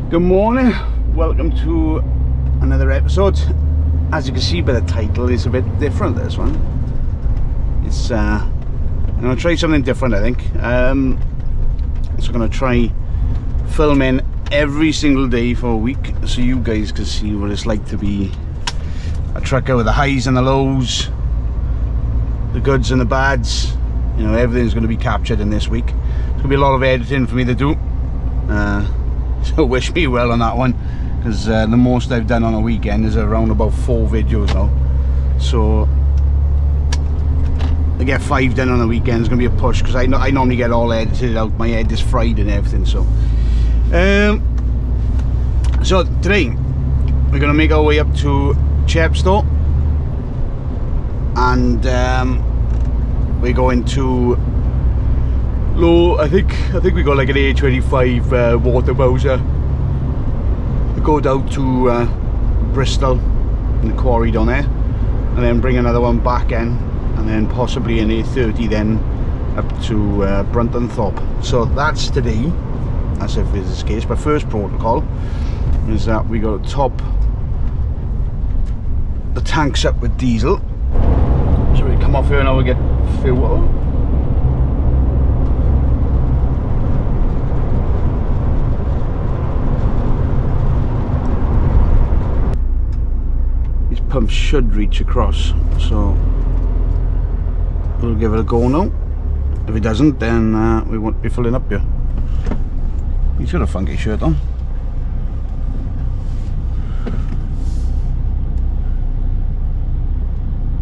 Good morning, welcome to another episode. As you can see by the title, it's a bit different, this one. It's I'm going to try something different, I think. So I'm going to try filming every single day for a week so you guys can see what it's like to be a trucker with the highs and the lows, the goods and the bads. You know, everything's going to be captured in this week. There's going to be a lot of editing for me to do. So wish me well on that one, because the most I've done on a weekend is around about 4 videos now. So to get 5 done on a weekend is going to be a push, because I normally get all edited out. My head is fried and everything. So so today we're going to make our way up to Chepstow, and we're going to I think we got like an A25 water bowser. We go down to Bristol in the quarry down there, and then bring another one back in, and then possibly an A30 then up to Bruntonthorpe. So that's today, as if it's this case. But first protocol is that we got to top the tanks up with diesel. So we come off here now, we get fuel. Pump should reach across, so we'll give it a go now. If it doesn't, then we won't be filling up here. He's got a funky shirt on.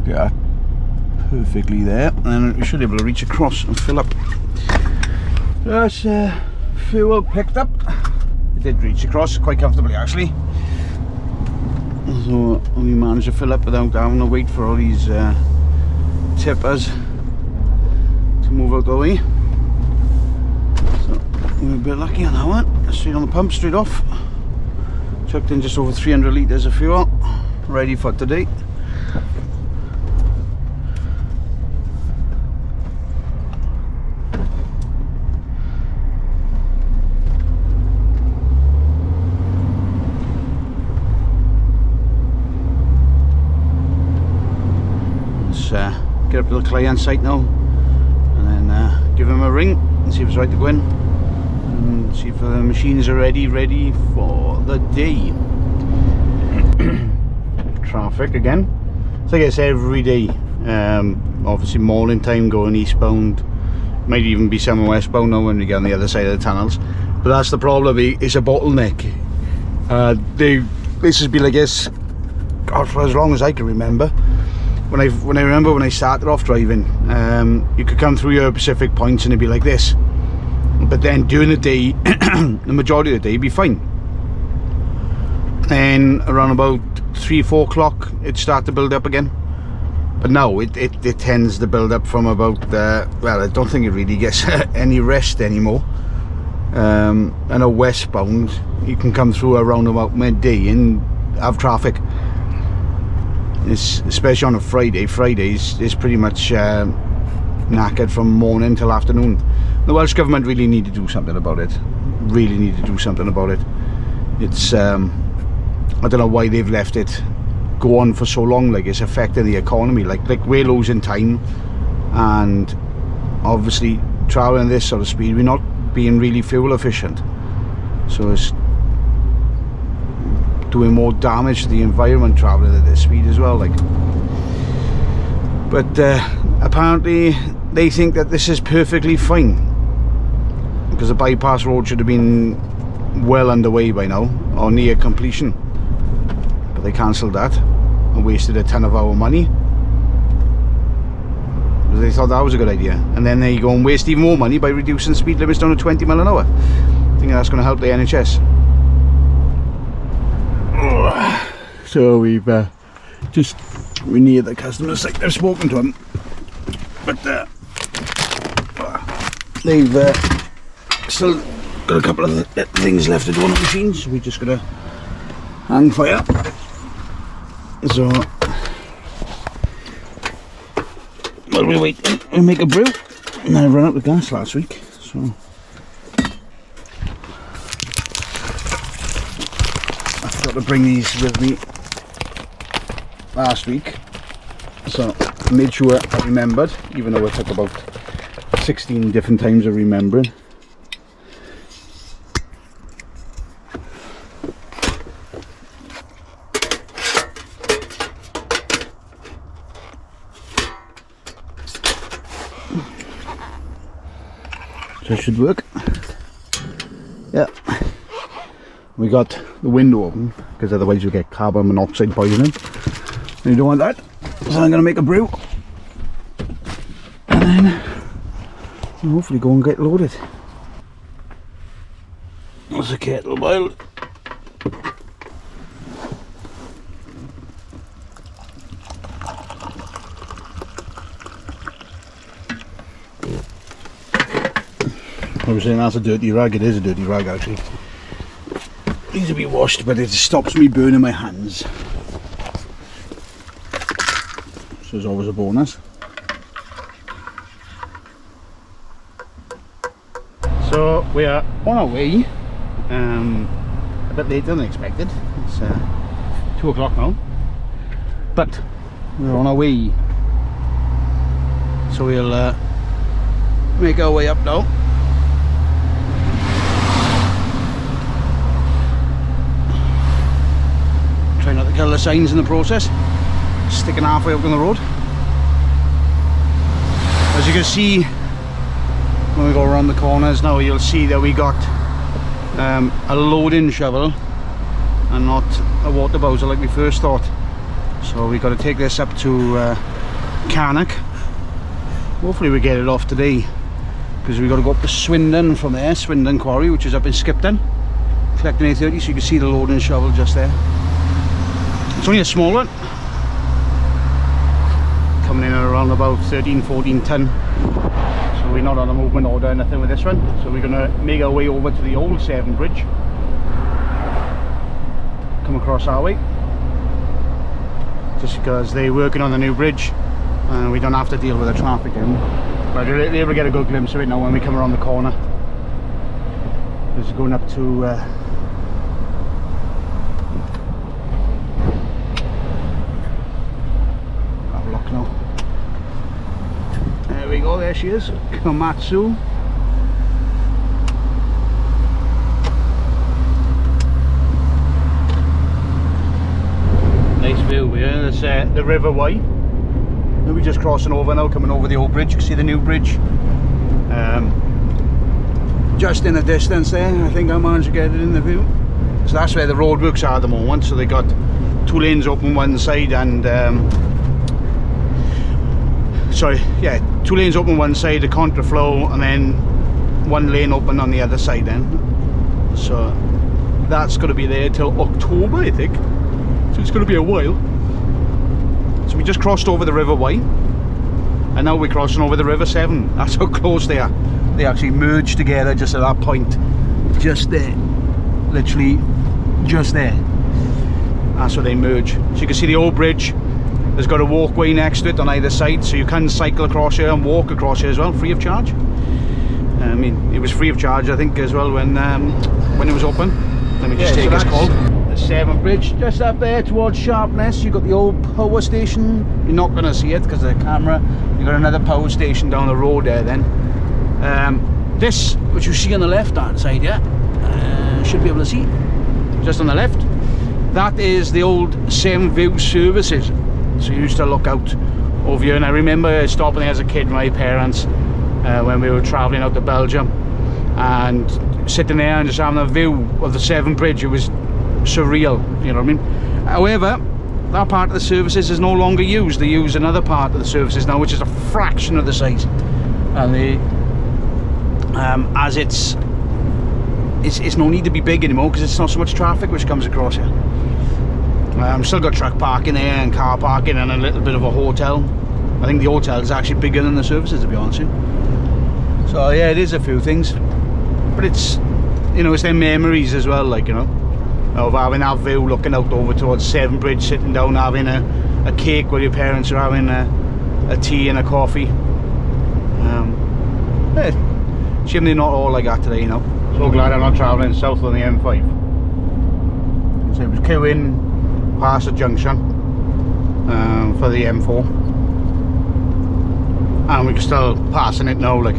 Yeah, perfectly there, and then we should be able to reach across and fill up. That's fuel picked up. It did reach across quite comfortably, actually. So we managed to fill up without having to wait for all these tippers to move out the way. So we're a bit lucky on that one. Straight on the pump, straight off. Chucked in just over 300 litres of fuel, ready for today. Get up to the client site now, and then give him a ring and see if it's right to go in, and see if the machines are ready for the day. Traffic again. It's like I say every day. Obviously morning time going eastbound, might even be somewhere westbound now when we get on the other side of the tunnels, but that's the problem. It's a bottleneck. This has been like this, God, for as long as I can remember. When I remember when I started off driving, you could come through your Pacific points and it'd be like this, but then during the day, the majority of the day, it'd be fine. And around about 3-4 o'clock, it'd start to build up again. But now it tends to build up from about well, I don't think it really gets any rest anymore. I know westbound you can come through around about midday and have traffic. Especially on a Friday. Fridays is pretty much knackered from morning till afternoon. The Welsh government really need to do something about it. Really need to do something about it. It's I don't know why they've left it go on for so long. Like, it's affecting the economy. Like we're losing time, and obviously travelling this sort of speed, we're not being really fuel efficient. So it's doing more damage to the environment travelling at this speed as well, like. But apparently they think that this is perfectly fine, because the bypass road should have been well underway by now, or near completion, but they cancelled that and wasted a ton of our money because they thought that was a good idea, and then they go and waste even more money by reducing speed limits down to 20 miles an hour. I think that's going to help the NHS. So we've we're near the customer site. I've spoken to them, but they've still got a couple of things left to do on the machines. So we just got to hang fire. So while we wait, we make a brew. And I ran out of gas last week, so got to bring these with me last week, so I made sure I remembered, even though it took about 16 different times of remembering. So it should work. Yeah. We got the window open because otherwise you'll get carbon monoxide poisoning. And you don't want that. So I'm going to make a brew. And then hopefully go and get loaded. There's the kettle boiled. I was saying that's a dirty rag. It is a dirty rag actually. Needs to be washed, but it stops me burning my hands. So it's always a bonus. So we are on our way. A bit later than expected. It's 2 o'clock now. But we're on our way. So we'll make our way up now. Try not to kill the signs in the process. Sticking halfway up on the road. As you can see, when we go around the corners now, you'll see that we got a loading shovel and not a water bowser like we first thought. So we got to take this up to Carnac. Hopefully we get it off today, because we got to go up to Swindon from there, Swindon Quarry, which is up in Skipton, collecting A30. So you can see the loading shovel just there. It's only a small one, coming in at around about 13-14 ton. So we're not on a movement order or nothing with this one. So we're going to make our way over to the old Severn Bridge, come across our way, just because they're working on the new bridge and we don't have to deal with the traffic in. But you'll be able to get a good glimpse of it now when we come around the corner. Just going up to now. There we go, there she is, Komatsu. Nice view here. There's the River Wye. We're just crossing over now, coming over the old bridge. You can see the new bridge just in the distance there. I think I managed to get it in the view. So that's where the roadworks are at the moment. So they got 2 lanes open one side and 2 lanes open one side, a contraflow, and then 1 lane open on the other side then. So that's going to be there till October, I think. So it's going to be a while. So we just crossed over the River Wye, and now we're crossing over the River Severn. That's how close they are. They actually merge together just at that point. Just there. Literally just there. That's where they merge. So you can see the old bridge. There's got a walkway next to it on either side, so you can cycle across here and walk across here as well, free of charge. I mean, it was free of charge, I think, as well when it was open. Let me just take this call. The Severn Bridge, just up there towards Sharpness. You've got the old power station. You're not going to see it because of the camera. You've got another power station down the road there then. This, which you see on the left hand side, yeah, should be able to see, just on the left. That is the old Severn View services. So you used to look out over here, and I remember stopping there as a kid with my parents when we were travelling out to Belgium, and sitting there and just having a view of the Severn Bridge. It was surreal, you know what I mean? However, that part of the services is no longer used. They use another part of the services now, which is a fraction of the size, and they as it's no need to be big anymore because it's not so much traffic which comes across here. Still got truck parking there and car parking and a little bit of a hotel. I think the hotel is actually bigger than the services, to be honest with you. So yeah, it is a few things, but it's, you know, it's their memories as well, like, you know, of having that view looking out over towards Severn Bridge, sitting down having a cake while your parents are having a tea and a coffee. Yeah, shame they're not all like that today, you know. So glad I'm not travelling south on the M5. So it was queuing past the junction for the M4, and we're still passing it now. Like,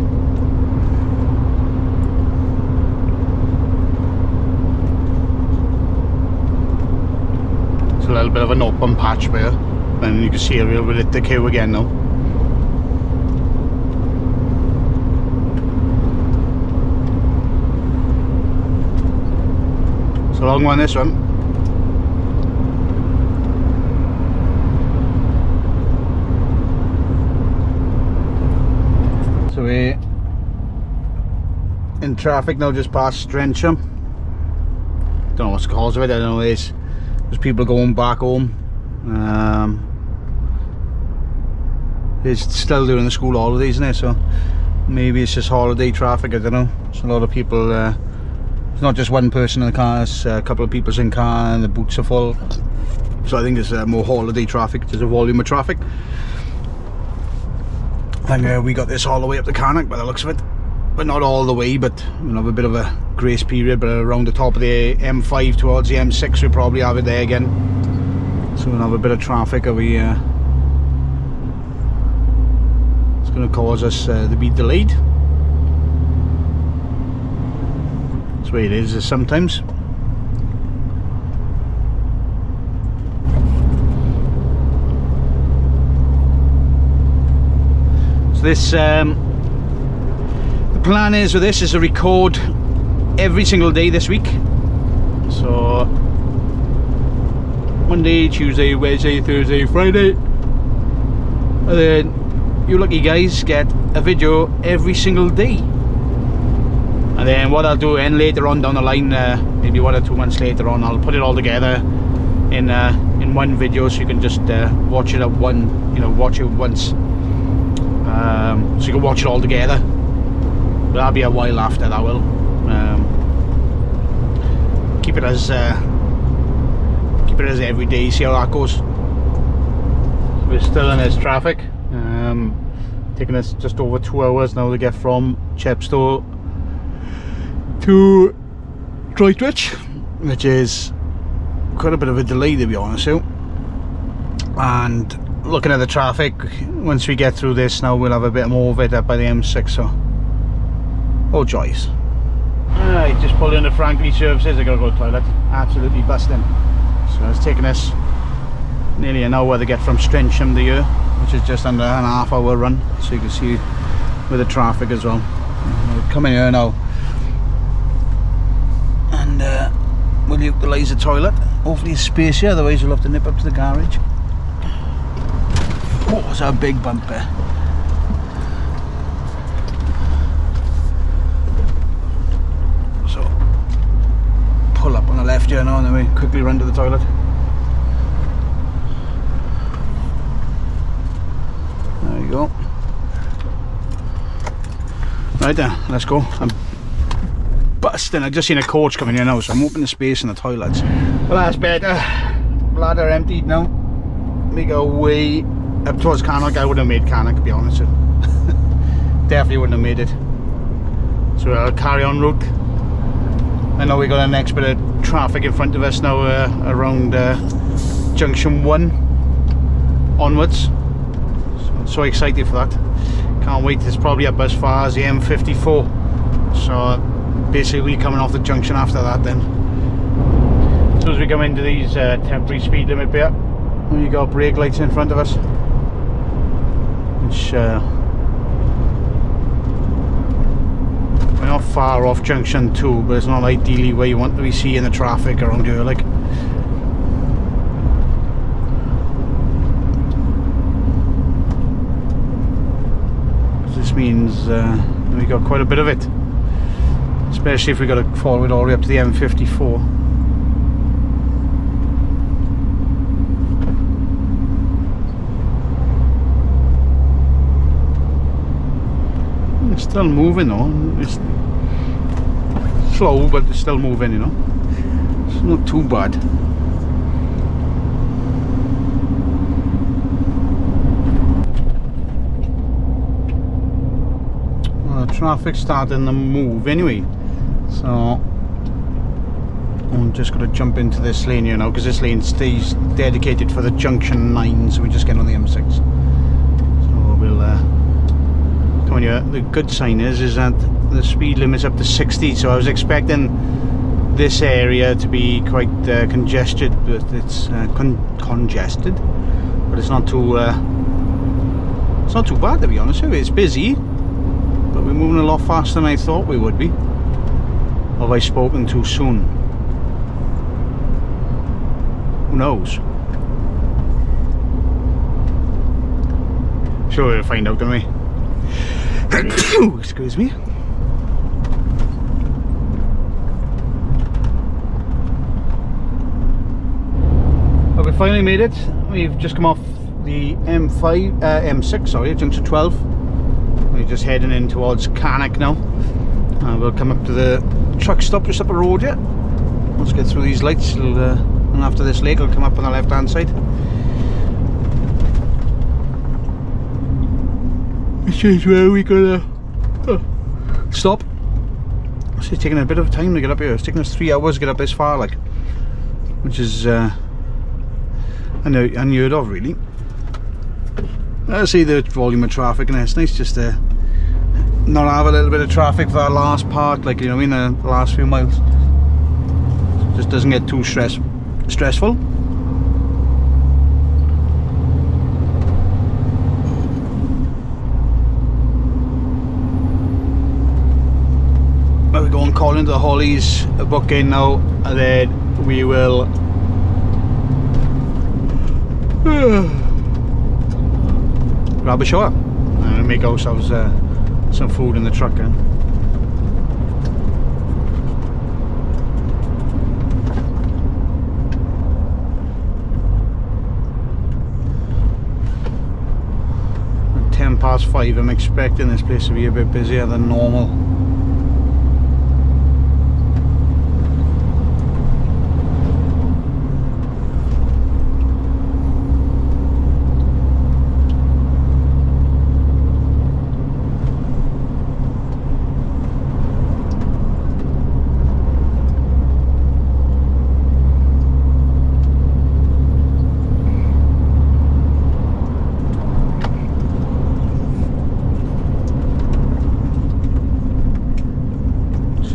it's a little bit of an open patch there, and you can see we'll hit the queue again now. It's a long one, this one. So we're in traffic now, just past Strensham. Don't know what's the cause of it. I don't know. There's people going back home. It's still during the school holidays, isn't it? So maybe it's just holiday traffic. I don't know. There's a lot of people. It's not just one person in the car. It's a couple of people's in car, and the boots are full. So I think there's more holiday traffic. There's a volume of traffic. And we got this all the way up to Carnock by the looks of it, but not all the way, but we'll have a bit of a grace period. But around the top of the M5 towards the M6 we'll probably have it there again, so we'll have a bit of traffic. It's going to cause us to be delayed. That's the way it is sometimes. This the plan is with this is to record every single day this week. So Monday, Tuesday, Wednesday, Thursday, Friday, and then you lucky guys get a video every single day. And then what I'll do, and later on down the line, maybe 1 or 2 months later on, I'll put it all together in one video, so you can just watch it at watch it once. So you can watch it all together, but that'll be a while after that. Will keep it as every day, see how that goes. So we're still in this traffic, taking us just over 2 hours now to get from Chepstow to Droitwich, which is quite a bit of a delay, to be honest with you. And looking at the traffic, once we get through this now, we'll have a bit more of it up by the M6, so oh joys. Alright, just pulled into Franklin Services. I gotta go to the toilet, absolutely busting. So it's taken us nearly an hour to get from Strensham to here, which is just under an half-hour run, so you can see with the traffic as well. We're coming here now, and we'll utilise the toilet. Hopefully there's space here, otherwise we'll have to nip up to the garage. Oh, it's a big bump there. So, pull up on the left here now, and then we quickly run to the toilet. There you go. Right then, let's go. I'm busting. I've just seen a coach coming here now, so I'm hoping the space in the toilets. Well, that's better. Bladder emptied now. We go way up towards Carnock. I wouldn't have made Carnock, to be honest with you. Definitely wouldn't have made it. So I'll carry on route. I know we got a next bit of traffic in front of us now, around junction 1 onwards. So excited for that. Can't wait. It's probably up as far as the M54. So basically coming off the junction after that then. As soon as we come into these temporary speed limit bit, we got brake lights in front of us, which we're not far off junction 2, but it's not ideally where you want to be seeing the traffic around here. Like, this means we got quite a bit of it, especially if we got to follow it all the way up to the M54. It's still moving though. It's slow, but it's still moving, you know. It's not too bad. Well, the traffic's starting to move anyway, so I'm just going to jump into this lane here now, because this lane stays dedicated for the junction 9, so we just get on the M6. So we'll come on here. The good sign is that the speed limit's up to 60, so I was expecting this area to be quite congested, but it's congested, but it's not too bad, to be honest with you. It's busy, but we're moving a lot faster than I thought we would be. Or have I spoken too soon? Who knows? Sure, we'll find out, don't we? Excuse me. We finally made it. We've just come off the M6, sorry, junction 12. We're just heading in towards Carnac now. We'll come up to the truck stop just up the road here. Let's get through these lights, and after this lake will come up on the left hand side. This is where we're gonna stop. It's taking a bit of time to get up here. It's taking us 3 hours to get up this far, like, which is unheard of, really. I see the volume of traffic, and it's nice just to not have a little bit of traffic for that last part, like, you know, in the last few miles. It just doesn't get too stressful. But we go and call into the Haulage booking now, and then we will grab a shower and make ourselves some food in the truck. 5:10. I'm expecting this place to be a bit busier than normal.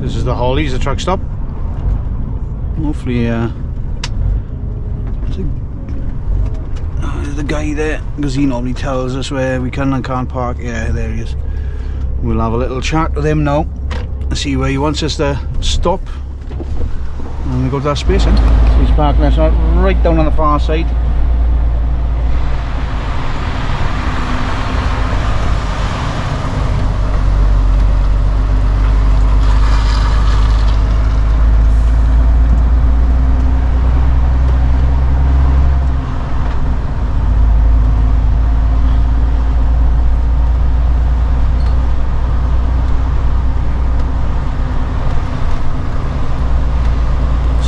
This is the Haulage, the truck stop. Hopefully there's the guy there, because he normally tells us where we can and can't park. Yeah, there he is. We'll have a little chat with him now and see where he wants us to stop, and we go to that space then. So he's parking us right down on the far side.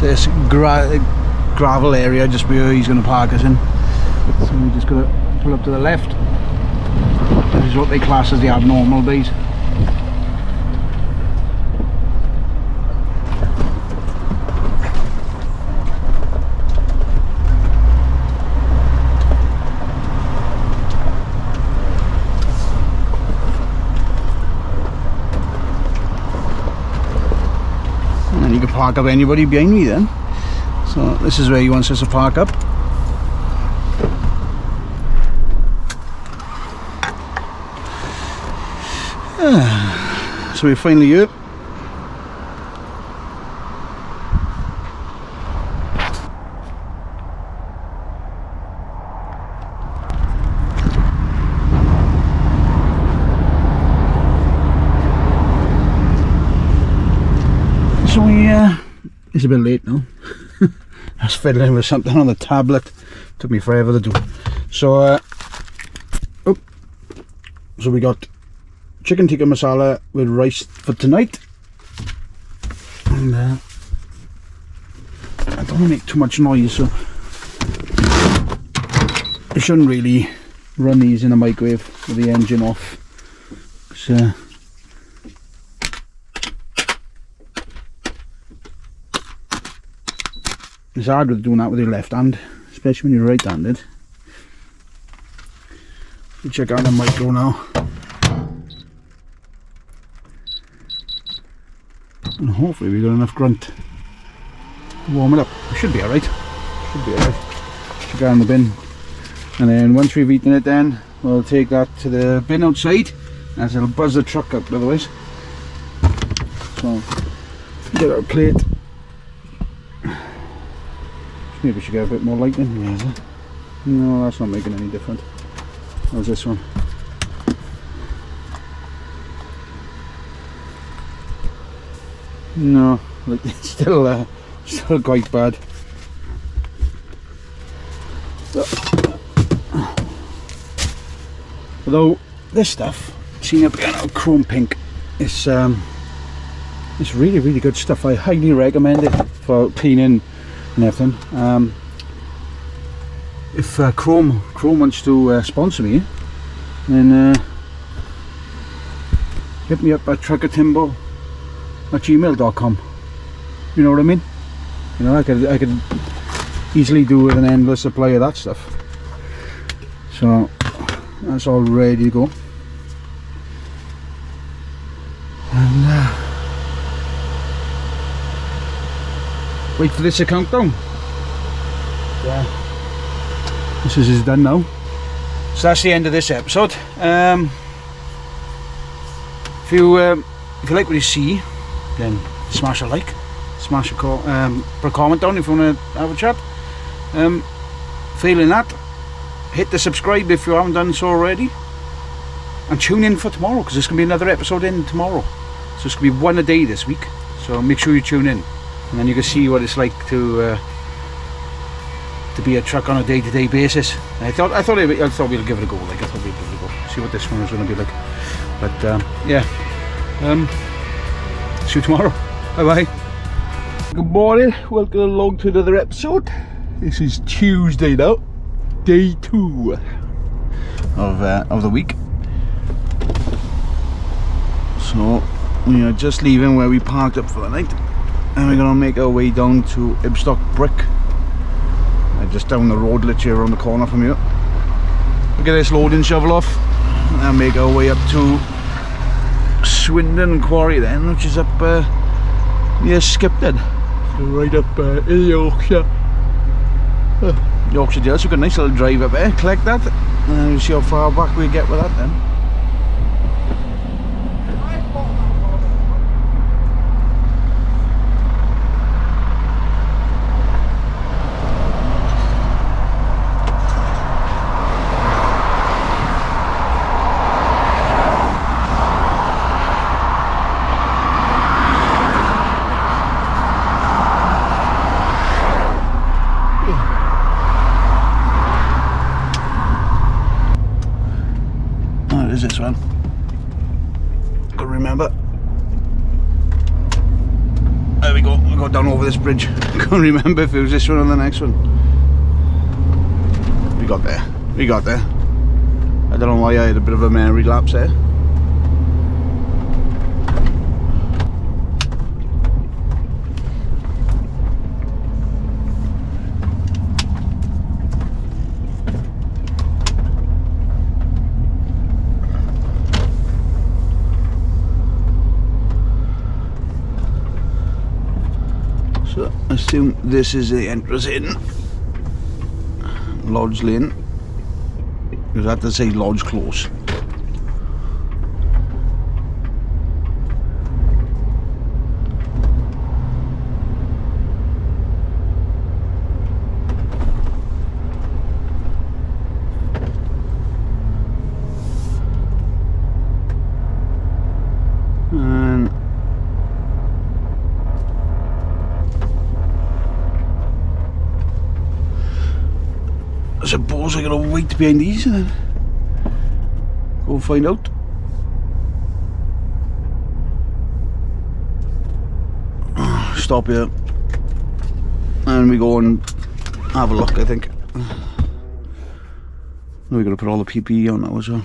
This gravel area just where he's going to park us in, so we're just going to pull up to the left. This is what they class as the abnormal bays. And you can park up anybody behind me then. So this is where he wants us to park up. So we're finally here. So it's a bit late now. I was fiddling with something on the tablet. Took me forever to do. So so we got chicken tikka masala with rice for tonight. And I don't want to make too much noise, so I shouldn't really run these in the microwave with the engine off. So It's hard with doing that with your left hand, especially when you're right-handed. We check out the micro now. And hopefully we've got enough grunt to warm it up. We should be alright. Should be alright. Check out in the bin. And then once we've eaten it, then we'll take that to the bin outside, as it'll buzz the truck up otherwise. So get our plate. Maybe we should get a bit more light in. Yeah, no, that's not making any difference. How's this one? No, like it's still quite bad. Although this stuff, seen up again, chrome pink, it's really good stuff. I highly recommend it for cleaning and everything. If Chrome wants to sponsor me, then hit me up at truckertimbo@gmail.com. You know what I mean? You know, I could easily do with an endless supply of that stuff. So that's all ready to go. And wait for this to count down. Yeah. This is done now. So that's the end of this episode. If you like what you see, then smash a like, smash a put a comment down if you want to have a chat. Failing that, hit the subscribe if you haven't done so already, and tune in for tomorrow, because there's going to be another episode in tomorrow. So it's going to be one a day this week, so make sure you tune in, and then you can see what it's like to be a truck on a day-to-day basis. And I thought we'd give it a go. Like, I thought we'd give it a go, see what this one is going to be like. But yeah, see you tomorrow. Bye bye. Good morning, welcome along to another episode. This is Tuesday now, day 2 of the week. So we are just leaving where we parked up for the night, and we're gonna make our way down to Ibstock Brick, just down the road, literally around the corner from here. We'll get this loading shovel off and make our way up to Swindon Quarry then, which is up near Skipton. So right up in Yorkshire. Yorkshire Dale, so we've got a nice little drive up there, collect that, and we'll see how far back we get with that then. This one, gotta remember. There we go. I got down over this bridge. Can't remember if it was this one or the next one. We got there. We got there. I don't know why I had a bit of a memory lapse there. So I assume this is the entrance in Lodge Lane, because I have to say Lodge Close. And I suppose I gotta wait behind these and then go find out. Stop here and we go and have a look, I think. We gotta put all the PPE on now as well.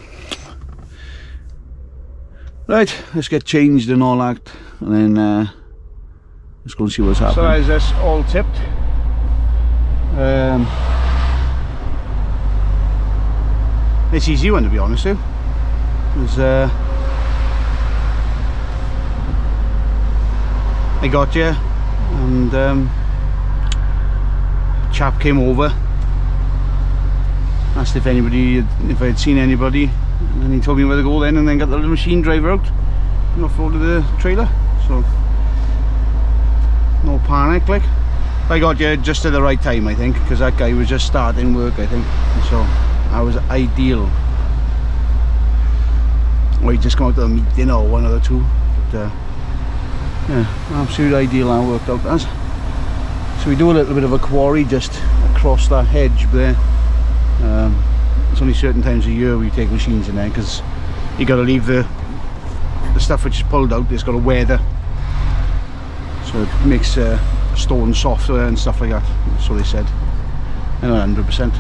Right, let's get changed and all that, and then let's go and see what's happening. So is this all tipped? it's easy one, to be honest with you. There's I got you, and chap came over, asked if I had seen anybody, and he told me where to go then, and then got the little machine driver out and off-roaded the trailer. So no panic, like. I got you just at the right time, I think, because that guy was just starting work, I think, so I was ideal. Or he just come out to a meeting or one of the two, but yeah, absolute ideal. How worked out as. So we do a little bit of a quarry just across that hedge there. It's only certain times a year we take machines in there, because you got to leave the stuff which is pulled out. It's got to weather, so it makes stone softer and stuff like that. So they said, and 100%.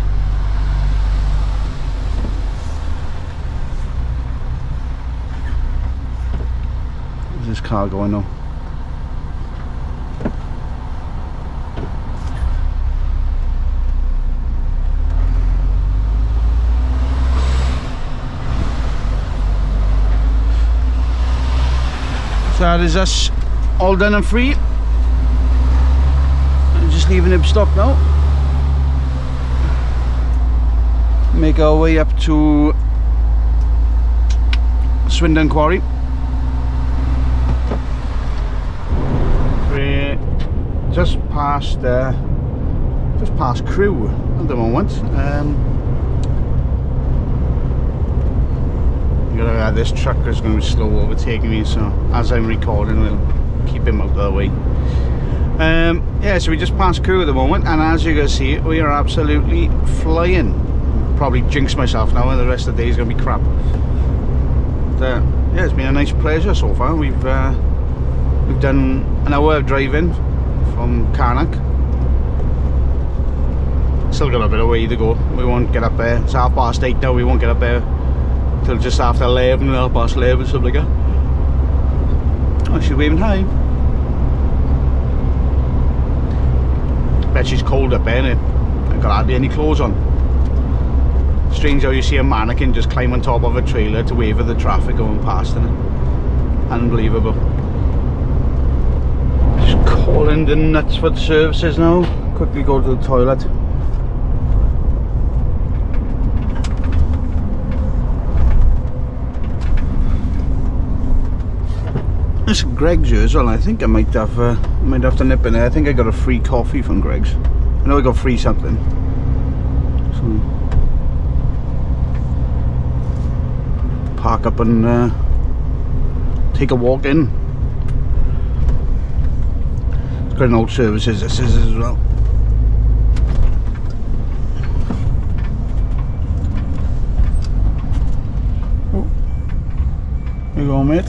Where's this car going now? So that is us all done and free. I'm just leaving Ibstock now. Make our way up to Swindon Quarry. We're just past Crewe at the moment. This truck is going to be slow overtaking me, so as I'm recording we'll keep him out of the way. Yeah, so we just passed Crewe at the moment, and as you can see, we are absolutely flying. Probably jinx myself now, and the rest of the day is going to be crap. But, yeah, it's been a nice pleasure so far. We've done an hour of driving from Carnac. Still got a bit of way to go. We won't get up there. It's 8:30 now. We won't get up there till just after 11, 11:30, something like that. Oh, she's waving hi. Bet she's cold up there, innit? I've got hardly any clothes on. Strange how you see a mannequin just climb on top of a trailer to wave at the traffic going past, innit? Unbelievable. Just calling the Knutsford services now. Quickly go to the toilet. It's Greg's here as well. I think I might have to nip in there. I think I got a free coffee from Greg's. I know I got free something. So park up and take a walk in. It's got an old services this is as well. Oh. There you go, mate.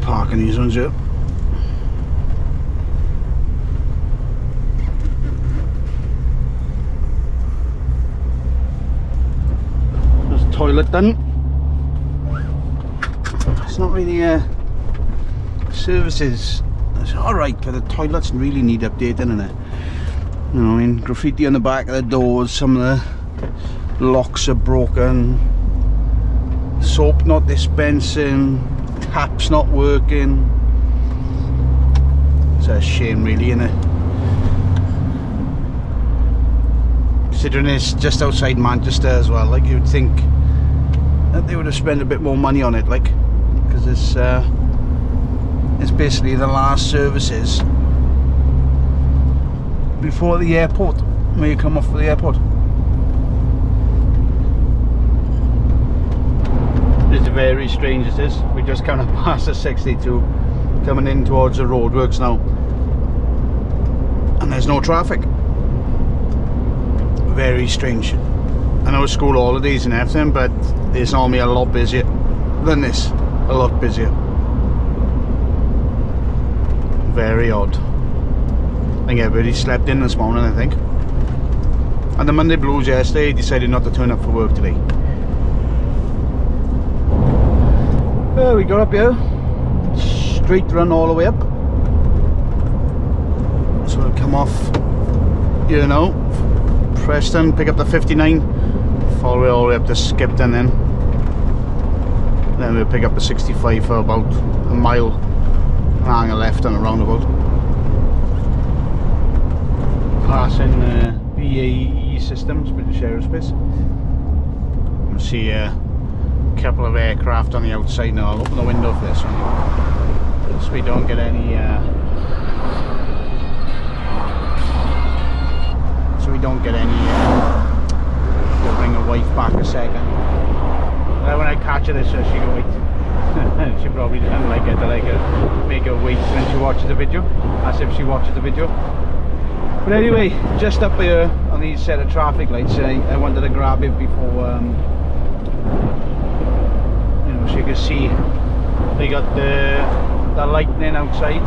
Parking these ones up. There's the toilet done. It's not really services. It's alright, but the toilets really need updating, innit? You know what I mean? Graffiti on the back of the doors, some of the locks are broken, soap not dispensing, tap's not working. It's a shame really, innit? Considering it's just outside Manchester as well, like you'd think that they would have spent a bit more money on it, like, because it's basically the last services before the airport, when you come off the airport. It's very strange, it is. We just kind of passed the 62 coming in towards the roadworks now, and there's no traffic. very strange. I know it's school holidays and everything, but it's normally a lot busier than this. A lot busier. Very odd. I think everybody slept in this morning, I think. And the Monday Blues yesterday decided not to turn up for work today. We got up here, straight run all the way up. So we'll come off, you know, Preston, pick up the 59, follow all the way up to Skipton then we'll pick up the 65 for about a mile, and hang a left on a roundabout. Passing BAE Systems, British Aerospace. You'll see a couple of aircraft on the outside now. I'll open the window for this one, so we don't get any we'll bring a wife back a second. When I catch her this, she can wait. She probably doesn't like it, that I can make her wait when she watches the video, as if she watches the video. But anyway, just up here on these set of traffic lights, I wanted to grab it before, you know, so you can see they got the lightning outside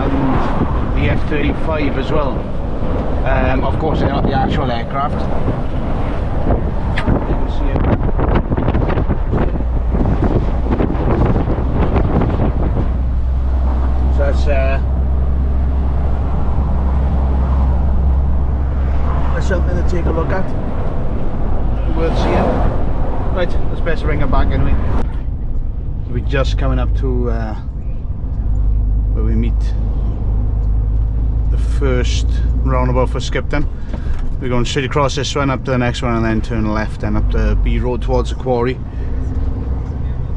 and the F-35 as well. Of course, they're not the actual aircraft. You can see it. So that's something to take a look at. Worth seeing. Right, let's best ring her back anyway. So we're just coming up to where we meet the first roundabout for Skipton. We're going straight across this one up to the next one and then turn left and up the B road towards the quarry.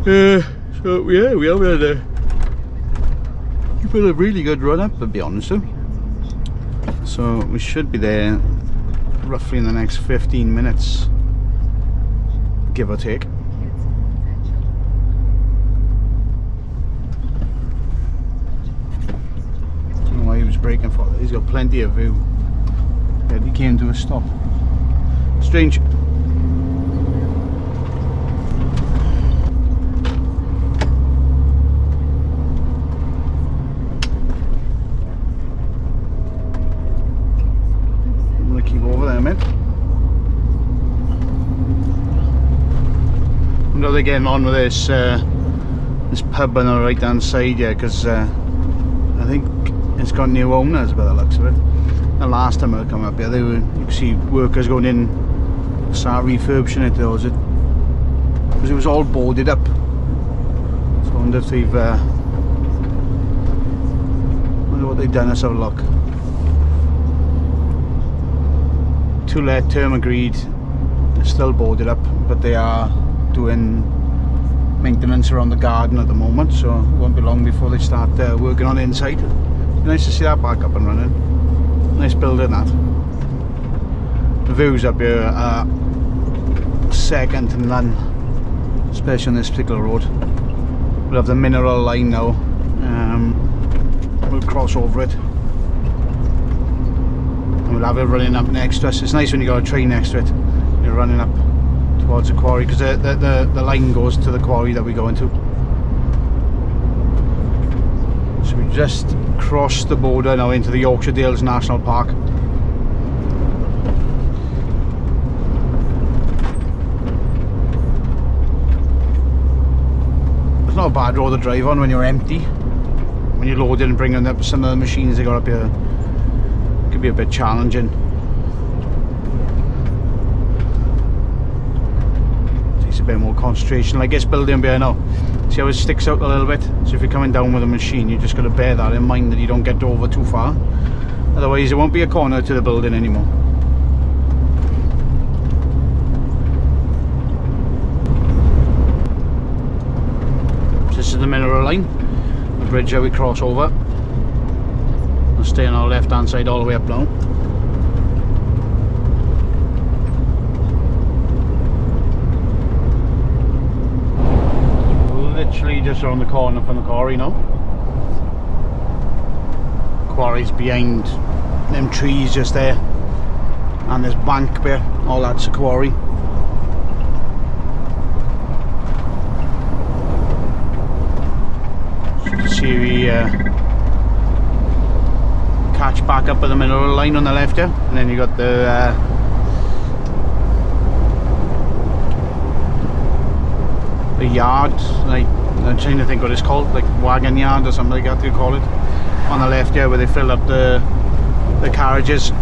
So yeah, we are there. You've got a really good run up, to be honest with you. So we should be there roughly in the next 15 minutes, give or take. I don't know why he was braking for that. He's got plenty of view. Yeah, he came to a stop. Strange. I'm gonna keep over there, mate. I'm not getting on with this this pub on the right hand side here, because I think it's got new owners by the looks of it. The last time I come up here, you could see workers going in, start refurbishing it, though, because it was all boarded up. So I wonder if they've wonder what they've done. Let's have a look. To let term agreed, it's still boarded up, but they are doing maintenance around the garden at the moment, so it won't be long before they start working on the inside. Nice to see that back up and running. Nice building, that. The views up here are second to none, especially on this particular road. We'll have the mineral line now. We'll cross over it and we'll have it running up next to us. It's nice when you got a train next to it, you're running up towards the quarry, because the line goes to the quarry that we go into. So we just crossed the border now into the Yorkshire Dales National Park. It's not a bad road to drive on when you're empty. When you're loaded and bringing up some of the machines they got up here, it could be a bit challenging. Takes a bit more concentration, like this building here now. See how it sticks out a little bit? So if you're coming down with a machine, you just got to bear that in mind, that you don't get over too far. Otherwise it won't be a corner to the building anymore. So this is the mineral line, the bridge that we cross over. We'll stay on our left hand side all the way up now. Literally just around the corner from the quarry now. Quarry's behind them trees just there. and this bank bit, all that's a quarry. So you can see we catch back up at the middle of the line on the left here, and then you got the yard, like I'm trying to think what it's called, like wagon yard or something like that you call it, on the left here, where they fill up the carriages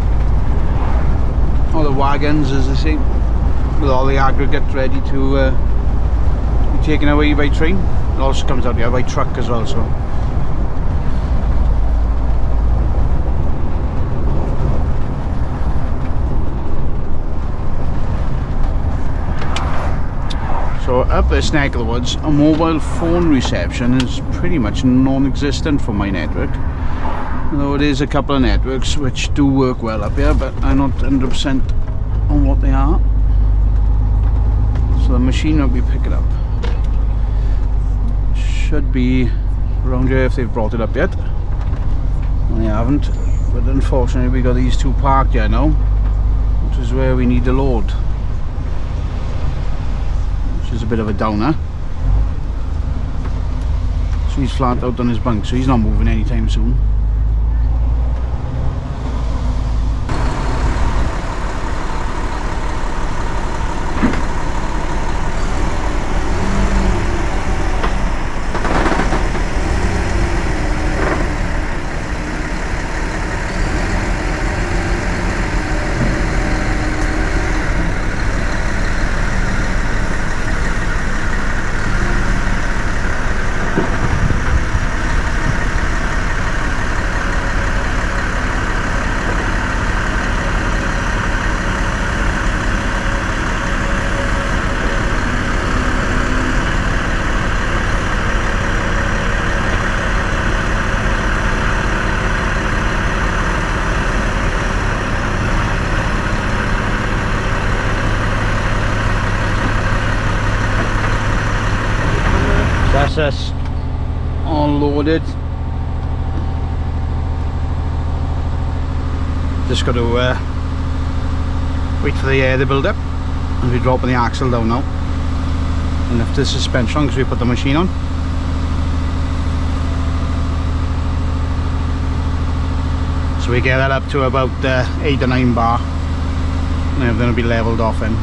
or the wagons, as they say, with all the aggregate ready to be taken away by train. It also comes out here by truck as well. So up this neck of the woods, a mobile phone reception is pretty much non-existent for my network. Although it is a couple of networks which do work well up here, but I'm not 100% on what they are. So the machine will be picking up. Should be around here if they've brought it up yet. Well, they haven't, but unfortunately we got these two parked here now, which is where we need the load. Which is a bit of a downer. So he's flat out on his bunk, so he's not moving anytime soon. That's us unloaded. Just got to wait for the air to build up, and we're dropping the axle down now and lift the suspension on because we put the machine on. So we get that up to about 8 or 9 bar, and then it'll be levelled off in.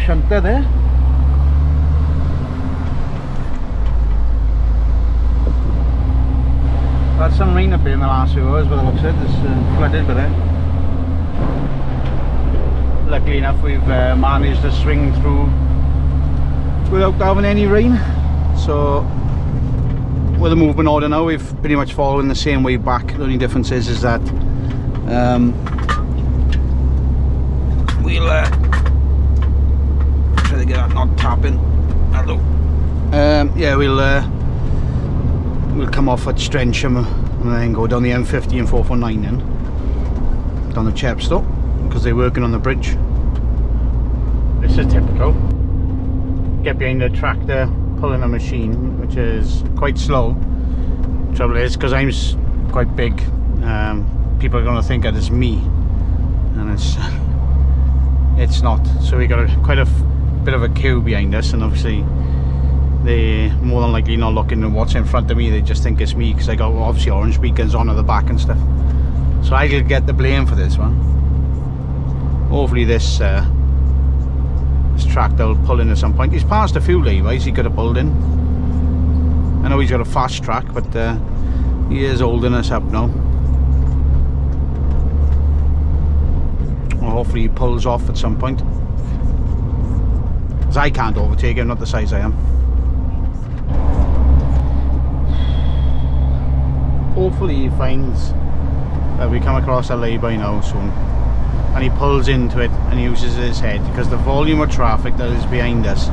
Shunter there. Had some rain up here in the last few hours, but it looks like it's flooded with it. Luckily enough, we've managed to swing through without having any rain. So with the movement order now, we've pretty much followed the same way back. The only difference is that we'll try to get that not tapping. Yeah, we'll come off at Strensham and then go down the M50 and 449 then down the Chepstow, because they're working on the bridge. This is typical. Get behind the tractor pulling a machine, which is quite slow. Trouble is, because I'm quite big, people are going to think that it's me, and it's not. So we got quite a bit of a queue behind us, and obviously they more than likely not looking at what's in front of me. They just think it's me because I got obviously orange beacons on at the back and stuff. So I'll get the blame for this one. Hopefully this tractor will pull in at some point. He's passed a few laybys he could have pulled in. I know he's got a fast track, but he is holding us up now. Well, hopefully he pulls off at some point, because I can't overtake him, not the size I am. Hopefully he finds that we come across a lay-by now soon, and he pulls into it and uses his head, because the volume of traffic that is behind us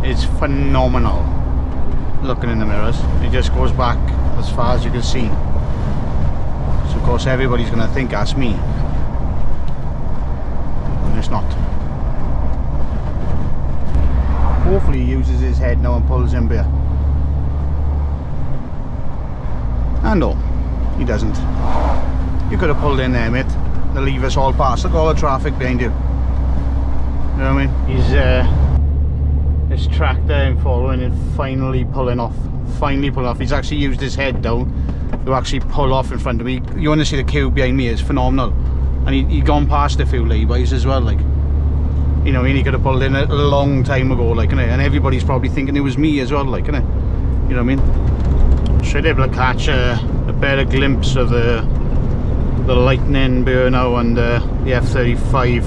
is phenomenal. Looking in the mirrors, it just goes back as far as you can see. So of course everybody's going to think that's me, and it's not. uses his head now and pulls in beer. And no, he doesn't. You could have pulled in there, mate. They'll leave us all past. Look at all the traffic behind you. You know what I mean? He's this tractor I'm following and finally pulling off. Finally pulling off. He's actually used his head down to actually pull off in front of me. You want to see the queue behind me is phenomenal. And he'd gone past a few laybys as well, like. You know, he could have pulled in a long time ago, like, innit? And everybody's probably thinking it was me as well, like, innit? You know what I mean? Should be able to catch a better glimpse of the Lightning beer now and the F35.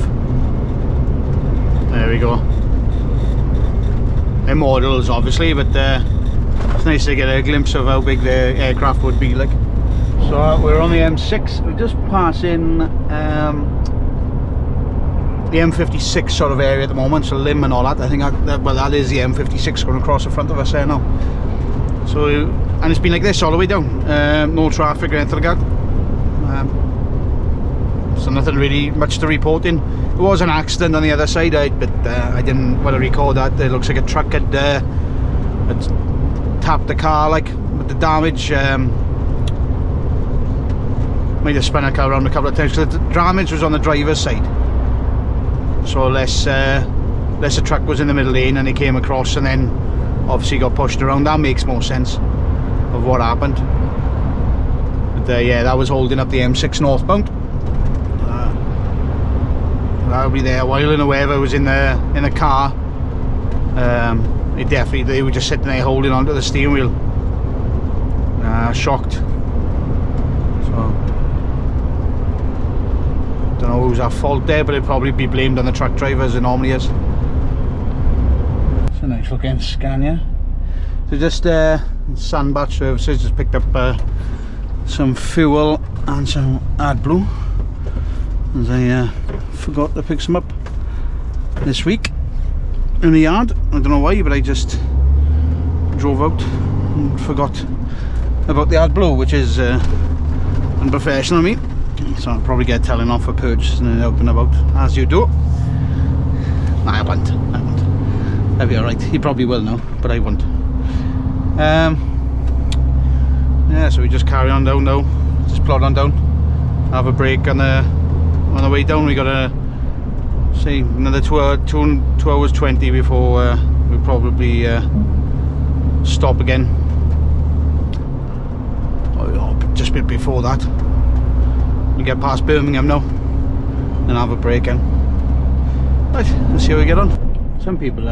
There we go. They're models, obviously, but it's nice to get a glimpse of how big the aircraft would be, like. So we're on the M6. We're just passing the M56 sort of area at the moment, so Lim and all that. I think that is the M56 going across the front of us there now. So, and it's been like this all the way down. No traffic or anything like that. So nothing really much to report in. There was an accident on the other side, but I didn't want to record that. It looks like a truck had tapped the car, like, with the damage. Might have spun a car around a couple of times because the damage was on the driver's side. So less a truck was in the middle lane and he came across and then obviously got pushed around. That makes more sense of what happened. But yeah, that was holding up the M6 northbound. That'll be there a while, and whoever was in the car, they were just sitting there holding onto the steering wheel, shocked. So don't know who's at fault there, but it'd probably be blamed on the truck driver as it normally is. It's a nice looking Scania. So just Sandbat services, just picked up some fuel and some AdBlue, as I forgot to pick some up this week in the yard. I don't know why, but I just drove out and forgot about the AdBlue, which is unprofessional of me. So I'll probably get telling off for purchasing and out and about, as you do. No, I won't. That'll be alright. He probably will now, but I won't. Yeah, so we just carry on down now. Just plod on down. Have a break on the way down. We got a say another 2 hours 20 before we probably stop again. Just a bit before that. We get past Birmingham now and have a break in. Right, let's see how we get on. Some people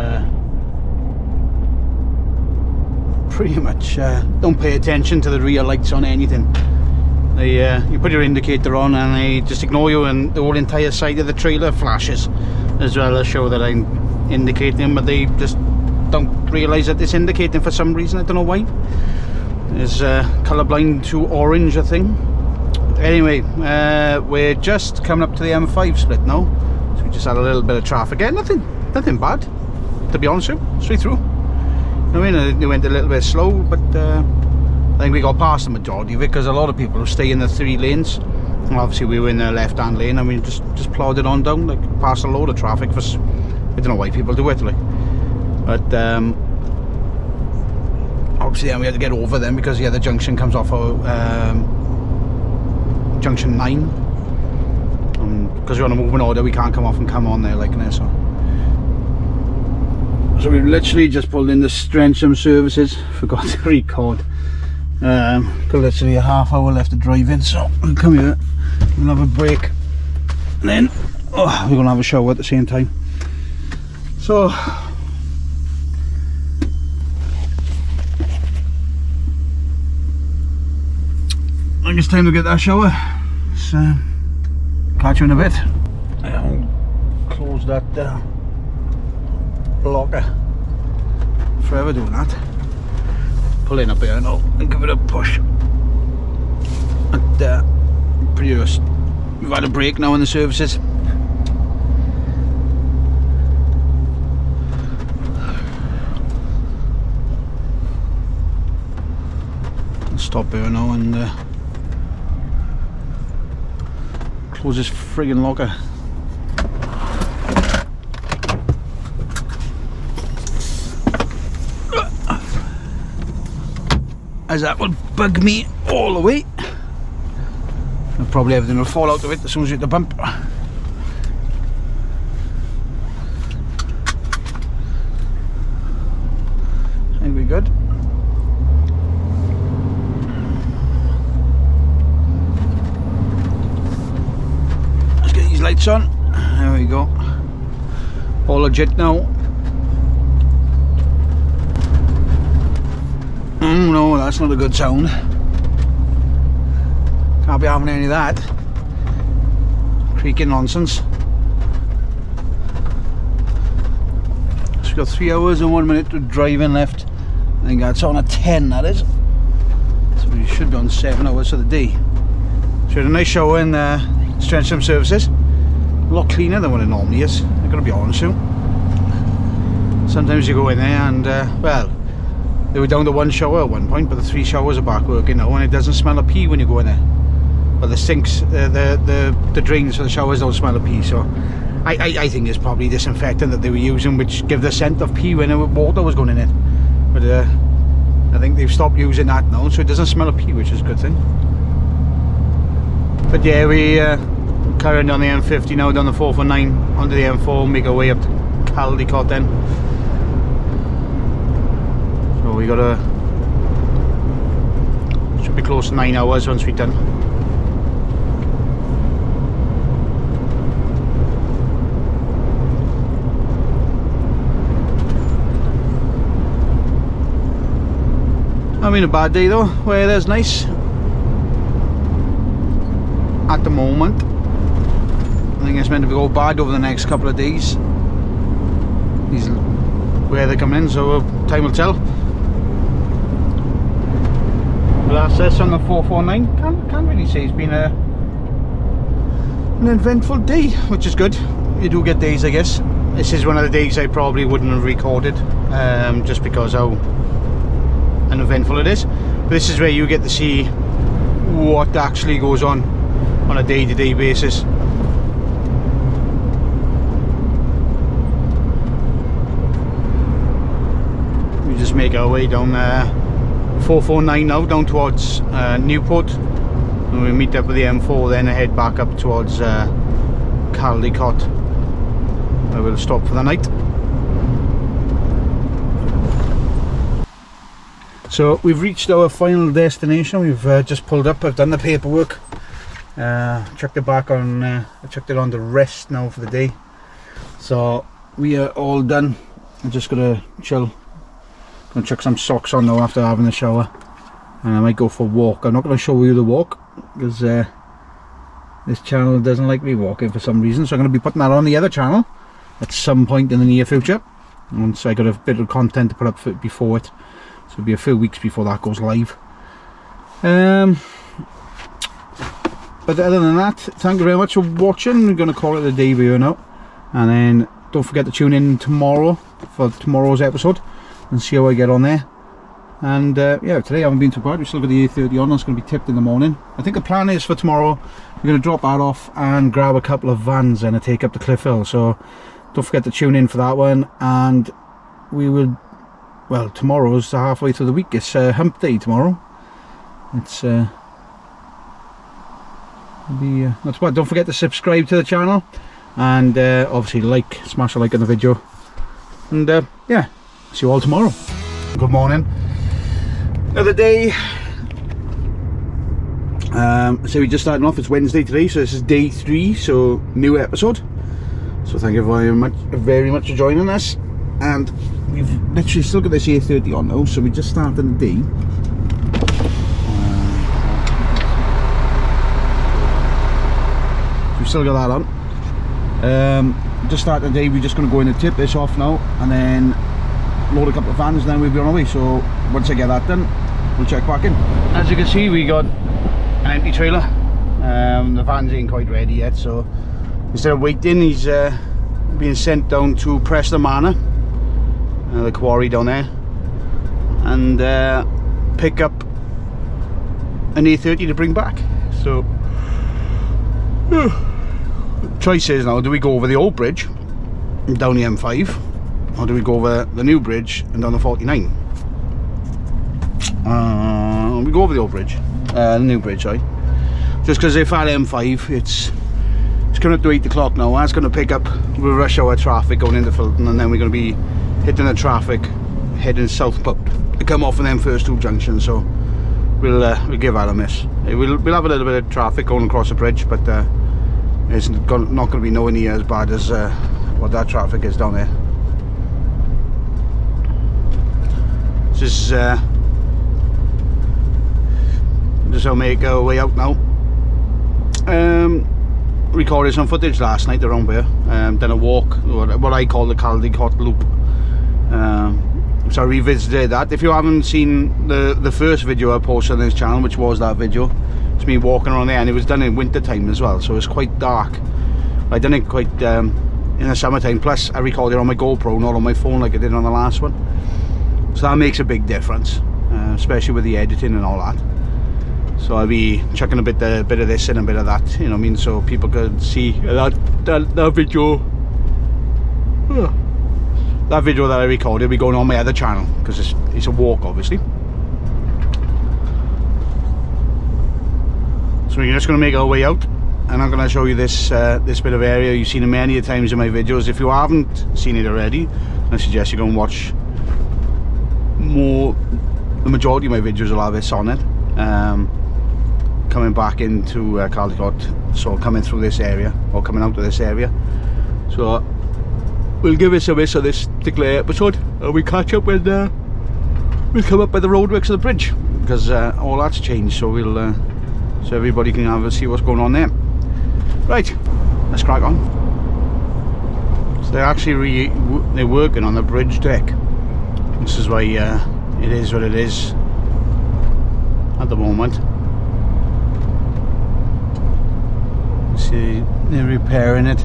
pretty much don't pay attention to the rear lights on anything. They you put your indicator on and they just ignore you, and the whole entire side of the trailer flashes as well as show that I'm indicating, but they just don't realise that it's indicating for some reason. I don't know why. It's colourblind to orange, I think. Anyway, we're just coming up to the M5 split now, so we just had a little bit of traffic. Yeah, nothing bad, to be honest with you, straight through. I mean, it went a little bit slow, but I think we got past the majority of it because a lot of people stay in the 3 lanes. And obviously we were in the left-hand lane and we just plodded on down, like past a load of traffic. I don't know why people do it, like. But obviously then we had to get over them because the other junction comes off junction 9. Because we're on a moving order, we can't come off and come on there like this. So we've literally just pulled in the Strensham services. Forgot to record. Got literally a half hour left to drive in, so we'll come here, we'll have a break, and then we're going to have a shower at the same time. So I think it's time to get that shower. So catch you in a bit. I'll close that locker. Forever doing that. Pull in up here now and give it a push. And pretty just, we've had a break now in the services. I'll stop here now and close this friggin' locker. as that will bug me all the way. And probably everything will fall out of it as soon as you hit the bump. I think we're good. Let's get these lights on. There we go. All legit now. No, that's not a good sound. Can't be having any of that. Creaking nonsense. So we've got 3 hours and 1 minute to driving left. I think that's on a 10, that is. So we should be on 7 hours for the day. So we had a nice shower in Strength Sim Services. A lot cleaner than what it normally is, I've got to be honest with you. Sometimes you go in there and, well, they were down to 1 shower at one point, but the 3 showers are back working now, and it doesn't smell of pee when you go in there. But the sinks, the drains for the showers don't smell of pee, so I think it's probably disinfectant that they were using, which give the scent of pee when water was going in it. But I think they've stopped using that now, so it doesn't smell of pee, which is a good thing. But yeah, we carrying on the M50 now, down the 449 onto the M4, make our way up to Caldicot then. So we got should be close to 9 hours once we're done. I mean, a bad day though, weather's nice at the moment. I think it's meant to go bad over the next couple of days. These weather coming in, so time will tell. Well, that's this on the 449. Can't really say it's been an eventful day, which is good. You do get days, I guess. This is one of the days I probably wouldn't have recorded, just because how uneventful it is. But this is where you get to see what actually goes on a day-to-day basis. We just make our way down 449 now, down towards Newport, and we meet up with the M4, then head back up towards Caldicot, where we'll stop for the night. So we've reached our final destination. We've just pulled up. I've done the paperwork, chucked it back on, I chucked it on to rest now for the day. So we are all done. I'm just gonna chill. Gonna chuck some socks on now after having a shower, and I might go for a walk. I'm not going to show you the walk because this channel doesn't like me walking for some reason, so I'm going to be putting that on the other channel at some point in the near future, once I got a bit of content to put up before it. So it'll be a few weeks before that goes live. But other than that, thank you very much for watching. We're going to call it a day here now, and then don't forget to tune in tomorrow for tomorrow's episode and see how I get on there. And yeah, today I haven't been too bad. We still got the A30 on. It's going to be tipped in the morning. I think the plan is for tomorrow we're going to drop that off and grab a couple of vans and take up to Cliff Hill. So don't forget to tune in for that one. And we will, well, tomorrow's halfway through the week. It's hump day tomorrow. It's be not bad. Don't forget to subscribe to the channel, and obviously smash a like on the video. And yeah, see you all tomorrow. Good morning. Another day. So we're just starting off. It's Wednesday today, so this is day 3, so new episode. So thank you very much for joining us. And we've literally still got this A30 on now, so we just started the day. We've still got that on. Just started the day. We're just going to go in and tip this off now, and then load a couple of vans, and then we'll be on our way. So once I get that done, we'll check back in. As you can see, we got an empty trailer. The vans ain't quite ready yet, so instead of waiting, he's being sent down to Preston Manor, the quarry down there, and pick up an A30 to bring back. So choice is now, do we go over the old bridge and down the M5, or do we go over the new bridge and down the 49? go over the old bridge, the new bridge, sorry. Just because if at M5, it's coming up to 8 o'clock now. That's going to pick up with rush hour traffic going into Fulton, and then we're going to be hitting the traffic heading southbound to come off of them first two junctions. So we'll give that a miss. We'll have a little bit of traffic going across the bridge, but it's not going to be nowhere near as bad as what that traffic is down there. Just I'll make our way out now. Recorded some footage last night around here. Done a walk, what I call the Caldicot Loop. So I revisited that. If you haven't seen the first video I posted on this channel, which was that video, it's me walking around there, and it was done in winter time as well, so it's quite dark. I done it quite in the summertime. Plus I recorded on my GoPro, not on my phone like I did on the last one. So that makes a big difference, especially with the editing and all that. So I'll be chucking a bit of this and a bit of that, you know what I mean, so people could see that video. That video that I recorded will be going on my other channel, because it's a walk obviously. So we're just going to make our way out, and I'm going to show you this bit of area. You've seen it many times in my videos. If you haven't seen it already, I suggest you go and watch the majority of my videos will have this on it. Coming back into Caldicot, so coming through this area, or coming out of this area. So we'll give it a miss on this particular episode, and we catch up when we'll come up by the roadworks of the bridge, because all that's changed, so we'll so everybody can have a see what's going on there. Right, let's crack on. So they're actually they're working on the bridge deck. This is why it is what it is at the moment. See, they're repairing it.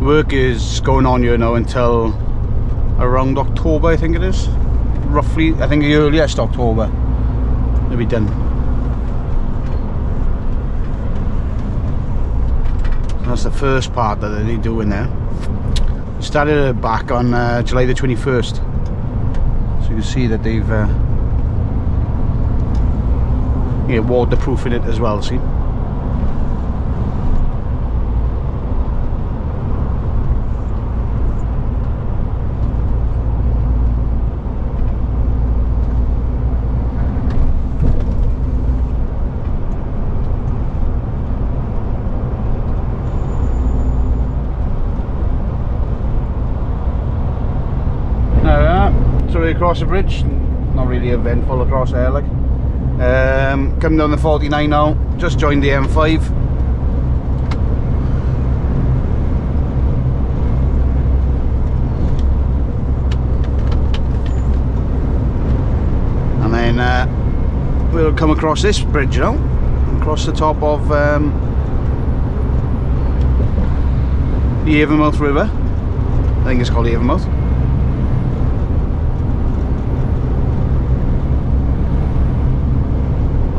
Work is going on here now until around October, I think it is. Roughly, I think the earliest October they'll be done. That's the first part that they're doing there. Started it back on July the 21st. So you can see that they've waterproofing it as well, see? Across the bridge, not really eventful across there, like. Coming down the 49 now, just joined the M5. And then we'll come across this bridge now, across the top of the Avonmouth River. I think it's called Avonmouth.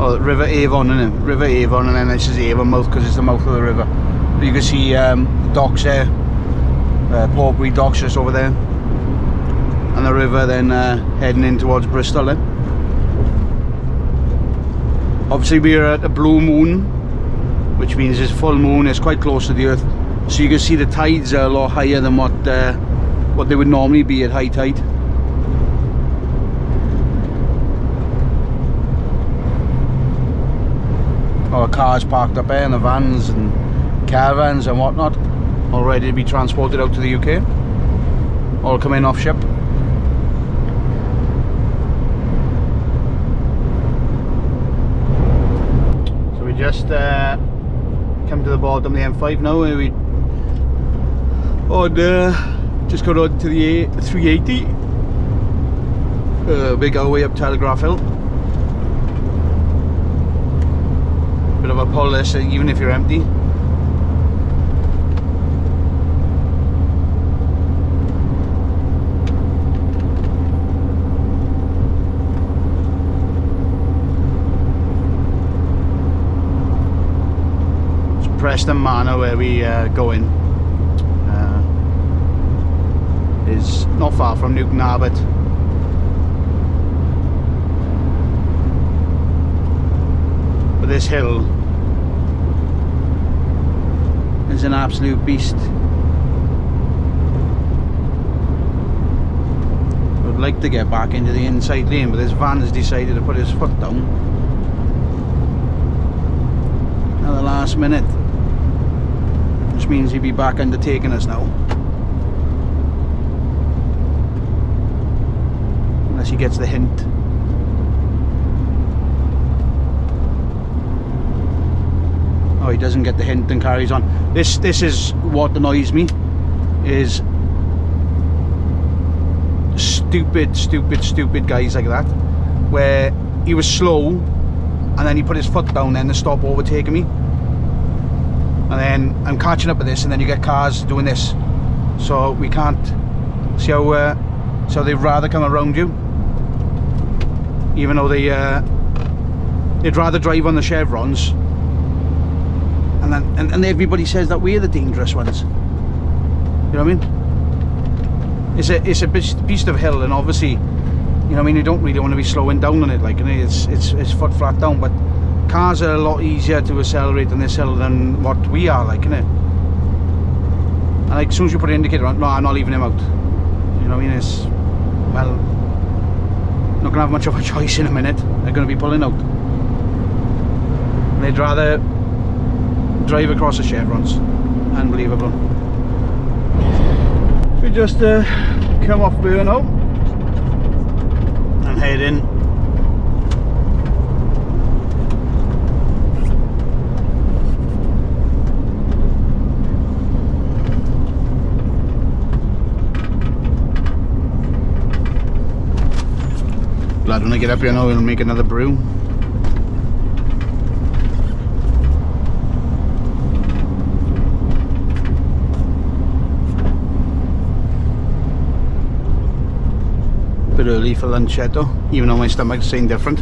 Oh, River Avon, isn't it? River Avon, and then this is Avonmouth because it's the mouth of the river. You can see docks there, Portbury docks just over there, and the river then heading in towards Bristol then. Obviously we're at a blue moon, which means it's full moon, it's quite close to the earth, so you can see the tides are a lot higher than what they would normally be at high tide. Or cars parked up there, and the vans and caravans and whatnot, all ready to be transported out to the UK, all coming off ship. So we just come to the bottom of the M5 now, and we just got on to the 380. Big our way up Telegraph Hill. Bit of a pull this, even if you're empty. It's Preston Manor where we go in. Is not far from Newton Abbot. this hill is an absolute beast. I'd like to get back into the inside lane, but this van has decided to put his foot down at the last minute, which means he'll be back undertaking us now, unless he gets the hint. Oh, he doesn't get the hint and carries on. This is what annoys me, is stupid guys like that, where he was slow and then he put his foot down then to stop overtaking me, and then I'm catching up with this, and then you get cars doing this, so we can't see how so they'd rather come around you, even though they'd rather drive on the chevrons, and everybody says that we're the dangerous ones. You know what I mean? It's a beast of hill, and obviously, you know what I mean, you don't really want to be slowing down on it, like, and it's foot flat down, but cars are a lot easier to accelerate on this hill than what we are, like, innit? And like, as soon as you put an indicator on, no, I'm not leaving him out. You know what I mean? It's, well, not gonna have much of a choice in a minute. They're gonna be pulling out. And they'd rather drive across the chevrons. Unbelievable. We just come off there now and head in. Glad when I get up here now we'll make another brew. Bit early for lunch yet though, even though my stomach's saying different.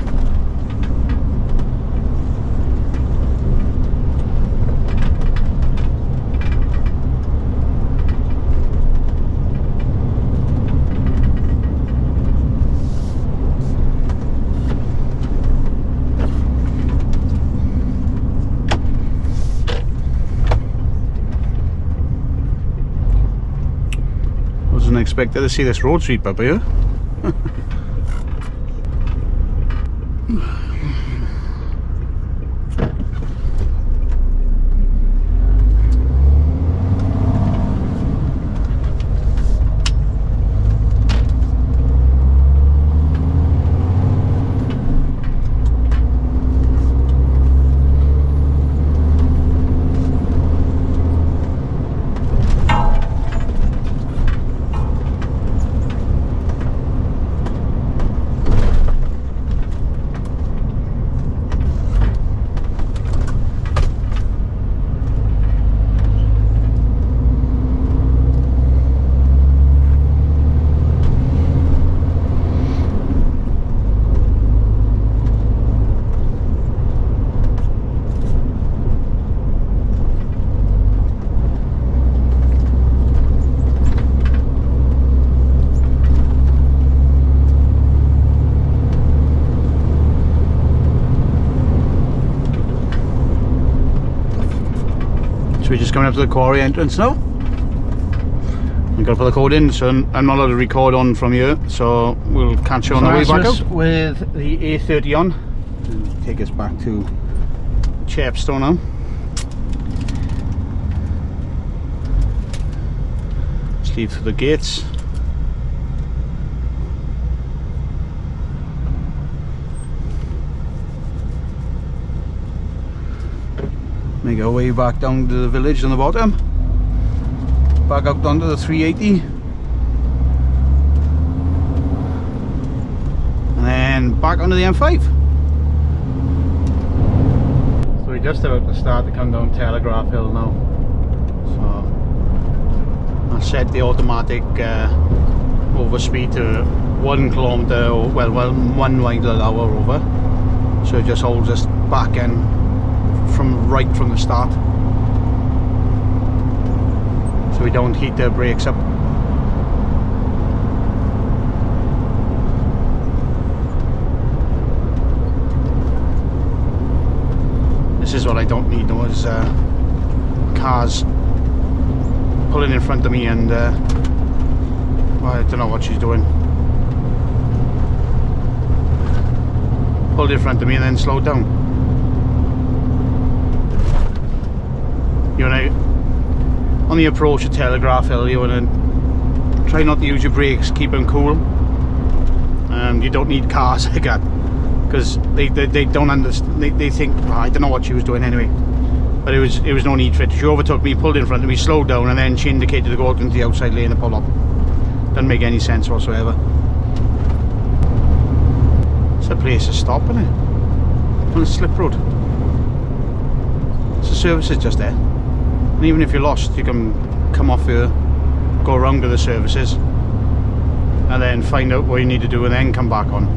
Wasn't expected to see this road sweep up here. We're just coming up to the quarry entrance now. I'm gonna put the code in, so I'm not allowed to record on from here, so we'll catch you on the way back out with the A30 on and take us back to Chepstow now. Just leave through the gates. Make our way back down to the village on the bottom, back up onto the 380, and then back onto the M5. So we're just about to start to come down Telegraph Hill now. So I set the automatic overspeed to 1 kilometre, or well 1 mile an hour over, so it just holds us back in right from the start, so we don't heat the brakes up. This is what I don't need though, is cars pulling in front of me and well, I don't know what she's doing. Pulled in front of me and then slowed down. You know, on the approach to Telegraph Hill, you want to try not to use your brakes, keep them cool. You don't need cars like that, because they don't understand. They think, well, I don't know what she was doing anyway. But it was no need for it. She overtook me, pulled in front of me, slowed down, and then she indicated to go out into the outside lane and pull up. Doesn't make any sense whatsoever. It's a place to stop, isn't it? On a slip road. So the service is just there. And even if you're lost, you can come off here, go around to the services, and then find out what you need to do and then come back on.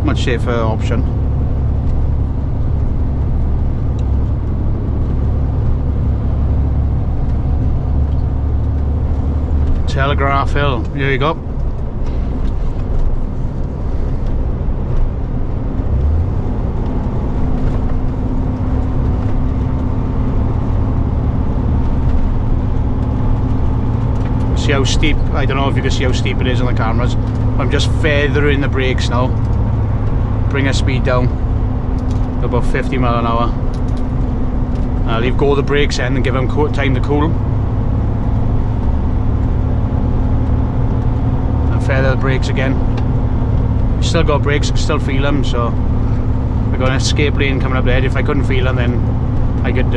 Much safer option. Telegraph Hill, here you go. See how steep, I don't know if you can see how steep it is on the cameras. I'm just feathering the brakes now. Bring our speed down to about 50 mile an hour. I'll leave go of the brakes in and give them time to cool. And feather the brakes again. Still got brakes, can still feel them, so we've got an escape lane coming up there. If I couldn't feel them, then I could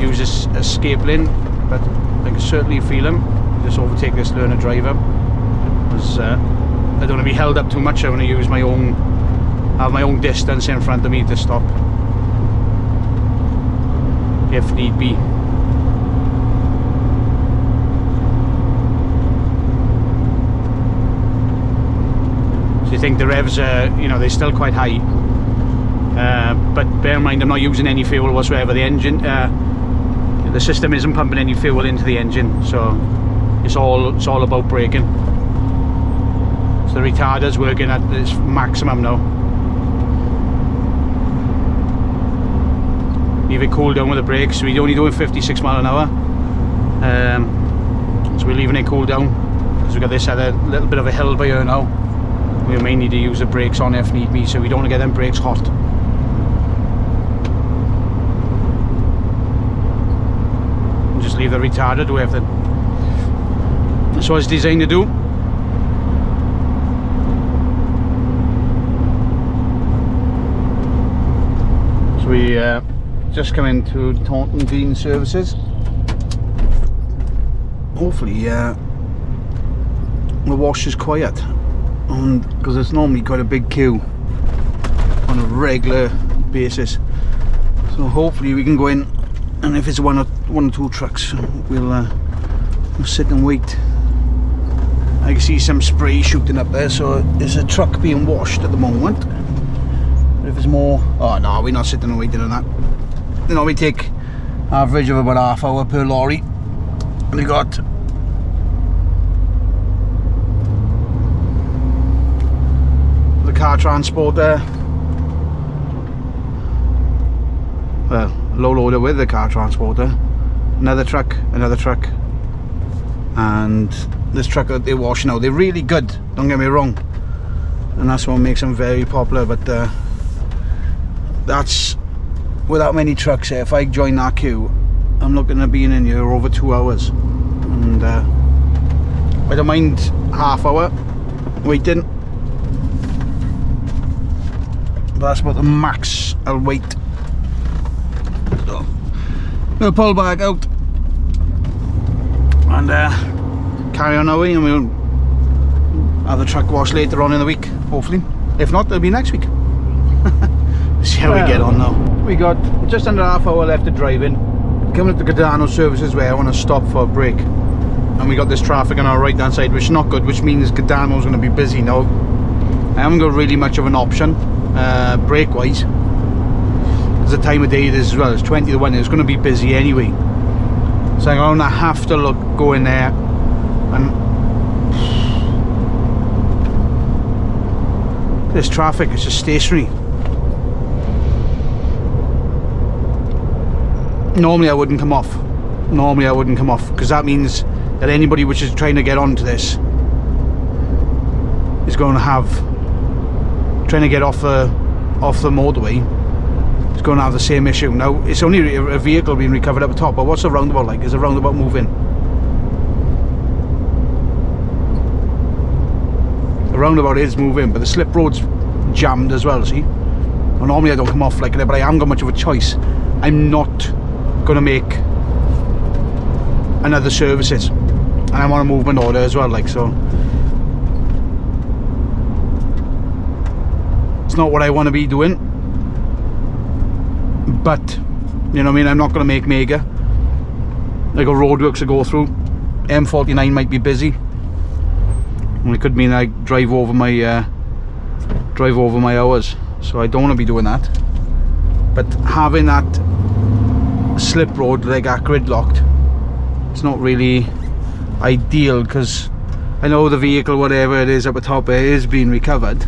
use this escape lane, but I can certainly feel them. Just overtake this learner driver, because I don't want to be held up too much. I want to use my own, have my own distance in front of me to stop if need be. So you think the revs are, you know, they're still quite high, but bear in mind I'm not using any fuel whatsoever. The engine, the system isn't pumping any fuel into the engine, so it's all about braking. So the retarder's working at its maximum now. Leave it cool down with the brakes. We're only doing 56 mile an hour, so we're leaving it cool down because we've got this other little bit of a hill by here now. We may need to use the brakes on if need be, so we don't want to get them brakes hot. And just leave the retarder do everything. That's what it's designed to do. So we just come into Taunton Dean Services. Hopefully the wash is quiet, and because it's normally quite a big queue on a regular basis. So hopefully we can go in, and if it's one or two trucks, we'll sit and wait. I can see some spray shooting up there, so there's a truck being washed at the moment. But if there's more, oh no, we're not sitting and waiting on that. You know, we take average of about half hour per lorry. And we got the car transporter, well, low loader with the car transporter, another truck, and this truck that they're washing out. They're really good, don't get me wrong, and that's what makes them very popular, but that's without many trucks here. If I join that queue, I'm looking at being in here over 2 hours, and I don't mind half hour waiting, but that's about the max I'll wait. So I'm gonna pull back out and carry on our way, and we'll have the truck washed later on in the week, hopefully. If not, it'll be next week. See how we get on now. We got just under half hour left of driving, coming up to Godano Services where I want to stop for a break, and we got this traffic on our right hand side, which is not good, which means Godano's going to be busy now. I haven't got really much of an option brake wise, because the time of day it is as well. It's 20 to 1, it's going to be busy anyway, so I'm going to have to go in there. And this traffic is just stationary. normally I wouldn't come off. Normally I wouldn't come off, because that means that anybody which is trying to get onto this is going to have, trying to get off the motorway, is going to have the same issue. Now it's only a vehicle being recovered up the top, but what's the roundabout like? Is the roundabout moving? The roundabout is moving, but the slip road's jammed as well, see? Well, normally I don't come off like that, but I haven't got much of a choice. I'm not going to make another services, and I want a movement order as well, like, so it's not what I want to be doing, but you know what I mean, I'm not going to make mega. I got roadworks to go through. M49 might be busy, and it could mean I drive over my hours, so I don't want to be doing that. But having that slip road like that gridlocked, it's not really ideal, because I know the vehicle, whatever it is up the top, it is being recovered,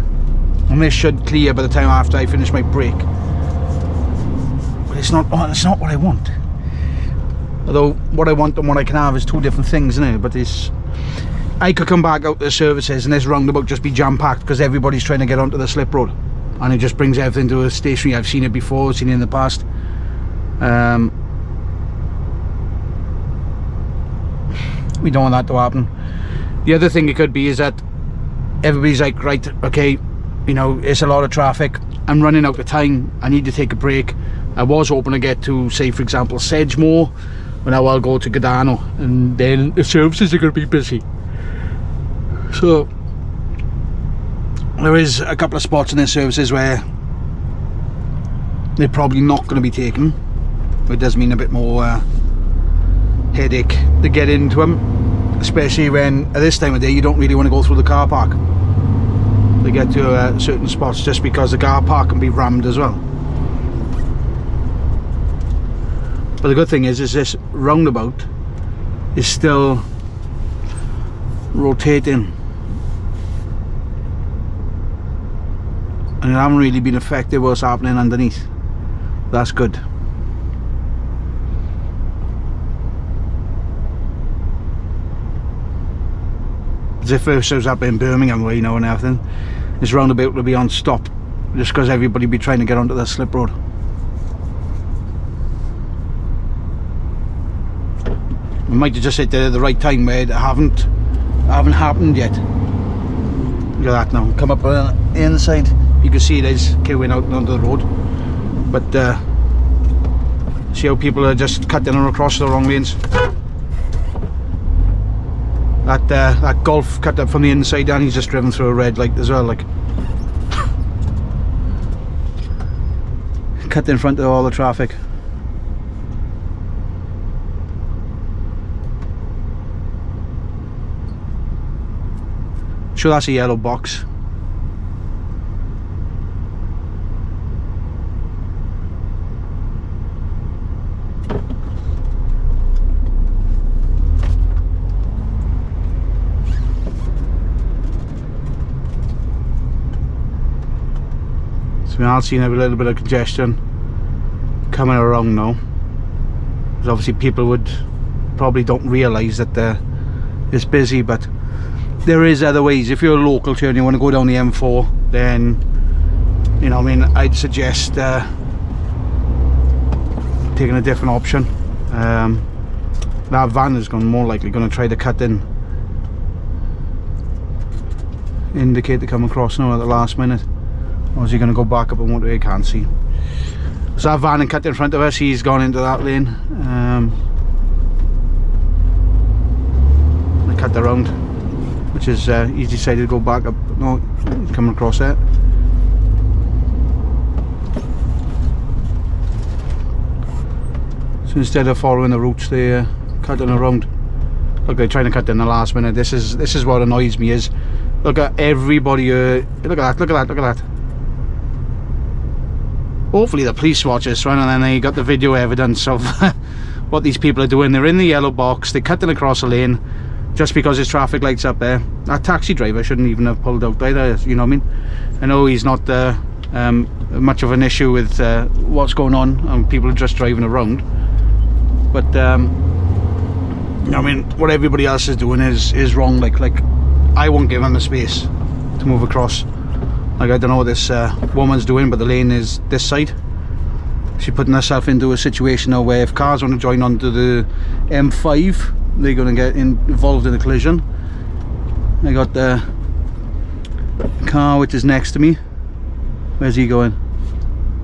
and this should clear by the time after I finish my break. But it's not what I want. Although what I want and what I can have is two different things, isn't it? But it's, I could come back out to the services and this roundabout just be jam-packed because everybody's trying to get onto the slip road, and it just brings everything to a stationary. I've seen it before, seen it in the past. We don't want that to happen. The other thing it could be is that everybody's like, right, okay, you know, it's a lot of traffic, I'm running out of time, I need to take a break. I was hoping to get to, say for example, Sedgemoor, but now I'll go to Godano, and then the services are going to be busy. So there is a couple of spots in their services where they're probably not going to be taken. It does mean a bit more headache to get into them, especially when at this time of day you don't really want to go through the car park to get to certain spots, just because the car park can be rammed as well. But the good thing is this roundabout is still rotating, and it haven't really been affected what's happening underneath. That's good. As if this was up in Birmingham way, you know, and everything, this roundabout will be on stop just because everybody be trying to get onto the slip road. We might have just hit there at the right time where it haven't happened yet. Look at that now. Come up on the inside, you can see it is queuing out onto the road. But see how people are just cutting across the wrong lanes. That Golf cut up from the inside, and he's just driven through a red light as well, like. Cut in front of all the traffic. Sure, that's a yellow box. So we are seeing a little bit of congestion coming around now, because obviously people probably don't realise that it's busy, but there is other ways. If you're a local to and you want to go down the M4, then, you know, I mean, I'd suggest taking a different option. That van is more likely going to try to cut in, indicate to come across now at the last minute, or is he going to go back up and motorway? I can't see. So that van and cut in front of us, he's gone into that lane. I cut around, which is he's decided to go back up. No, he's coming across there. So instead of following the routes, they cutting around. Look, they're trying to cut in the last minute. This is what annoys me. Is look at everybody. Look at that! Look at that! Look at that! Hopefully the police watch this, right? And then they got the video evidence of what these people are doing. They're in the yellow box. They're cutting across a lane just because there's traffic lights up there. That taxi driver shouldn't even have pulled out either, you know what I mean? I know he's not much of an issue with what's going on and people are just driving around, But I mean, what everybody else is doing is wrong. Like I won't give him the space to move across. Like, I don't know what this woman's doing, but the lane is this side. She's putting herself into a situation now where if cars want to join onto the M5, they're going to get involved in a collision. I got the car which is next to me. Where's he going?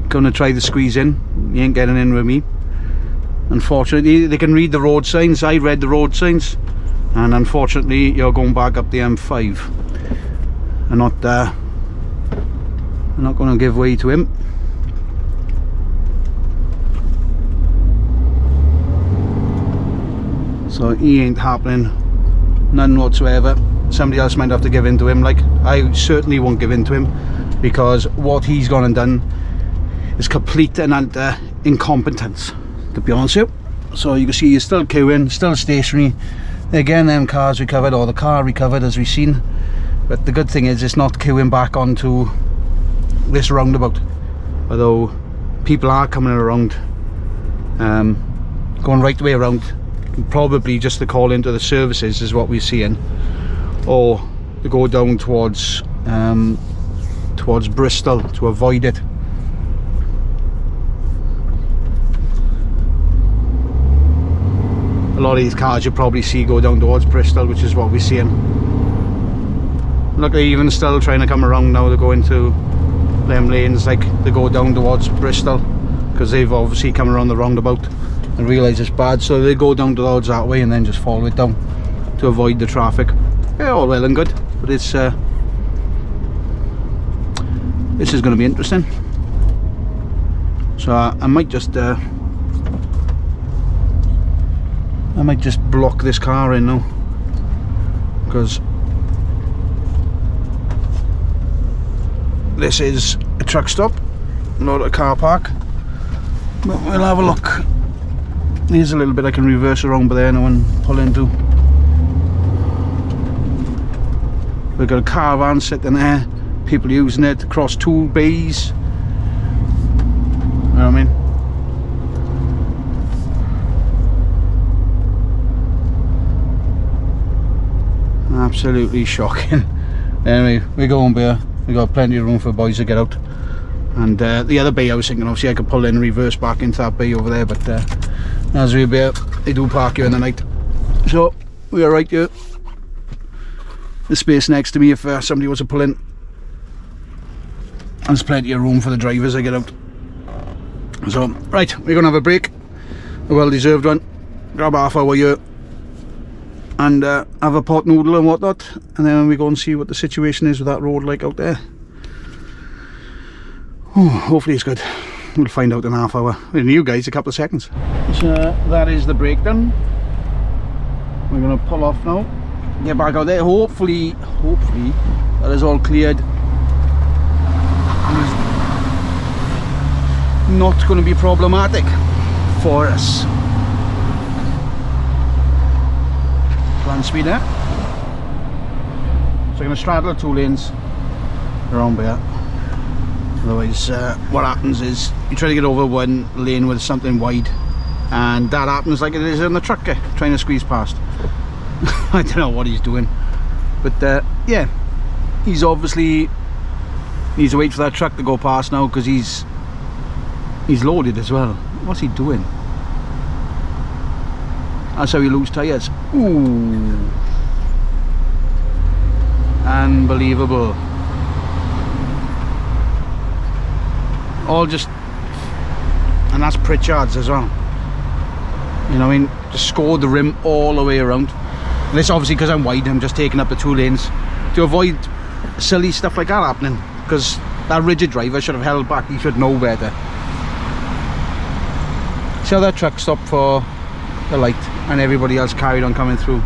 Going to try to squeeze in. He ain't getting in with me. Unfortunately, they can read the road signs. I read the road signs, and unfortunately you're going back up the M5. I'm not going to give way to him. So he ain't happening, none whatsoever. Somebody else might have to give in to him. Like, I certainly won't give in to him, because what he's gone and done is complete and utter incompetence, to be honest with you. So you can see he's still queuing, still stationary. Again, them cars recovered, or the car recovered, as we've seen. But the good thing is it's not queuing back onto this roundabout, although people are coming around, going right the way around, probably just to call into the services is what we're seeing, or to go down towards Bristol to avoid it. A lot of these cars you probably see go down towards Bristol, which is what we're seeing. Look, they're even still trying to come around now to go into them lanes, like they go down towards Bristol, because they've obviously come around the roundabout and realise it's bad, so they go down towards that way and then just follow it down to avoid the traffic. Yeah, all well and good, but it's this is going to be interesting. So I might just block this car in now, because this is a truck stop, not a car park. But we'll have a look. Here's a little bit I can reverse around by there now and pull into. We've got a caravan sitting there, people using it across 2 bays. You know what I mean? Absolutely shocking. Anyway, we're going there. We got plenty of room for boys to get out. And the other bay I was thinking, obviously I could pull in and reverse back into that bay over there, but as we bear, they do park you in the night. So we are right here. The space next to me if somebody was to pull in. There's plenty of room for the drivers to get out. So right, we're gonna have a break, a well deserved one. Grab half hour here and have a pot noodle and whatnot, and then we go and see what the situation is with that road like out there. Oh, hopefully it's good. We'll find out in half hour. With you guys, a couple of seconds. So that is the breakdown. We're gonna pull off now, get back out there. Hopefully that is all cleared. It's not going to be problematic for us. Plan speed there. So I'm going to straddle the 2 lanes around there. Otherwise what happens is you try to get over one lane with something wide, and that happens like it is in the truck trying to squeeze past. I don't know what he's doing, but yeah, he's obviously needs to wait for that truck to go past now, because he's loaded as well. What's he doing? That's how you lose tyres. Ooh, unbelievable. All just, and that's Pritchard's as well. You know what I mean? Just scored the rim all the way around. And this obviously because I'm wide, I'm just taking up the 2 lanes to avoid silly stuff like that happening, because that rigid driver should have held back. He should know better. See how that truck stopped for the light and everybody else carried on coming through.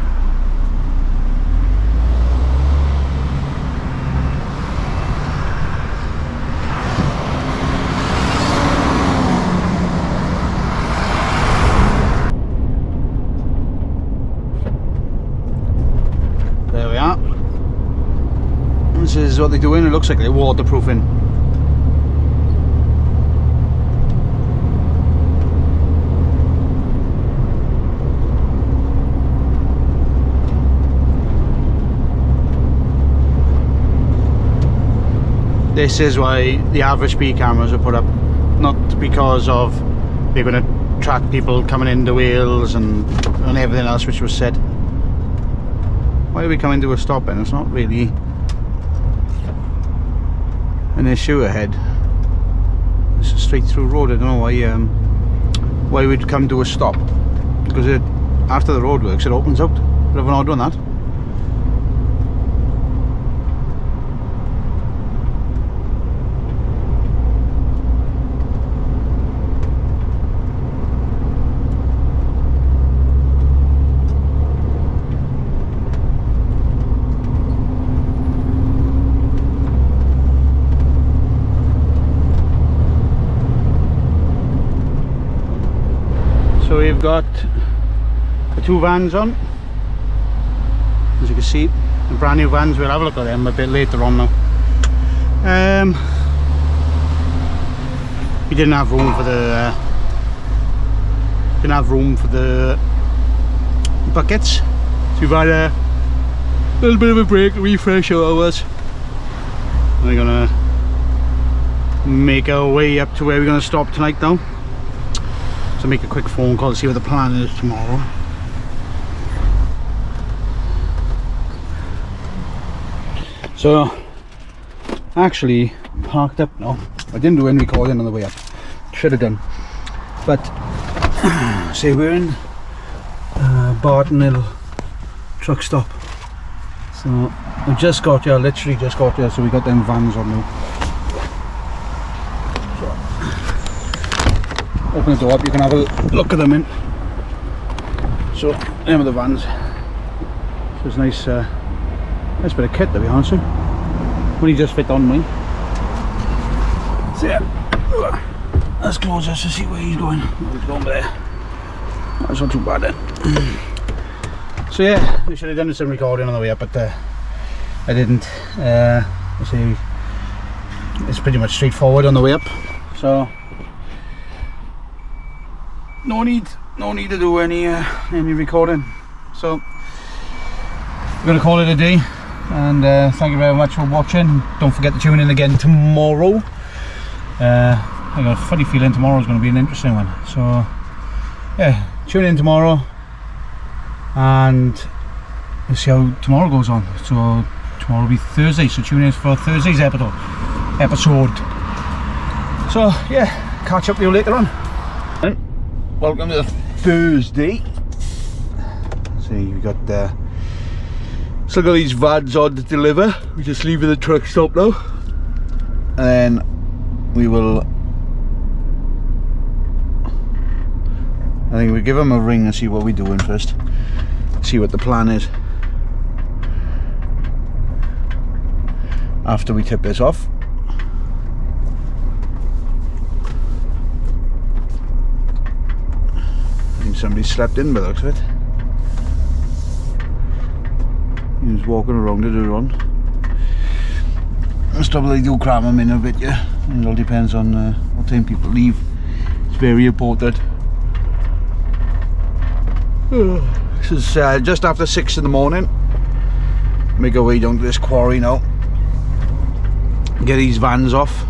There we are. This is what they're doing. It looks like they're waterproofing. This is why the average speed cameras are put up, not because of they're going to track people coming into Wales and everything else which was said. Why are we coming to a stop then? It's not really an issue ahead. It's a straight through road. I don't know why we'd come to a stop, because after the road works it opens out. But we're not doing that. So we've got the two vans on, as you can see, the brand new vans. We'll have a look at them a bit later on now. We didn't have room for the buckets, so we've had a little bit of a break, refresh our hours. We're gonna make our way up to where we're gonna stop tonight now. So make a quick phone call to see what the plan is tomorrow. So actually parked up now. I didn't do any recording on the way up. Should have done. But say we're in Barton Hill truck stop. So we just got here, literally just got here, so we got them vans on now. Open the door up, you can have a look at them in. So, them are the vans. So it's nice, nice bit of kit, to be honest with you. Only just fit on me. So yeah, let's close this to see where he's going. He's going there. That's not too bad then. So yeah, we should have done some recording on the way up, but I didn't. See, it's pretty much straightforward on the way up. So no need to do any recording. So we're gonna call it a day, and thank you very much for watching. Don't forget to tune in again tomorrow. I got a funny feeling tomorrow is going to be an interesting one. So yeah, tune in tomorrow and we'll see how tomorrow goes on. So tomorrow will be Thursday, so tune in for Thursday's episode. So yeah, catch up with you later on. Welcome to Thursday. See, we got still got these vans on to deliver. We're just leaving the truck stop now, and then we will, I think we'll give them a ring and see what we're doing first, see what the plan is after we tip this off. I think somebody slept in by the looks of it. He was walking around it around. Most probably do cram them in a bit, yeah. It all depends on what time people leave. It's very important. This is just after 6 in the morning. Make our way down to this quarry now. Get these vans off.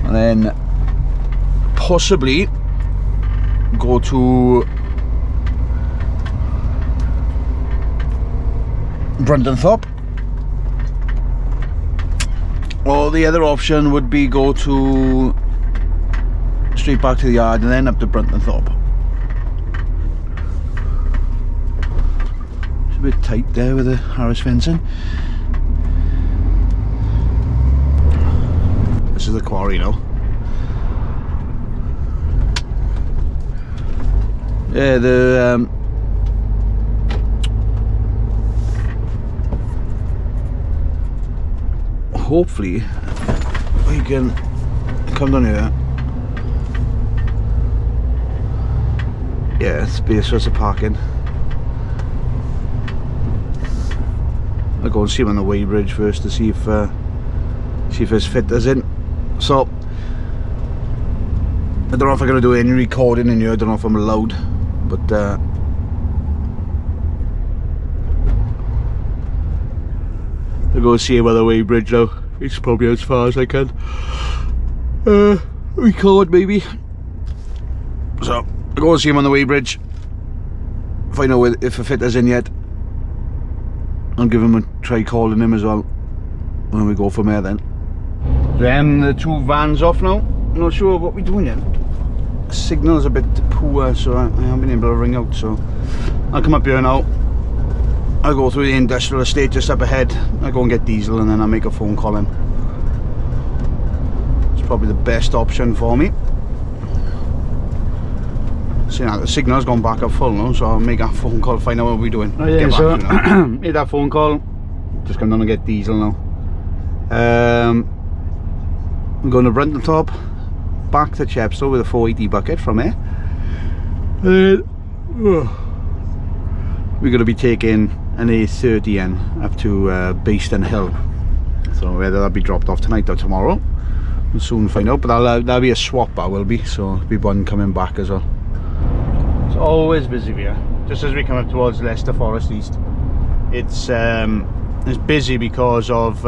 And then possibly go to Bruntonthorpe, or the other option would be go to straight back to the yard and then up to Bruntonthorpe. It's a bit tight there with the Harris fencing. This is the quarry now. Yeah, the hopefully we can come down here. Yeah, space for us parking. I'll go and see him on the weighbridge first to see if his fitters in. So I don't know if I'm going to do any recording in here. I don't know if I'm allowed, but I'll go see him on the weighbridge now. It's probably as far as I can record, maybe. So I'll go see him on the weighbridge, find out if a fitter's in yet. I'll give him a try calling him as well, and we go from there then. Then the two vans off now. I'm not sure what we're doing yet. Signal's a bit poor, so I haven't been able to ring out, so I'll come up here now. I'll go through the industrial estate just up ahead. I'll go and get diesel and then I'll make a phone call in. It's probably the best option for me. See now, the signal's gone back up full now, so I'll make a phone call, find out what we're doing. Oh, yeah, get back so to you now. Made that phone call. Just come down and get diesel now. I'm going to Brunteltop, back to Chepstow with a 480 bucket from here. We're going to be taking an A30N up to Beeston Hill. So whether that'll be dropped off tonight or tomorrow, we'll soon find out. But that'll be a swap, that will be. So there'll be one coming back as well. It's always busy here, just as we come up towards Leicester Forest East. It's busy because of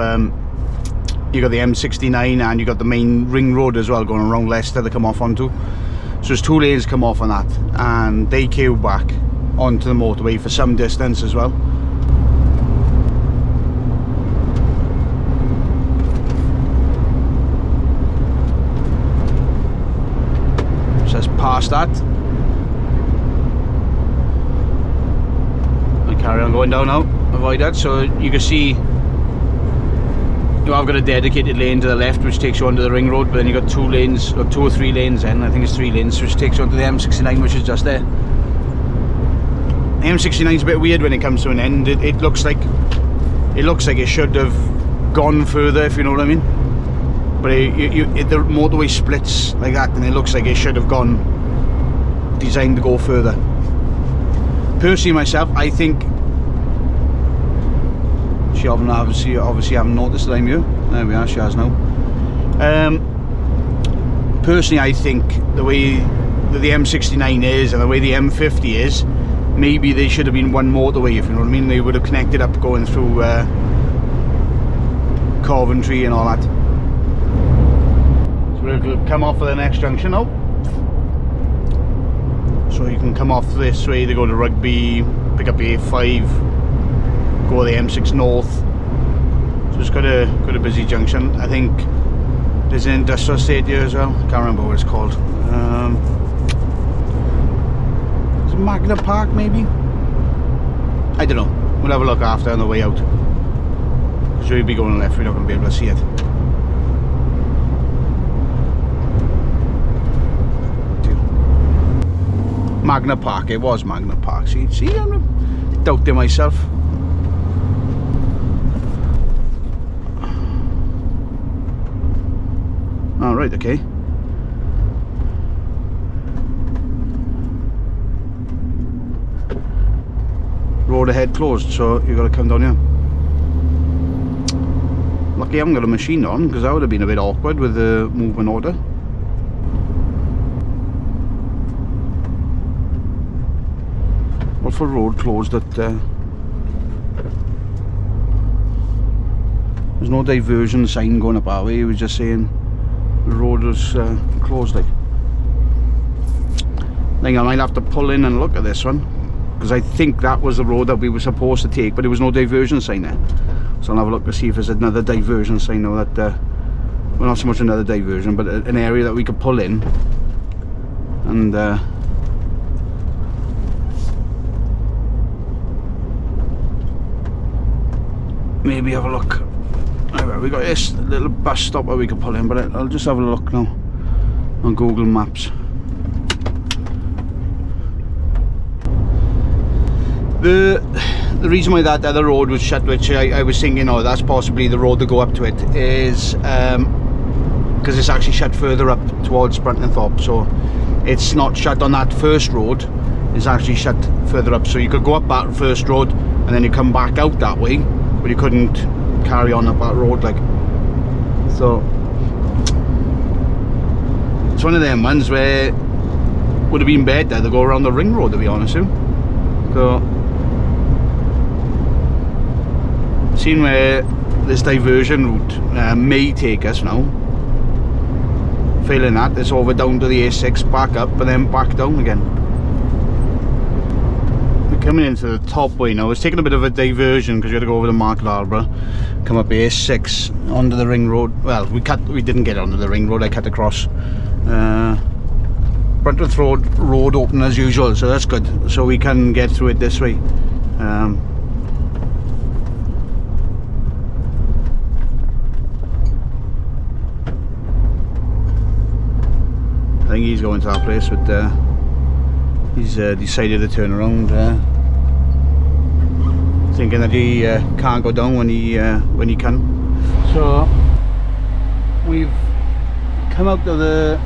you got the M69 and you got the main ring road as well going around Leicester to come off onto. So there's 2 lanes come off on that, and they queue back onto the motorway for some distance as well. Just past that. I carry on going down now, avoid that. So you can see I've got a dedicated lane to the left which takes you onto the ring road, but then you've got 2 lanes, or 2 or 3 lanes in, I think it's 3 lanes, which takes you onto the M69, which is just there. M69 is a bit weird when it comes to an end. It looks like it should have gone further, if you know what I mean. But the motorway splits like that, and it looks like it should have gone designed to go further. Personally, myself, I think she obviously haven't noticed that I'm here. There we are, she has now. Personally, I think the way that the M69 is and the way the M50 is, maybe they should have been one motorway, if you know what I mean. They would have connected up going through Coventry and all that. So we'll come off of the next junction now. So you can come off this way to go to Rugby, pick up the A5, go the M6 North. So it's quite a busy junction. I think there's an industrial estate here as well. I can't remember what it's called. Is it Magna Park maybe? I don't know. We'll have a look after on the way out. Because we'll be going left, we're not going to be able to see it. Magna Park, it was Magna Park. See, I'm doubting myself. Alright, okay. Road ahead closed, so you got to come down here. Lucky I haven't got a machine on, because that would have been a bit awkward with the movement order. Watford Road closed at there's no diversion sign going up our way. It was just saying the road was closed. Like, I think I might have to pull in and look at this one, because I think that was the road that we were supposed to take, but there was no diversion sign there. So I'll have a look to see if there's another diversion sign now that well, not so much another diversion, but an area that we could pull in and maybe have a look. Right, we got this little bus stop where we can pull in, but I'll just have a look now on Google Maps. The reason why that other road was shut, which I was thinking, oh, that's possibly the road to go up to it, is because it's actually shut further up towards Bruntelthorpe. So it's not shut on that first road, it's actually shut further up. So you could go up that first road and then you come back out that way, but you couldn't carry on up that road, like. So it's one of them ones where would have been better to go around the ring road, to be honest with you. So seeing where this diversion route may take us now. Failing that, it's over down to the A6, back up, and then back down again. We're coming into the top way now. It's taking a bit of a diversion because we had to go over to Market Harborough, come up A6 onto the ring road. Well, we didn't get onto the ring road. I cut across. Brunton road open as usual, so that's good. So we can get through it this way. I think he's going to that place, but he's decided to turn around, thinking that he can't go down when he can. So we've come out to the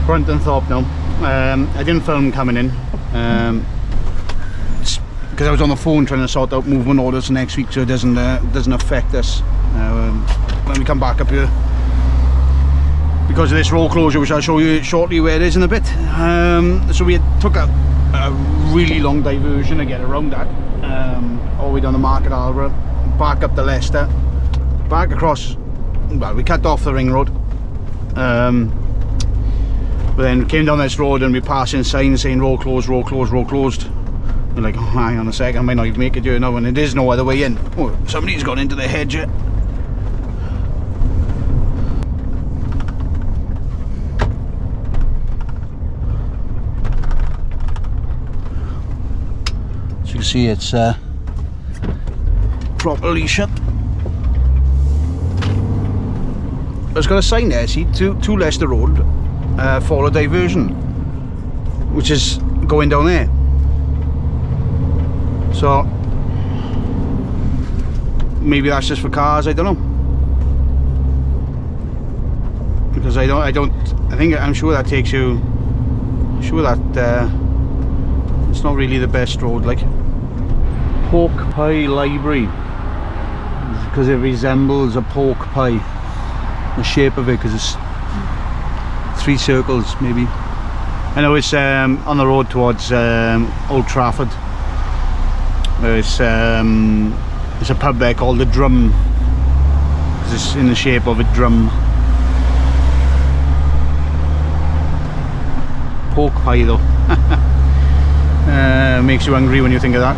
Brunton now. I didn't film coming in because I was on the phone trying to sort out movement orders next week, so it doesn't affect us when we come back up here. Because of this road closure, which I'll show you shortly where it is in a bit. So we took a really long diversion to get around that, all the way down to Market Harborough, back up to Leicester, back across. Well, we cut off the ring road, but then we came down this road and we passing signs saying road closed, road closed, road closed. We're like, oh, hang on a second, I might not even make it here now, and it is no other way in. Oh, somebody's gone into the hedge here. You see it's properly shut. It's got a sign there, see, to Leicester Road, follow diversion, which is going down there. So maybe that's just for cars, I don't know. Because I'm sure that takes you, I'm sure that it's not really the best road, like. Pork pie library, because it resembles a pork pie, the shape of it, because it's 3 circles maybe. I know it's on the road towards Old Trafford. It's a pub there called the Drum, because it's in the shape of a drum. Pork pie though. Makes you hungry when you think of that.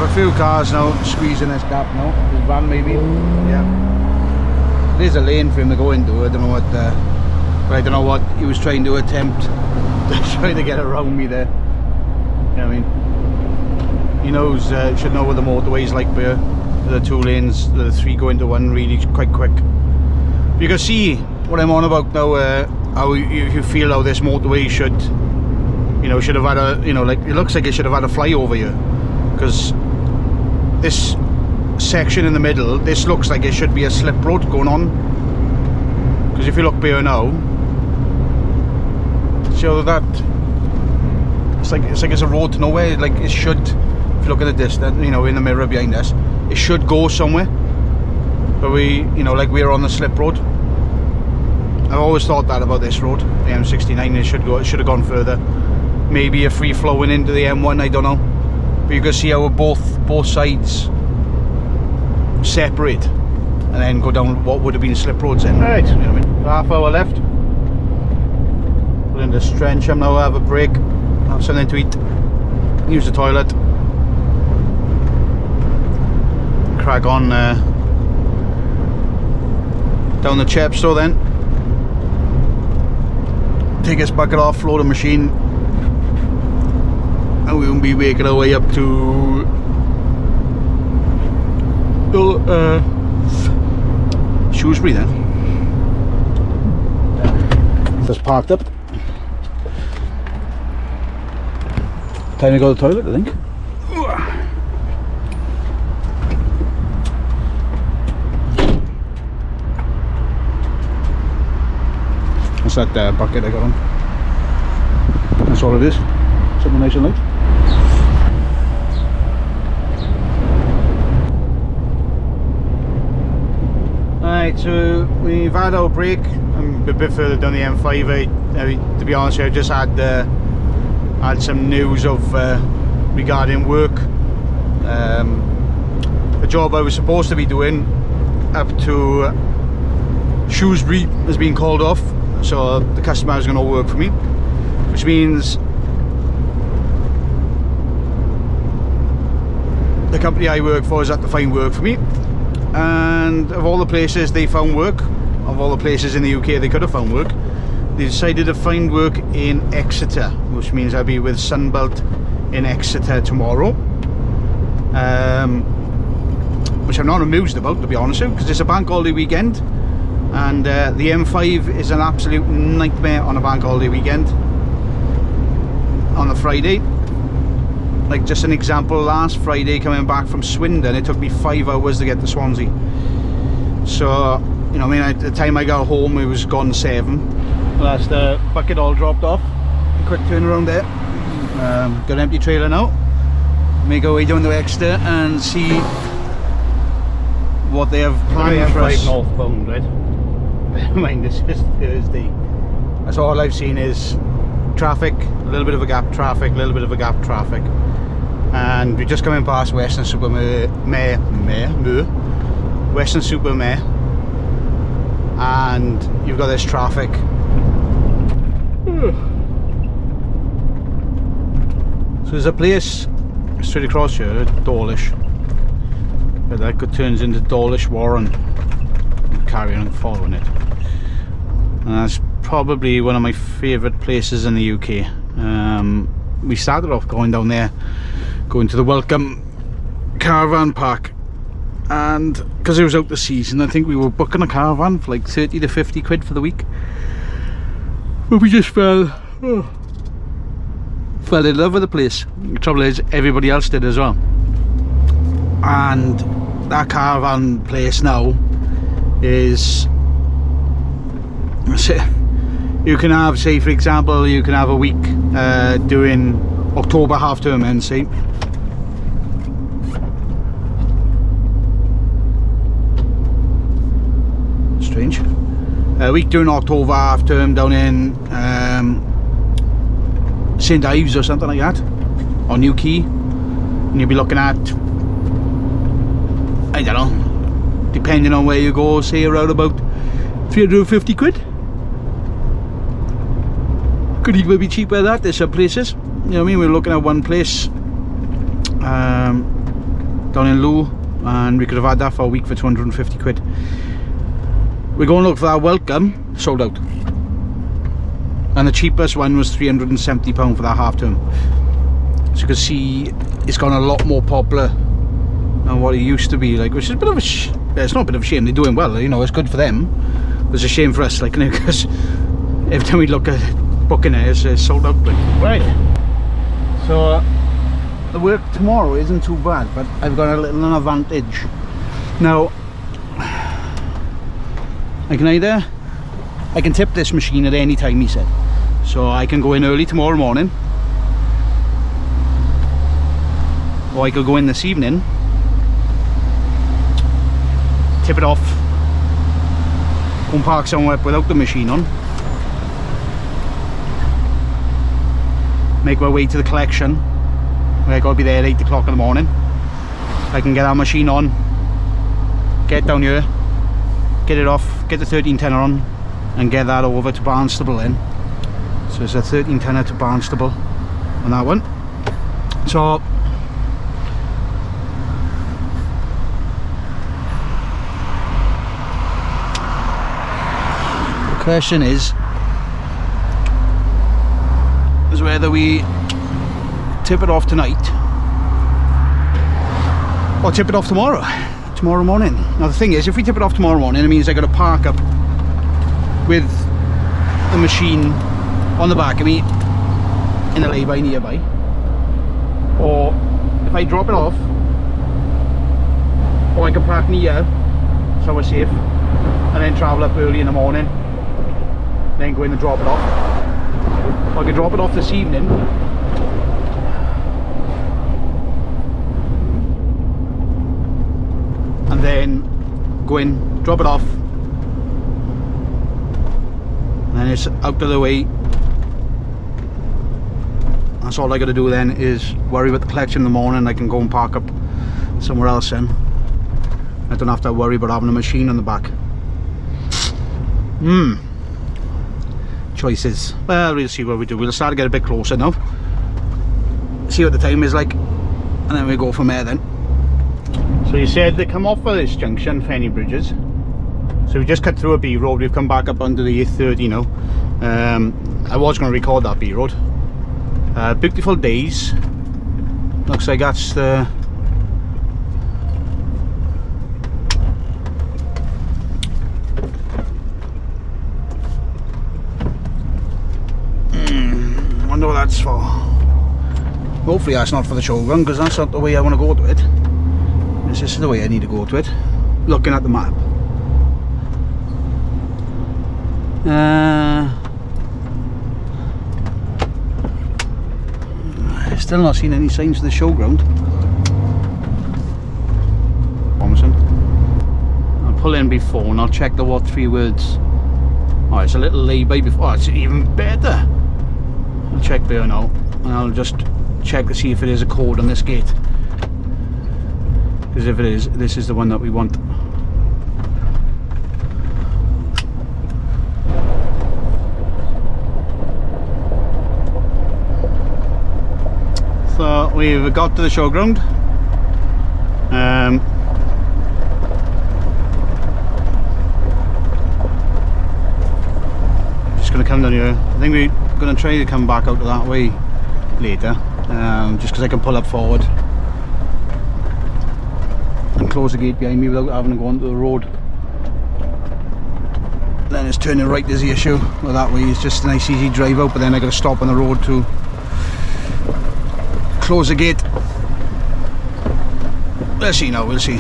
A few cars now squeezing this gap now. His van maybe. Yeah. There's a lane for him to go into. I don't know what but I don't know what he was trying to attempt trying to get around me there. You know what I mean? He knows, should know what the motorway's like here. The 2 lanes, the 3 go into 1 really quite quick. You can see what I'm on about now, how you feel how this motorway should, you know, should have had a, you know, like it looks like it should have had a flyover here. Because this section in the middle, this looks like it should be a slip road going on. Because if you look here now, show that it's like it's a road to nowhere. Like it should, if you look at the distance, you know, in the mirror behind us, it should go somewhere. But we, you know, like we're on the slip road. I've always thought that about this road, the M69. It should have gone further. Maybe a free flowing into the M1. I don't know. But you can see how both sides separate and then go down what would have been slip roads then. Right, you know what I mean? Half hour left. We're in the Strencham now, have a break, have something to eat, use the toilet, crack on down the Chepstow then. Take this bucket off, float the machine, and we will be making our way up to Shrewsbury then. Just parked up. Time to go to the toilet, I think. What's that bucket I got on? That's all it is. Something nice and light. Right, so we've had our break. I'm a bit further down the M5. To be honest, I just had some news of regarding work. The job I was supposed to be doing up to Shrewsbury has been called off, so the customer is going to work for me, which means the company I work for has had to find work for me. And of all the places they found work, of all the places in the UK they could have found work, they decided to find work in Exeter, which means I'll be with Sunbelt in Exeter tomorrow, which I'm not amused about, to be honest with you, because it's a bank holiday weekend, and the M5 is an absolute nightmare on a bank holiday weekend on a Friday. Like, just an example, last Friday coming back from Swindon, it took me 5 hours to get to Swansea. So, you know, I mean, at the time I got home it was gone 7. Well, that's the bucket all dropped off. Quick turn around there. Got an empty trailer now. Make our way down to Exeter and see what they have planned for us. Northbound, right? Bear in mind, this is Thursday. That's all I've seen is traffic, a little bit of a gap, traffic, a little bit of a gap, traffic. And we're just coming past Western Supermare, Western Supermare, and you've got this traffic. So there's a place straight across here, Dawlish, but that could turns into Dawlish Warren. Carry on following it, and that's probably one of my favourite places in the UK. We started off going down there, going to the Welcome caravan park, and because it was out the season, I think we were booking a caravan for like 30 to 50 quid for the week, but we just fell in love with the place. The trouble is, everybody else did as well, and that caravan place now is, you can have, say for example, you can have a week doing October half term and say strange, a week doing October half term down in St Ives or something like that, or New Quay, and you'll be looking at, I don't know, depending on where you go, say around about 350 quid. Could even be cheaper than that. There's some places, you know what I mean. We're looking at one place down in Lou, and we could have had that for a week for 250 quid. We're going to look for that Welcome, sold out, and the cheapest one was £370 for that half term. So you can see it's gone a lot more popular than what it used to be, like, which is a bit of a it's not a bit of a shame. They're doing well, you know, it's good for them, but it's a shame for us, like, you know, because every time we look at booking it, it's sold out, like. Right, so the work tomorrow isn't too bad, but I've got a little advantage now. I can tip this machine at any time, he said, so I can go in early tomorrow morning, or I could go in this evening, tip it off, go and park somewhere without the machine on, make my way to the collection where I gotta be there at 8 o'clock in the morning. I can get our machine on, get down here, get it off, get the 1310er on, and get that over to Barnstable then. So it's a 1310er to Barnstable on that one. So the question is whether we tip it off tonight or tip it off tomorrow morning. Now the thing is, if we tip it off tomorrow morning, it means I got to park up with the machine on the back of me in a lay-by nearby, or if I drop it off, or I can park near so we're safe, and then travel up early in the morning, then go in and drop it off. Or I could drop it off this evening and then go in, drop it off, it's out of the way. That's all I got to do then, is worry about the collection in the morning. I can go and park up somewhere else then. I don't have to worry about having a machine on the back. Choices. Well, we'll see what we do. We'll start to get a bit closer now, see what the time is like, and then we'll go from there then. So you said they come off of this junction, Fenny Bridges. So we just cut through a B road. We've come back up onto the A30 now. I was going to record that B road. Beautiful days. Looks like that's the wonder what that's for. Hopefully that's not for the showground, because that's not the way I want to go to it. This is the way I need to go to it, looking at the map. Still not seen any signs of the showground. Promising. I'll pull in before and I'll check the what 3 words. Oh, it's a little lay-by before. Oh, it's even better. I'll check there now, and I'll just check to see if it is a code on this gate. Because if it is, this is the one that we want. So we've got to the showground. Just going to come down here. I think we're going to try to come back out that way later, just because I can pull up forward and close the gate behind me without having to go onto the road. Then it's turning right is the issue. Well, that way it's just a nice easy drive out, but then I got to stop on the road to close the gate. We'll see now, we'll see.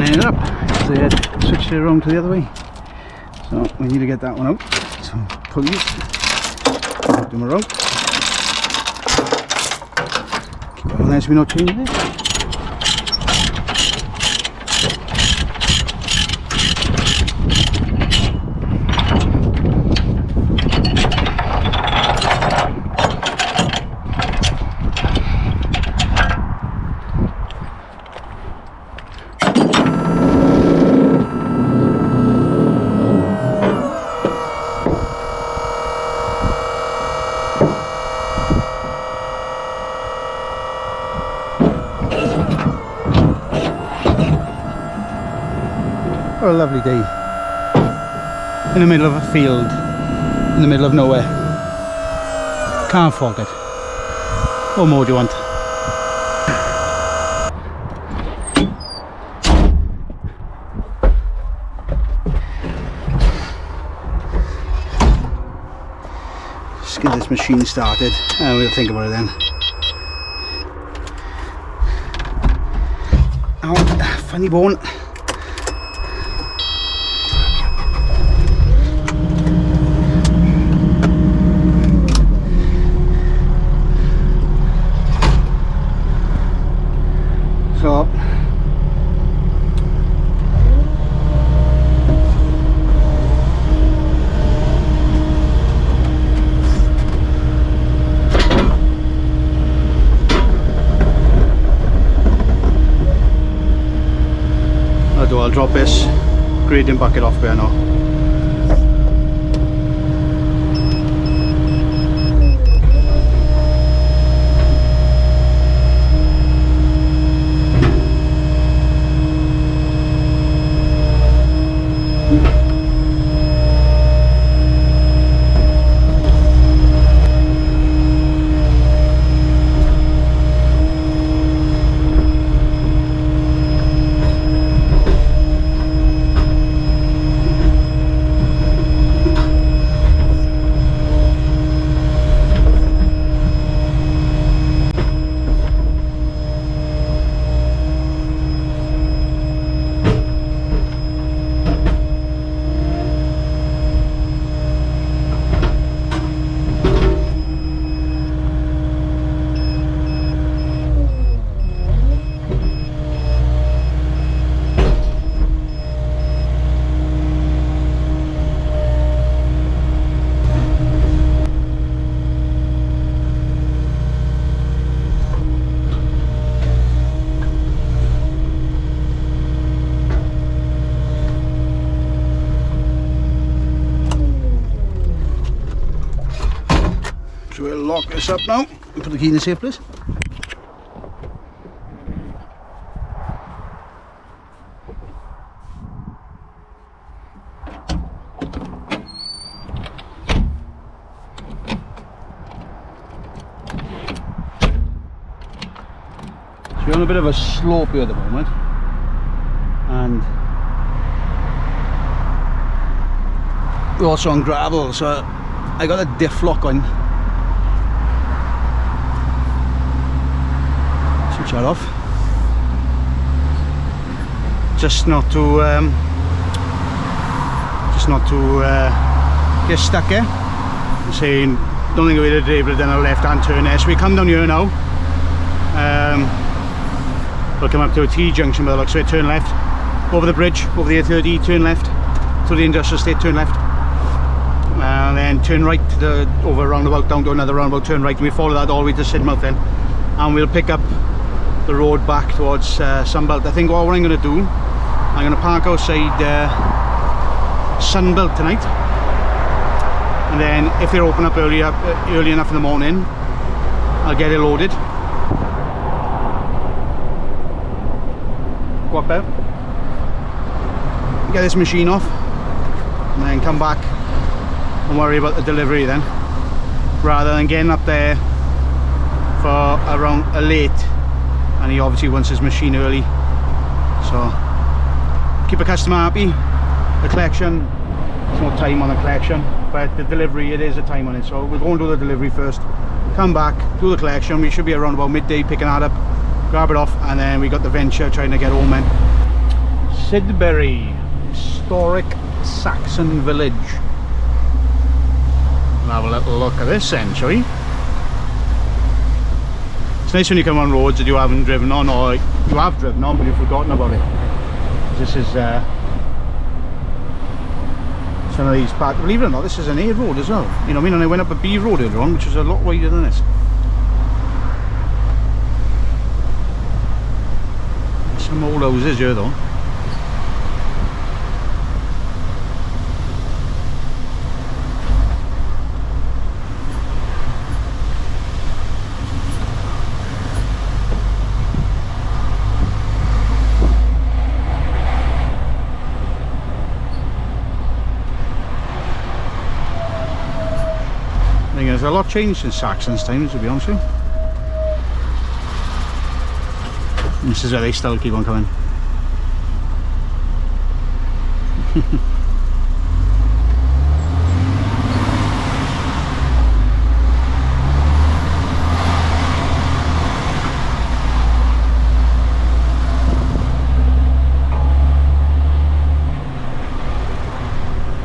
It up, so I had switched it around to the other way, so we need to get that one out. So pull these, put them around, keep it on there so we don't change this. What a lovely day. In the middle of a field, in the middle of nowhere. Can't fault it. What more do you want? Just get this machine started and we'll think about it then. Ow, funny bone. So I'll drop this grading bucket off there now. lock this up now and put the key in the safe place. So we're on a bit of a slope here at the moment, and we're also on gravel, so I got a diff lock on. Switch that off. Just not to get stuck here. I'm saying, don't think we'd be able to do a left-hand turn there. So we come down here now. We'll come up to a T-junction by the looks of it, turn left. Over the bridge, over the A30, turn left. To the industrial estate, turn left. And then turn right to the over roundabout, down to another roundabout, turn right, and we follow that all the way to Sidmouth then, and we'll pick up the road back towards Sunbelt. I think what I'm going to do, I'm going to park outside Sunbelt tonight, and then if they're open up early enough in the morning, I'll get it loaded. Go up out, get this machine off, and then come back and worry about the delivery then, rather than getting up there for around late, and he obviously wants his machine early. So keep a customer happy. The collection, there's no time on the collection, but the delivery, it is a time on it. So we'll go and do the delivery first, come back, do the collection. We should be around about midday picking that up, grab it off, and then we got the venture trying to get home then. Sidbury, historic Saxon village. We'll have a little look at this then, shall we? It's nice when you come on roads that you haven't driven on, or you have driven on but you've forgotten about it. This is some of these parts. Believe it or not, this is an A road as well. You know what I mean? And I went up a B road earlier on, which is a lot wider than this. There's some old houses here though. There's a lot changed since Saxon's time, to be honest with you. And this is where they still keep on coming.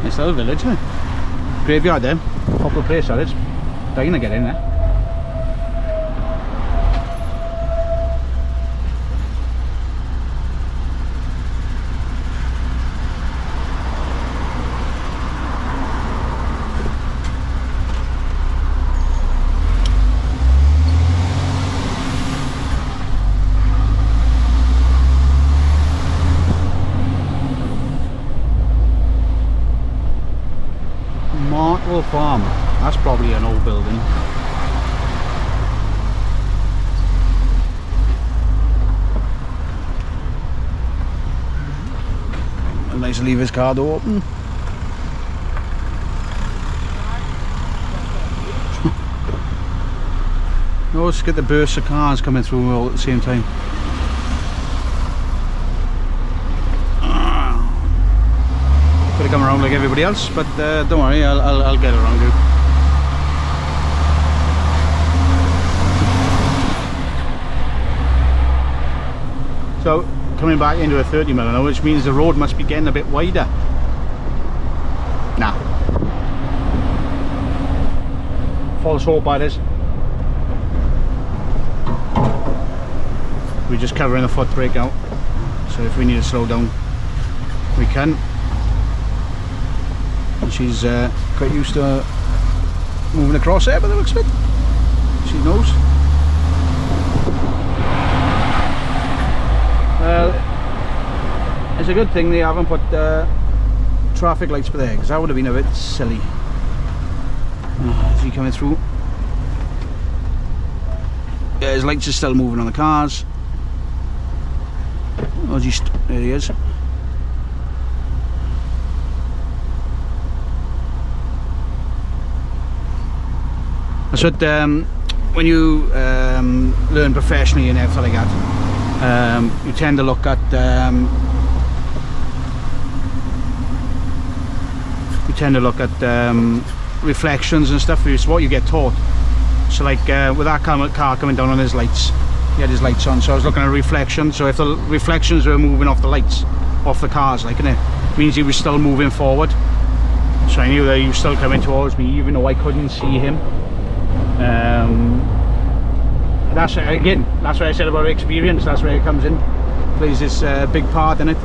Nice little village, isn't it? Graveyard there, proper place that is. Dying to get in there. Martwell Farm. That's probably an old building. Nice to leave his car door open. No, let's get the bursts of cars coming through all at the same time. Could have come around like everybody else, but don't worry, I'll get around you. So coming back into a 30 mile an hour, which means the road must be getting a bit wider. Nah. False hope that is. We're just covering the foot brake out, so if we need to slow down we can. And she's quite used to moving across there by the looks of it. She knows. It's a good thing they haven't put traffic lights by there, because that would have been a bit silly. Is he coming through? Yeah, his lights are still moving on the cars. Oh, just there he is. That's what when you learn professionally and everything like that, you tend to look at reflections and stuff. It's what you get taught. So like with that car coming down on his lights, he had his lights on, so I was looking at a reflection. So if the reflections were moving off the lights, off the cars, like, and it means he was still moving forward. So I knew that he was still coming towards me, even though I couldn't see him. That's again, that's what I said about experience. That's where it comes in, plays this big part in it.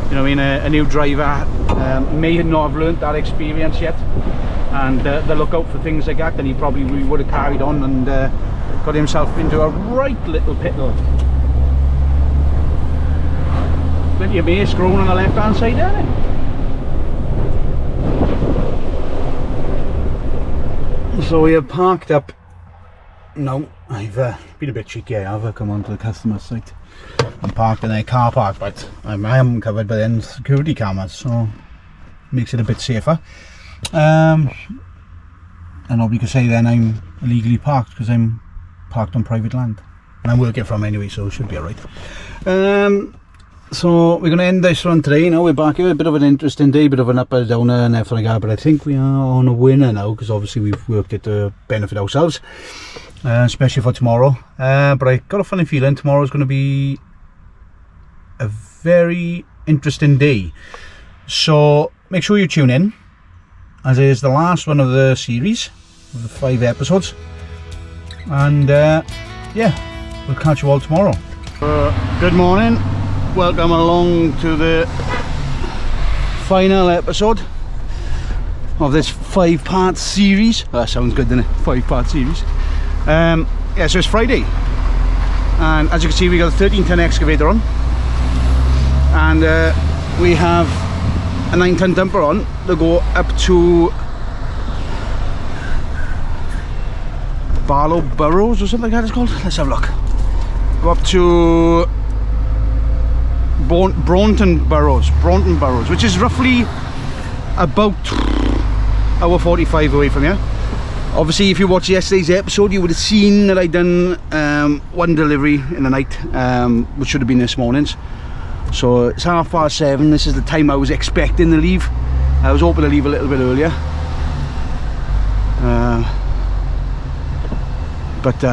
You know, I mean, a new driver may not have learnt that experience yet, and the look out for things like that, then he probably would have carried on and got himself into a right little pickle. Plenty of mace growing on the left hand side there. So we have parked up. No, I've been a bit cheeky. I've come onto the customer site. I'm parked in a car park, but I am covered by then security cameras, so makes it a bit safer. And nobody can say then I'm illegally parked, because I'm parked on private land, and I'm working from anyway, so it should be alright. So we're going to end this one today. Now we're back here, a bit of an interesting day, bit of an upper downer and everything like that, but I think we are on a winner now, because obviously we've worked it to benefit ourselves, especially for tomorrow. But I got a funny feeling tomorrow's going to be a very interesting day, so make sure you tune in, as it is the last one of the series of the 5 episodes, and yeah, we'll catch you all tomorrow. Good morning, welcome along to the final episode of this 5-part series. That sounds good, doesn't it? 5-part series. Yeah, so it's Friday, and as you can see, we got a 13-ton excavator on, and we have a 9-ton dumper on to go up to Barlow Burrows or something like that it's called. Let's have a look. Go up to Braunton Burrows, which is roughly about hour 45 away from here. Obviously, if you watched yesterday's episode, you would have seen that I'd done one delivery in the night, which should have been this morning's. So it's 7:30. This is the time I was expecting to leave. I was hoping to leave a little bit earlier, but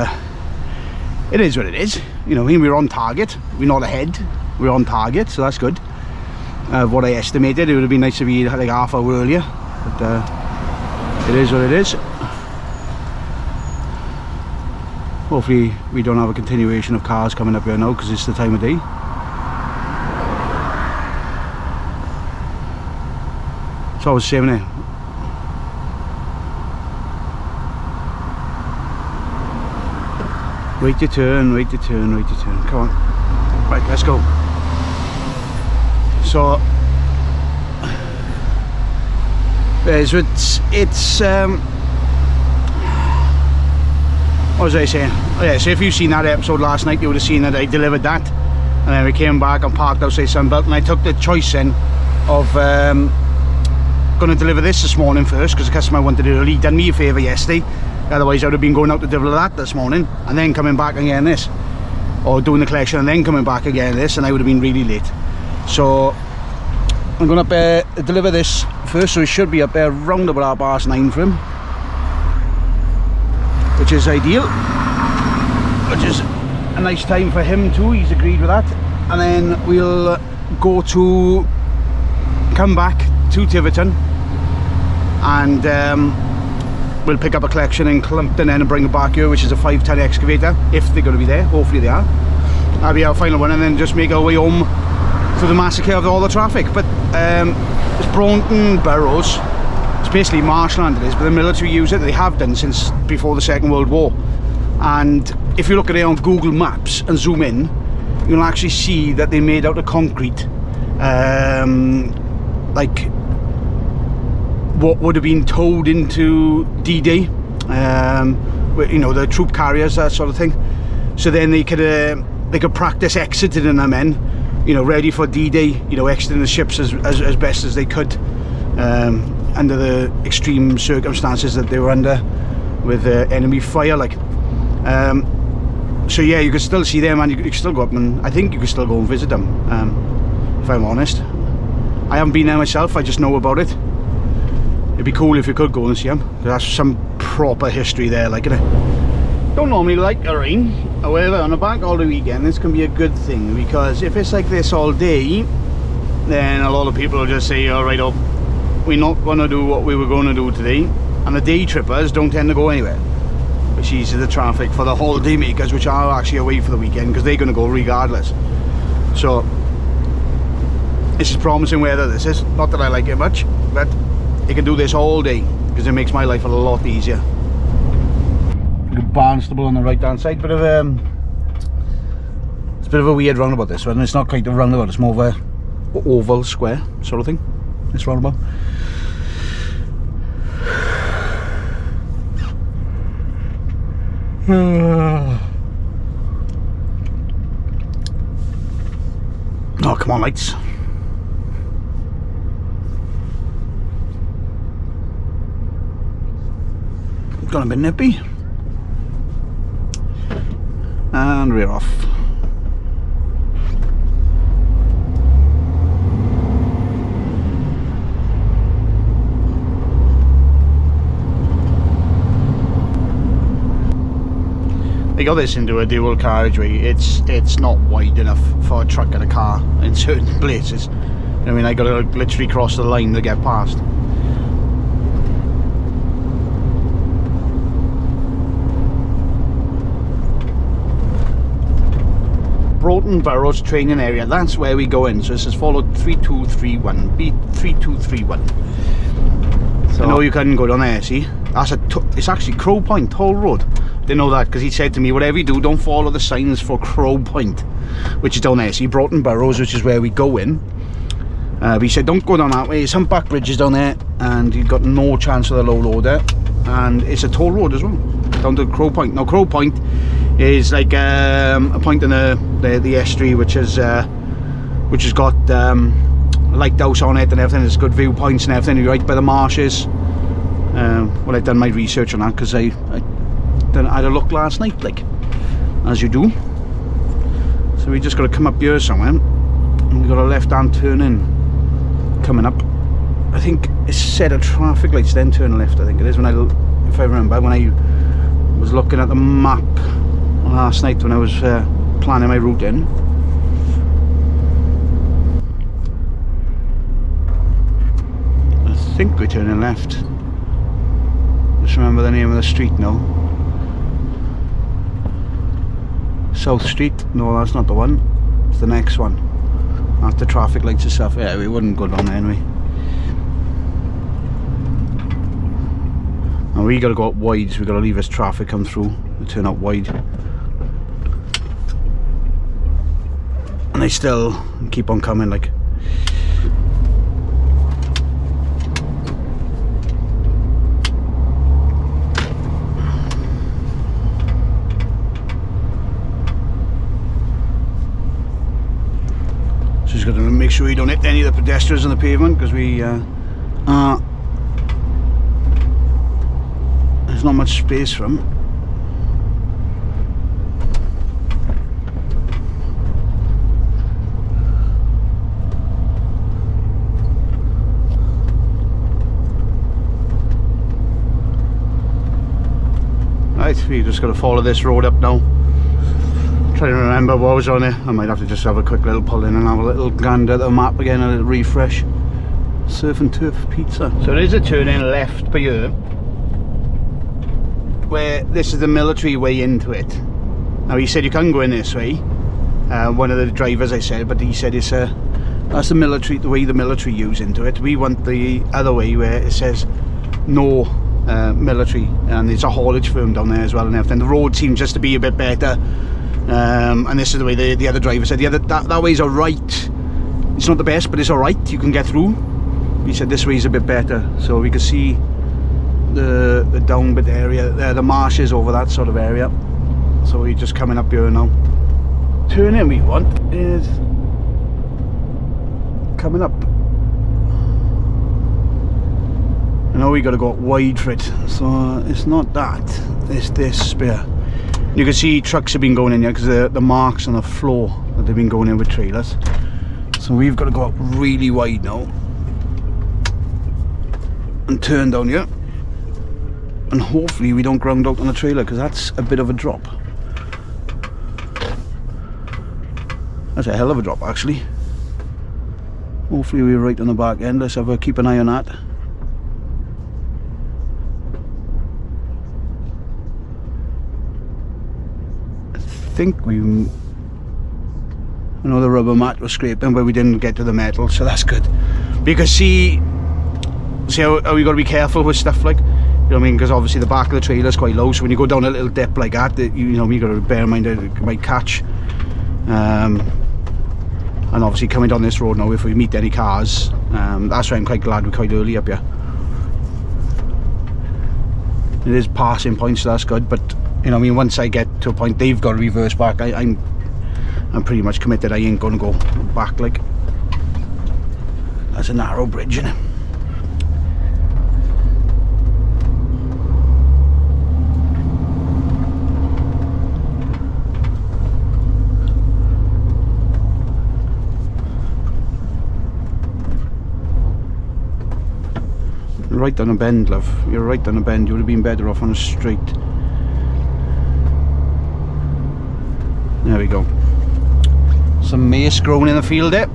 it is what it is. You know, we're on target. We're not ahead. We're on target, so that's good. What I estimated, it would have been nice to be like half hour earlier, but it is what it is. Hopefully we don't have a continuation of cars coming up here now, because it's the time of day. So I was saying it. Wait your turn, wait your turn, wait your turn. Come on. Right, let's go. So it's what was I saying? Oh yeah, so if you've seen that episode last night, you would have seen that I delivered that, and then we came back and parked outside Sunbelt, and I took the choice then of going to deliver this morning first, because the customer wanted it early. He done me a favour yesterday, otherwise I would have been going out to deliver that this morning and then coming back again this, or doing the collection and then coming back again this, and I would have been really late. So I'm going to deliver this first, so it should be up there round about 9:30 for him, which is ideal, which is a nice time for him too. He's agreed with that, and then we'll come back to Tiverton, and we'll pick up a collection in Clumpton and bring it back here, which is a 5-ton excavator, if they're going to be there. Hopefully they are. That'll be our final one, and then just make our way home through the massacre of all the traffic. But it's Braunton Burrows. It's basically marshland, it is, but the military use it. They have done since before the Second World War. And if you look at it on Google Maps and zoom in, you'll actually see that they made out of concrete, like what would have been towed into D-Day, you know, the troop carriers, that sort of thing. so then they could practice exiting them then, you know, ready for D-Day, you know, exiting the ships as best as they could, under the extreme circumstances that they were under with enemy fire, like. So yeah, you could still see them, and you could still go up, and I think you could still go and visit them, if I'm honest. I haven't been there myself, I just know about it. It'd be cool if you could go and see them, because that's some proper history there, like, innit? Don't normally like the rain, however on a bank holiday weekend this can be a good thing, because if it's like this all day, then a lot of people will just say, alright, up, we're not going to do what we were going to do today, and the day trippers don't tend to go anywhere, which eases the traffic for the holiday makers, which are actually away for the weekend, because they're going to go regardless. So this is promising weather, this is. Not that I like it much, but you can do this all day, because it makes my life a lot easier. Barnstable on the right hand side, bit of it's a bit of a weird roundabout, this one. It's not quite a roundabout, it's more of a oval square sort of thing, this roundabout. Oh, come on, lights. Gonna be nippy. And we're off. They got this into a dual carriageway. It's not wide enough for a truck and a car in certain places. I mean, I got to literally cross the line to get past. Broughton Burrows training area, that's where we go in. So this is followed 3231, B3231. So I know you couldn't go down there, see? It's actually Crow Point, Hull Road. Didn't know that, because he said to me, whatever you do, don't follow the signs for Crow Point, which is down there. See, Broughton Burrows, which is where we go in. But he said, don't go down that way. There's some back bridges down there, and you've got no chance of the low loader. And it's a toll road as well, down to Crow Point. Now, Crow Point is like a point in the estuary, which has got a lighthouse on it and everything. There's good viewpoints and everything. You're right by the marshes. Well, I've done my research on that, because I had a look last night, like, as you do. So we just got to come up here somewhere, and we've got a left-hand turn in coming up. I think it's set of traffic lights, then turn left, I think it is, if I remember, when I was looking at the map last night when I was planning my route in. I think we're turning left. Just remember the name of the street now. South Street? No, that's not the one. It's the next one. After traffic lights and stuff. Yeah, we wouldn't go down there anyway. And we got to go up wide, so we got to leave as traffic come through. We turn up wide. And they still keep on coming, like. So just got to make sure you don't hit any of the pedestrians on the pavement, because we there's not much space for them. Right, we just got to follow this road up now. Trying to remember what was on it. I might have to just have a quick little pull in and have a little gander at the map again, a little refresh. Surf and Turf Pizza. So there is a turn in left by here, where this is the military way into it. Now he said you can go in this way. One of the drivers, I said, but he said it's that's the military, the way the military use into it. We want the other way, where it says no military, and there's a haulage firm down there as well and everything. The road seems just to be a bit better, and this is the way the other driver said. That way's alright. It's not the best, but it's alright. You can get through. He said this way's a bit better, so we can see the down bit area there, the marshes over that sort of area. So we're just coming up here now. Turning we want is coming up. I know we got to go wide for it, so it's not that, it's this spare. You can see trucks have been going in here because the marks on the floor that they've been going in with trailers. So we've got to go up really wide now and turn down here, and hopefully we don't ground out on the trailer, because that's a bit of a drop. That's a hell of a drop actually. Hopefully we're right on the back end. Let's have a keep an eye on that. I think I know the rubber mat was scraping, but we didn't get to the metal, so that's good. Because see how we got to be careful with stuff like, you know what I mean, because obviously the back of the trailer is quite low, so when you go down a little dip like that, you know, you got to bear in mind that it might catch. And obviously coming down this road now, if we meet any cars, that's why I'm quite glad we're quite early up here. It is passing points, so that's good, but you know, I mean, once I get to a point they've got to reverse back, I'm pretty much committed. I ain't gonna go back. Like, that's a narrow bridge, isn't it? Right down a bend, love. You're right down a bend. You would have been better off on a straight. There we go. Some mace growing in the field there.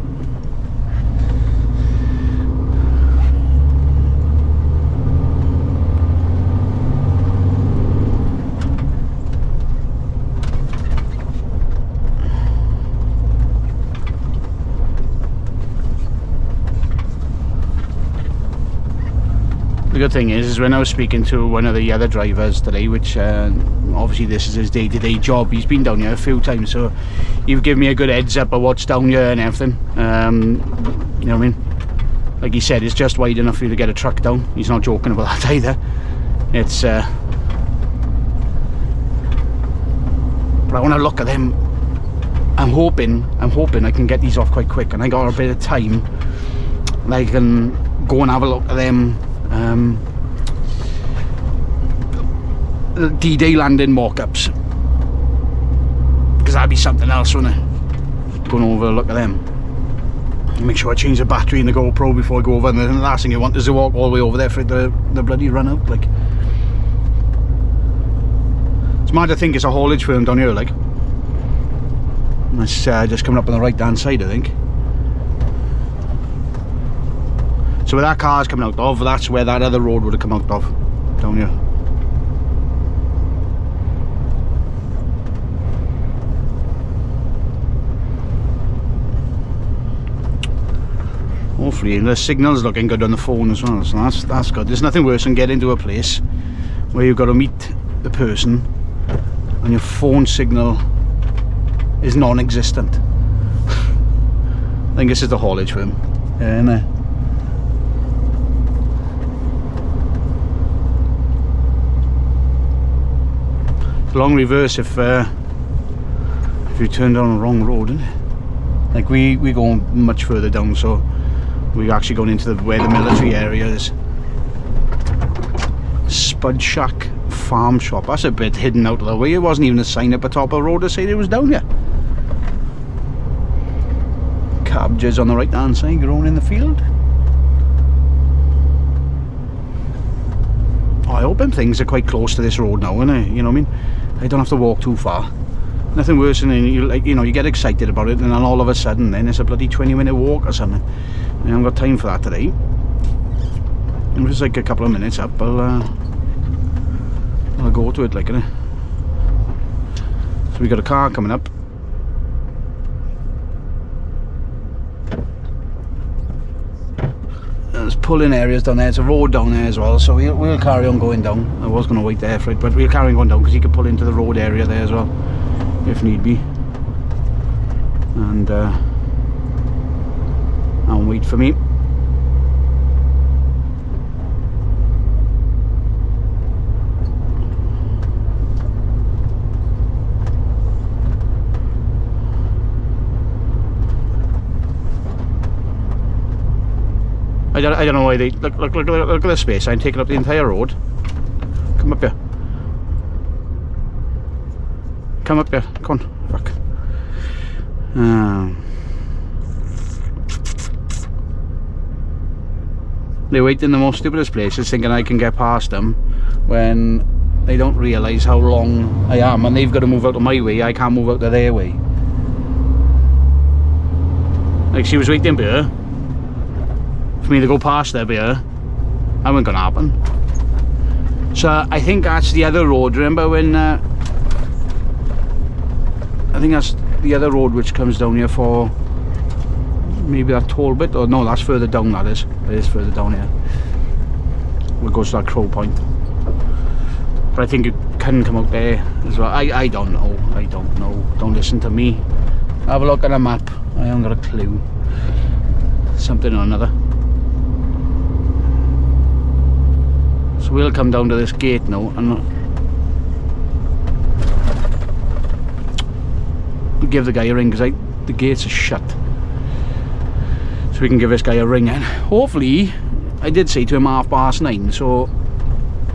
The good thing is when I was speaking to one of the other drivers today, which obviously this is his day-to-day job, he's been down here a few times, so you've given me a good heads up of what's down here and everything. You know what I mean? Like he said, it's just wide enough for you to get a truck down. He's not joking about that either. It's but I want to look at them. I'm hoping I can get these off quite quick, and I got a bit of time and I can go and have a look at them. D-Day landing mock-ups, because that'd be something else, wouldn't it? Going over a look at them. Make sure I change the battery in the GoPro before I go over, and the last thing you want is to walk all the way over there for the bloody run out. Like, it's mad to think it's a haulage firm down here, like. It's just coming up on the right hand side, I think. So where that car's coming out of, that's where that other road would have come out of, down here. Hopefully the signal's looking good on the phone as well, so that's good. There's nothing worse than getting to a place where you've got to meet the person and your phone signal is non-existent. I think this is the haulage firm, isn't it? Long reverse if you turn down the wrong road, isn't it? Like we go much further down, so we're actually going into where the military area is. Spud Shack Farm Shop. That's a bit hidden out of the way. It wasn't even a sign up the top of the road to say it was down here. Cabbages on the right hand side growing in the field. Oh, I hope them things are quite close to this road now, innit? You know what I mean? I don't have to walk too far. Nothing worse than you get excited about it, and then all of a sudden then it's a bloody 20-minute walk or something. I haven't got time for that today. I'm just like a couple of minutes up, I'll go to it, like, innit? So we got a car coming up. There's pulling areas down there. It's a road down there as well, so we'll carry on going down. I was going to wait there for it, but we'll carry on going down because you can pull into the road area there as well if need be, and wait for me. I don't know why they look at the space sign taking up the entire road. Come up here. Come up here. Come on. Fuck. They wait in the most stupidest places thinking I can get past them when they don't realise how long I am, and they've got to move out of my way. I can't move out of their way. Like, she was waiting here for me to go past there here. That wasn't gonna happen. So I think that's the other road. Remember when I think that's the other road which comes down here for maybe that toll bit, or no, that's further down. That is. It is further down here. It goes to that crow point. But I think it can come out there as well. I don't know. I don't know. Don't listen to me. Have a look at a map. I haven't got a clue. Something or another. So we'll come down to this gate now and we'll give the guy a ring because the gates are shut. So we can give this guy a ring and hopefully, I did say to him 9:30, so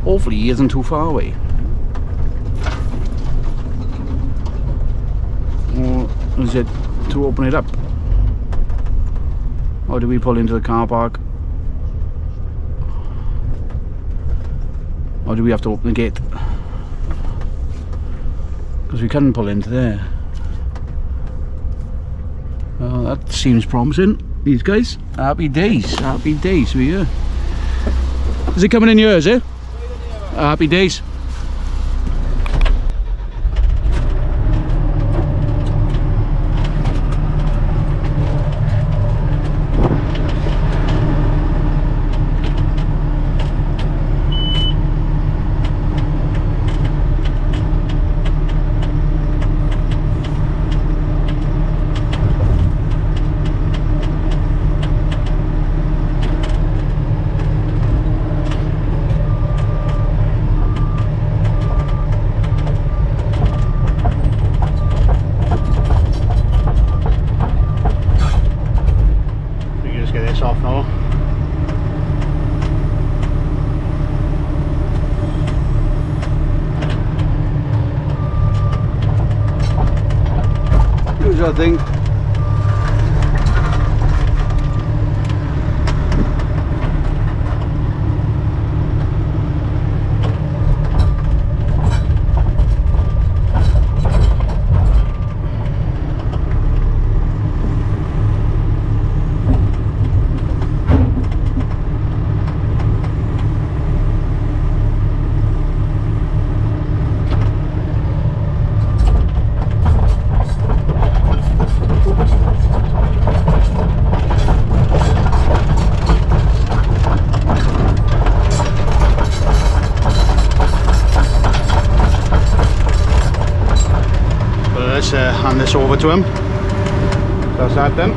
hopefully he isn't too far away. Or is it to open it up? Or do we pull into the car park? Or do we have to open the gate? Because we couldn't pull into there. Well, that seems promising. These guys, happy days, we're here. Is it coming in yours, eh? Happy days. I think. Hand this over to him. That's that then.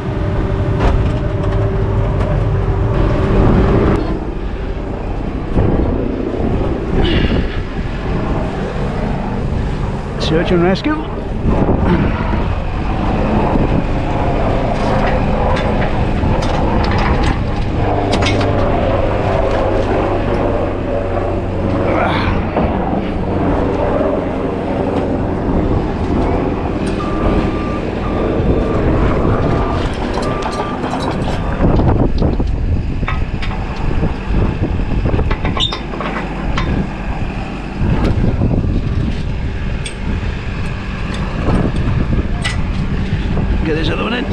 Search and rescue. Get this other one in.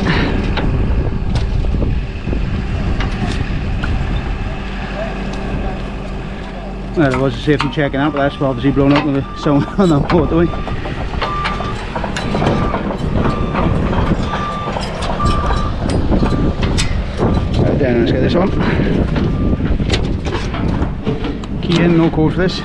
Well, it was a safety checking out, but that's obviously blown up with the sound on the motorway. Right then, let's get this on. Key in, no code for this.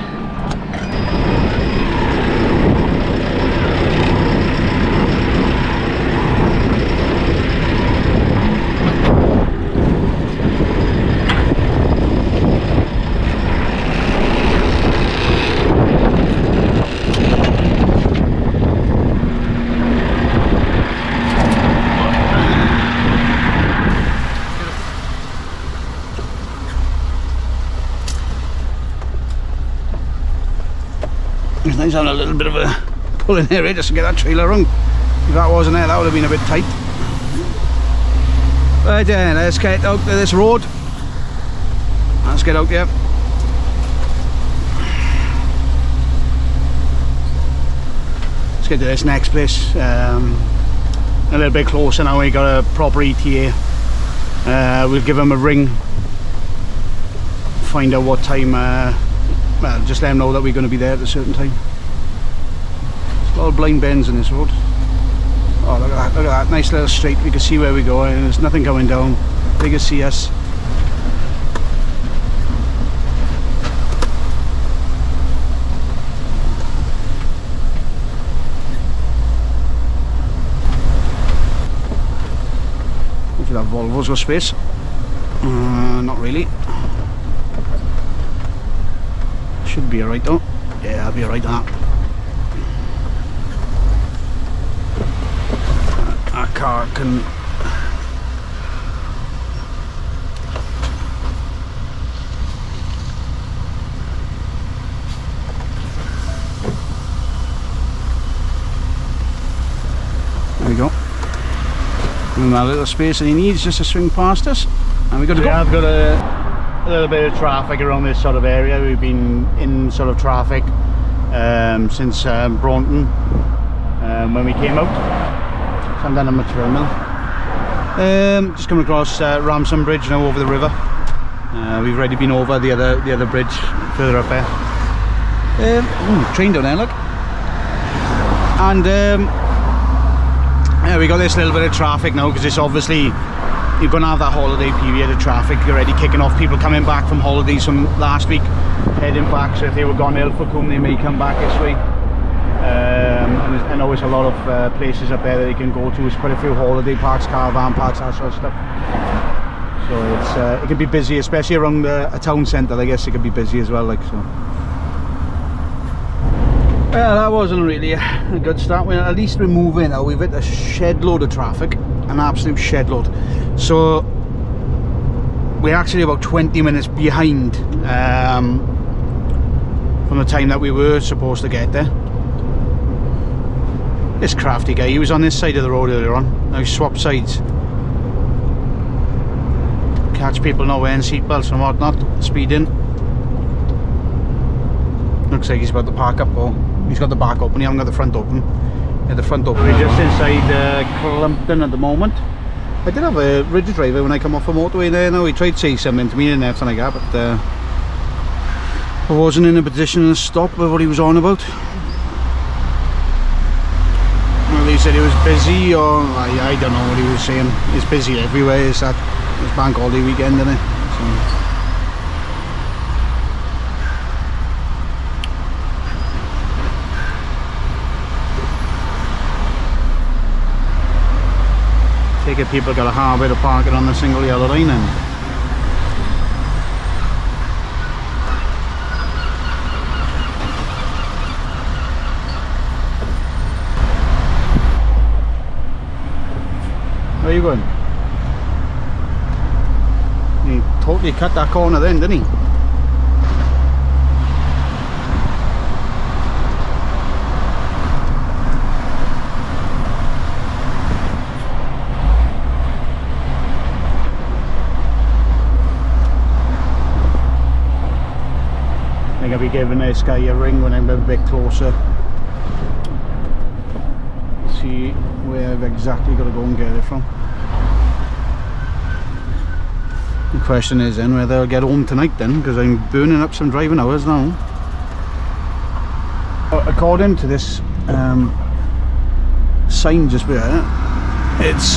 It's nice having a little bit of a pull in area just to get that trailer around. If that wasn't there, that would have been a bit tight. But let's get out to this road. Let's get out there. Let's get to this next place. A little bit closer now. We got a proper ETA. We'll give them a ring. Find out what time. Well, just let them know that we're going to be there at a certain time. There's a lot of blind bends in this road. Oh, look at that! Look at that! Nice little straight. We can see where we're going. There's nothing coming down. They can see us. Hopefully that Volvo's got space. Not really. Should be alright though. Yeah, I'll be alright on that. Our car can. There we go. Give him that little space that he needs just to swing past us. And we've got to go. I've got a little bit of traffic around this sort of area. We've been in sort of traffic since Braunton when we came out. So I'm down on my terminal. Just coming across Ramsden Bridge now over the river. We've already been over the other bridge further up there. Train down there, look. And yeah, we got this little bit of traffic now because it's obviously you're going to have that holiday period of traffic already kicking off. People coming back from holidays from last week, heading back. So if they were gone ill for Ilfracombe, they may come back this way. And I know there's a lot of places up there that you can go to. There's quite a few holiday parks, caravan parks, that sort of stuff. So it's it can be busy, especially around a town centre. I guess it can be busy as well. Like so. Well, that wasn't really a good start. Well, at least we're moving now. We've hit a shed load of traffic, an absolute shed load. So we're actually about 20 minutes behind from the time that we were supposed to get there. This crafty guy, he was on this side of the road earlier on. Now he's swapped sides. Catch people not wearing seatbelts and whatnot, speeding. Looks like he's about to park up, or he's got the back open. He hasn't got the front open. Yeah, the front open. We're just inside Clumpton at the moment. I did have a ridge driver when I come off the motorway there. Now he tried to say something to me and everything like that, but I wasn't in a position to stop with what he was on about. Well, he said he was busy, or I don't know what he was saying. He's busy everywhere. It's bank holiday weekend, isn't it? So. Take it, people got a habit of parking on the single yellow line and where are you going? He totally cut that corner then, didn't he? I think I'll be giving this guy a ring when I'm a bit closer. See where I've exactly got to go and get it from. The question is then whether I'll get home tonight then, because I'm burning up some driving hours now. According to this sign just there, it's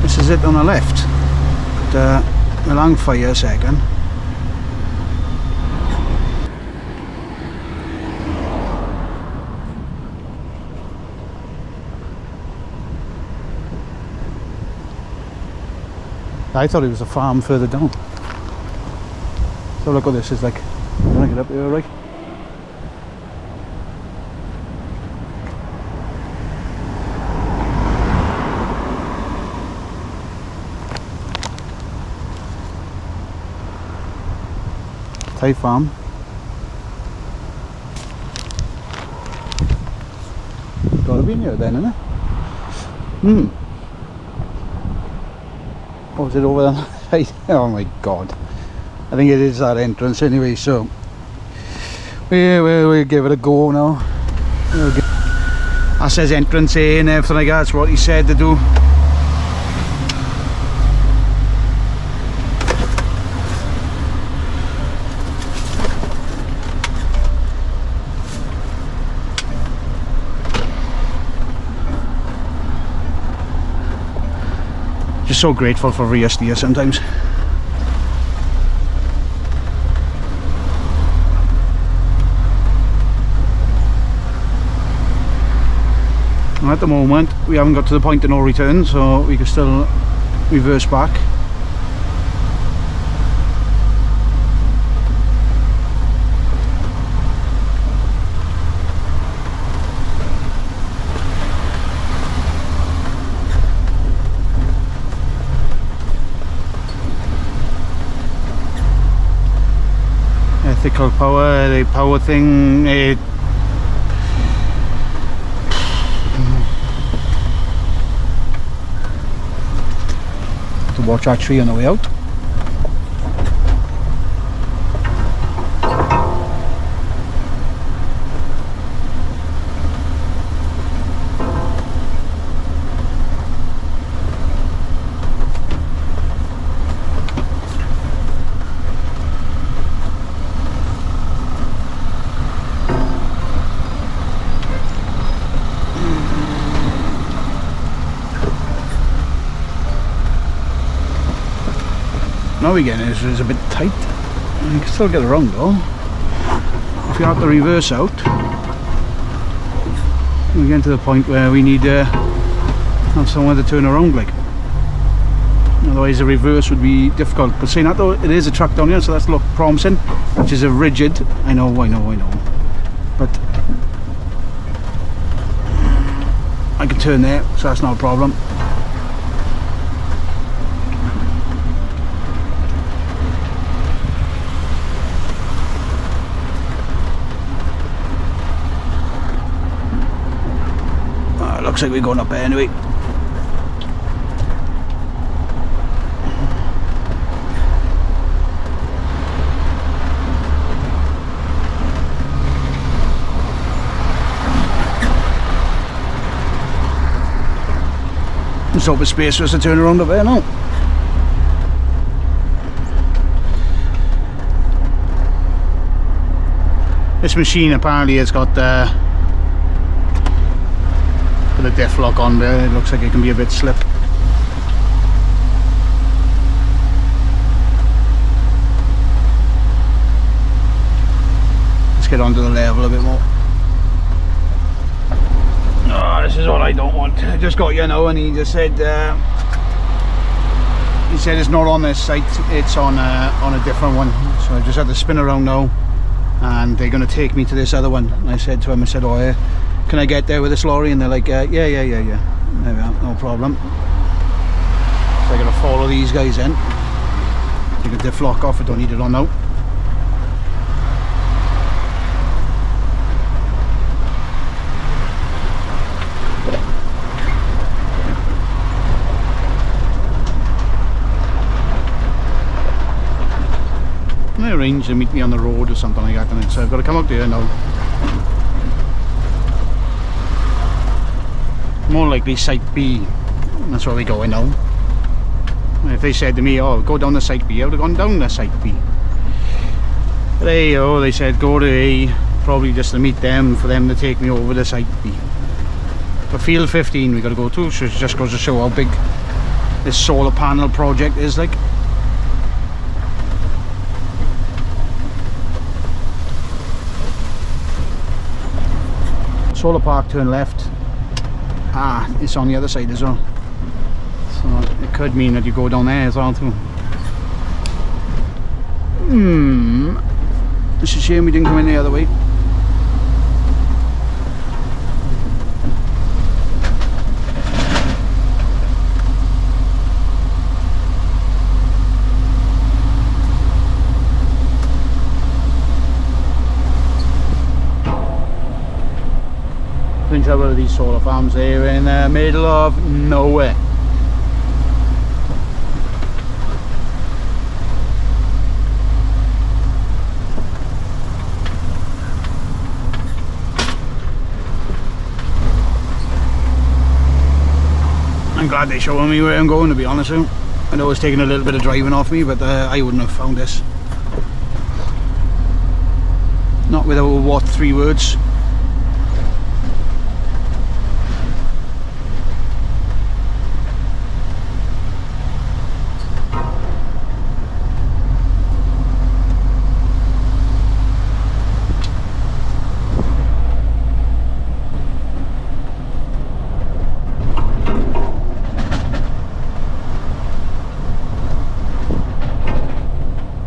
this is it on the left. But along fire a second. I thought it was a farm further down. So look what this is like. Can I get up there, right? type farm. Gotta be near then, isn't it? Or is it over there? Oh my god. I think it is that entrance anyway, so we'll give it a go now. That says entrance A and everything like that. That's what he said to do. Just so grateful for rear steer sometimes. At the moment we haven't got to the point of no return, so we can still reverse back. Ethical power, the power thing, to watch our tree on the way out. Now again it's a bit tight. You can still get around though. If you have to reverse out, we get to the point where we need to have somewhere to turn around like. Otherwise the reverse would be difficult. But saying that though, it is a track down here, so that's look promising, which is a rigid. I know. But I can turn there, so that's not a problem. Looks like we're going up there anyway. There's open space for us to turn around up there now. This machine apparently has got the diff lock on there. It looks like it can be a bit slip. Let's get onto the level a bit more. Oh, this is what I don't want. I just got you know, and he just said it's not on this site, it's on a different one. So I just had to spin around now, and they're going to take me to this other one. And I said to him, I said, oh yeah, can I get there with this lorry? And they're like, yeah. There we are, no problem. So I gotta follow these guys in. Take a diff lock off, I don't need it on now. And they arranged to meet me on the road or something like that, and so I've got to come out there now. More likely site B, that's where we're going now. If they said to me, oh, go down to site B, I would have gone down to site B. But they said go to A, probably just to meet them, for them to take me over to site B. But field 15 we got to go to, so it just goes to show how big this solar panel project is like. Solar park, turn left. Ah, it's on the other side as well, so it could mean that you go down there as well too. It's a shame we didn't come in the other way. tell where these solar farms, they're in the middle of nowhere. I'm glad they're showing me where I'm going, to be honest with you. I know it's taking a little bit of driving off me, but I wouldn't have found this. Not without what 3 words.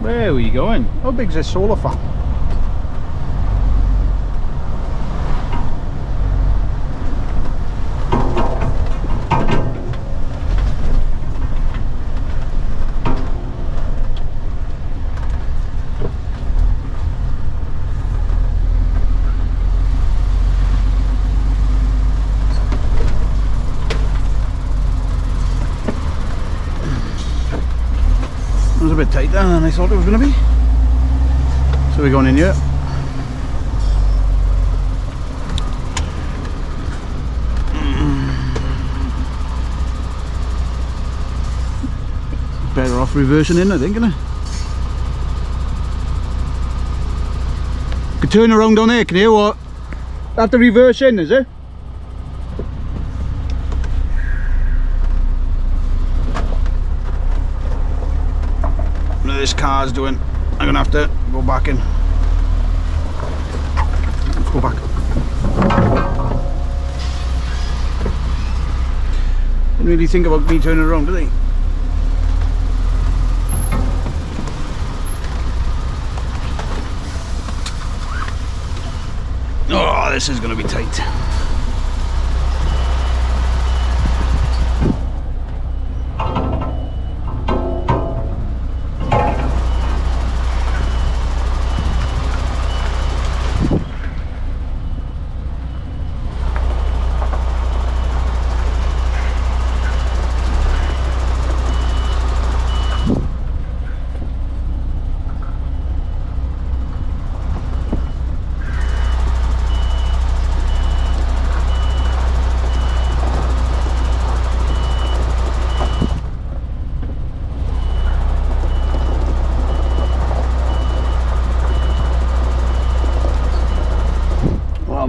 Where are you going? How big's this solar farm? It was a bit tighter than I thought it was going to be. So we're going in here. Better off reversing in, I think, isn't it? Could turn around down there, can you? What? Have to reverse in, is it? This car's doing. I'm gonna have to go back in. Let's go back. Didn't really think about me turning around, did they? Oh, this is gonna be tight.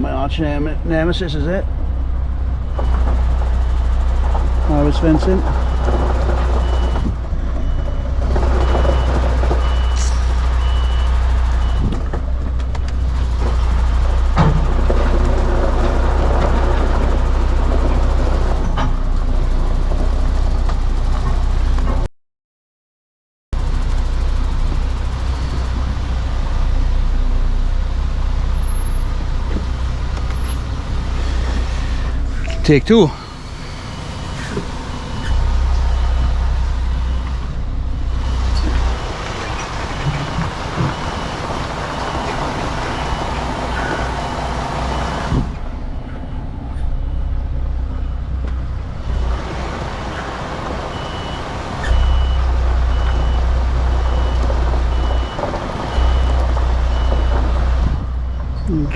My arch nemesis, is it? I was fencing. Take 2.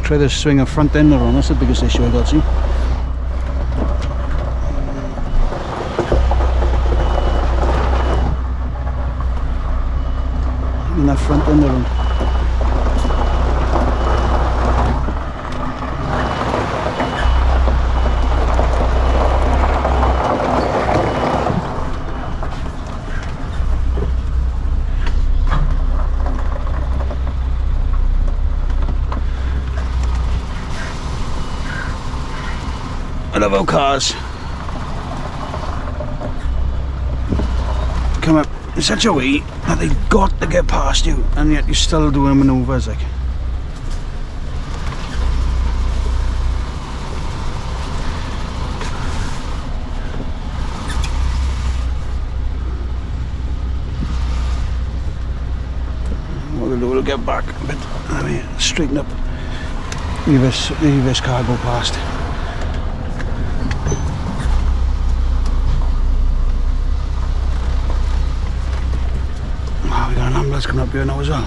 Try to swing a front ender on, that's the biggest issue I got, see? In that front ender on. I love our cars. Come up in such a way that they've got to get past you, and yet you're still doing manoeuvres like. What we'll do, we'll get back a bit, straighten up, leave this car go past. cars coming up here now as well.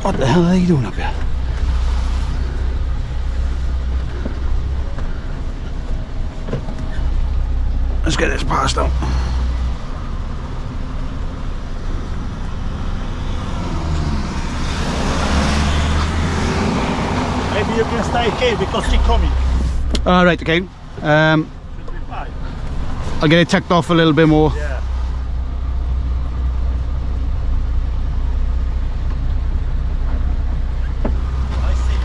What the hell are they doing up here? Let's get this past out. Maybe you can stay here because she's coming. Alright, okay. Should be fine. I'll get it tucked off a little bit more. Yeah. I see.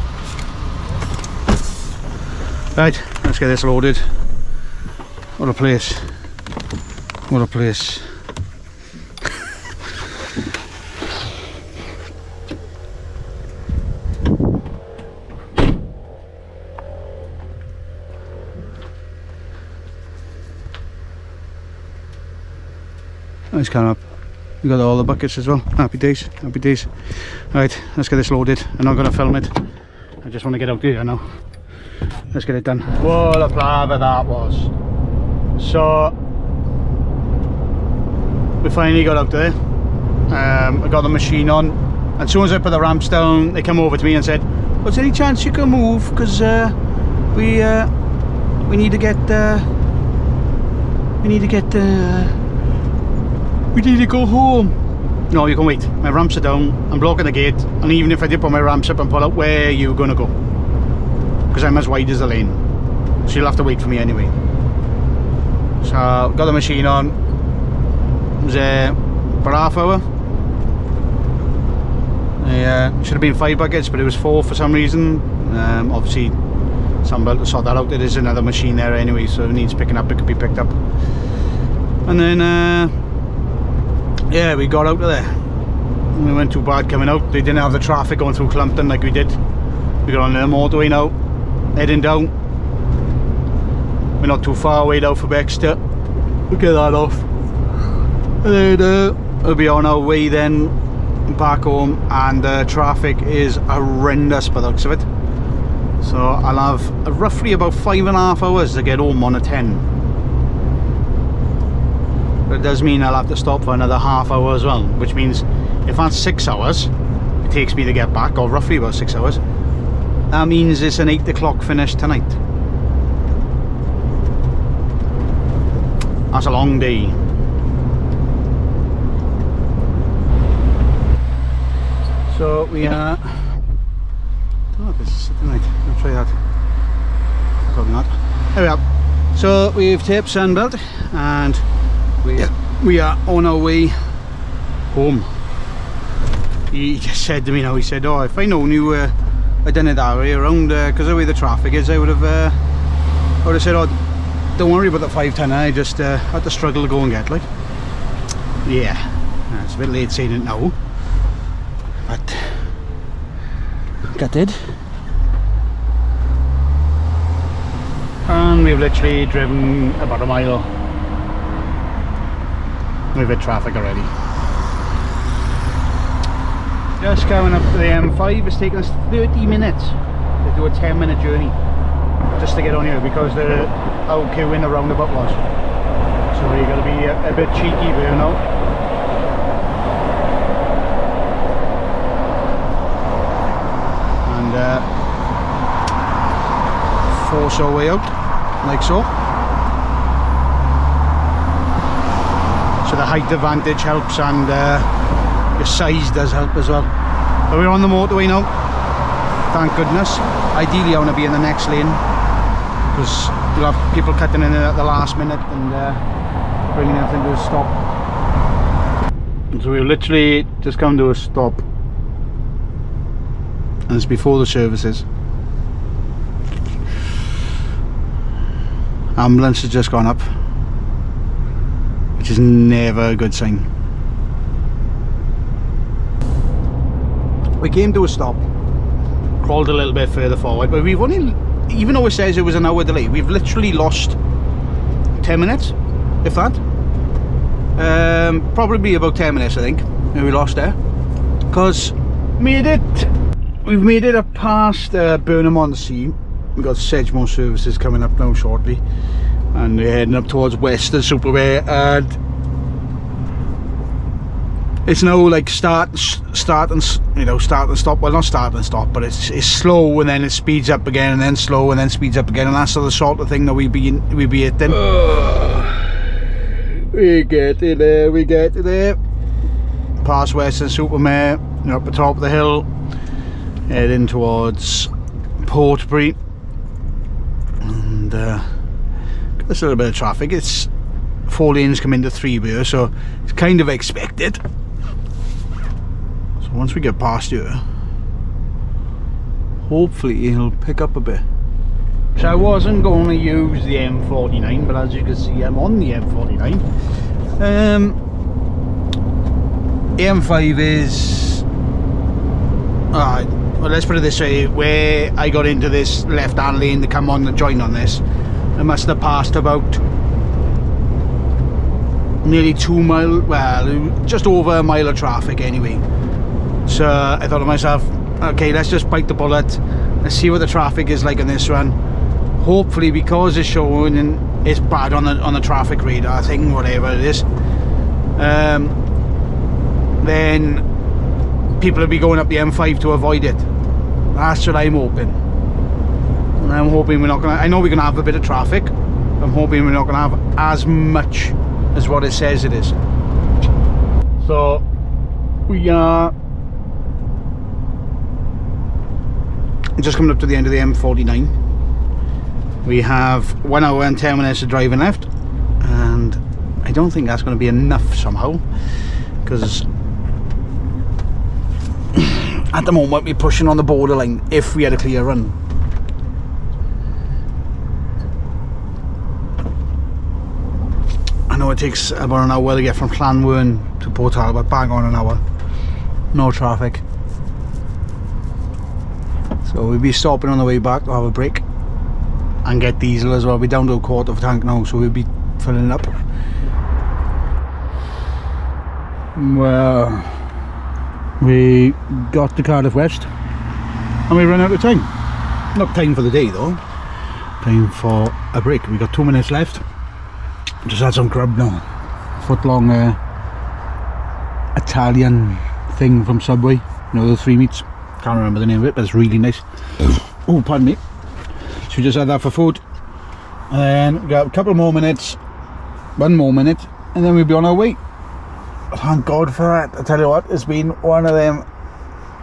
Right, let's get this loaded. What a place. What a place. Nice car up. We got all the buckets as well. Happy days, happy days. Right, let's get this loaded. I'm not going to film it. I just want to get out here now. Let's get it done. What a palaver that was. So we finally got out there. I got the machine on, and as soon as I put the ramps down, they come over to me and said, "Was there any chance you can move? Because we need to get we need to go home." No, you can wait. My ramps are down. I'm blocking the gate, and even if I did put my ramps up and pull out, where are you gonna go? Because I'm as wide as the lane, so you'll have to wait for me anyway. So got the machine on. It was about half hour. Should have been 5 buckets, but it was 4 for some reason. Obviously somebody to sort that out. There is another machine there anyway, so if it needs picking up, it could be picked up. And then yeah, we got out of there. We weren't too bad coming out. They didn't have the traffic going through Clumpton like we did. We got on the motorway now, heading down. We're not too far away now from Exeter. We'll get that off, and then we'll be on our way then back home. And traffic is horrendous by the looks of it, so I'll have roughly about 5.5 hours to get home on a 10. But it does mean I'll have to stop for another half hour as well, which means if that's 6 hours it takes me to get back, or roughly about 6 hours, that means it's an 8 o'clock finish tonight. That's a long day. So we are. I don't know if this is tonight. I'll try that. Probably not. There we are. So we've taped Sunbelt, and we are on our way home. He just said to me now, he said, "Oh, if I known you I'd done it that way around, because of the way the traffic is, I would have said, oh, don't worry about the 5-tonner, I just had to struggle to go and get, like." Yeah, it's a bit late saying it now, but got it. And we've literally driven about a mile. We've hit traffic already. Just coming up to the M5. It's taken us 30 minutes to do a 10-minute journey just to get on here, because how queuing the roundabout was. So you got to be a bit cheeky there, you know. And force our way out like so. So the height advantage helps, and your size does help as well. But we're on the motorway now, thank goodness. Ideally I want to be in the next lane, because you'll have people cutting in at the last minute and bringing everything to a stop. So we've literally just come to a stop, and it's before the services. Ambulance has just gone up, which is never a good sign. We came to a stop, crawled a little bit further forward, but we've only, even though it says it was an hour delay, we've literally lost 10 minutes, if that. Probably about 10 minutes I think we lost there, because we've made it up past Burnham-on-Sea. We've got Sedgemoor services coming up now shortly, and we're heading up towards Western Superware, and it's now like start and stop. Well, not start and stop, but it's slow and then it speeds up again, and then slow and then speeds up again, and that's the sort of thing that we be hitting. We get to there. Past Western Supermare, up the top of the hill, heading towards Portbury, and there's a little bit of traffic. It's 4 lanes come into 3 here, so it's kind of expected. So once we get past here, hopefully it'll pick up a bit. So I wasn't going to use the M49, but as you can see, I'm on the M49. The M5 is alright. Well, let's put it this way: where I got into this left-hand lane to come on the join on this, I must have passed about nearly 2 mile, well, just over a mile of traffic anyway. So I thought to myself, okay, let's just bite the bullet. Let's see what the traffic is like on this one. Hopefully, because it's showing and it's bad on the traffic radar thing, whatever it is, then people will be going up the M5 to avoid it. That's what I'm hoping. And I'm hoping we're not gonna, I know we're gonna have a bit of traffic. I'm hoping we're not gonna have as much as what it says it is. So we are just coming up to the end of the M49. We have 1 hour and 10 minutes of driving left, and I don't think that's going to be enough somehow, because at the moment we're pushing on the borderline if we had a clear run. I know it takes about an hour to get from Llanwern to Port Talbot, bang on an hour, no traffic. So we'll be stopping on the way back to have a break and get diesel as well. We're down to a quarter of a tank now, so we'll be filling it up. Well, we got to Cardiff West and we ran out of time. Not time for the day though, time for a break. We got 2 minutes left. Just had some grub now. Foot long Italian thing from Subway, you know, the 3 meats. Can't remember the name of it, but it's really nice. Oh, pardon me. So we just had that for food, and then we got a couple more minutes, 1 more minute, and then we'll be on our way. Thank God for that. I tell you what, it's been one of them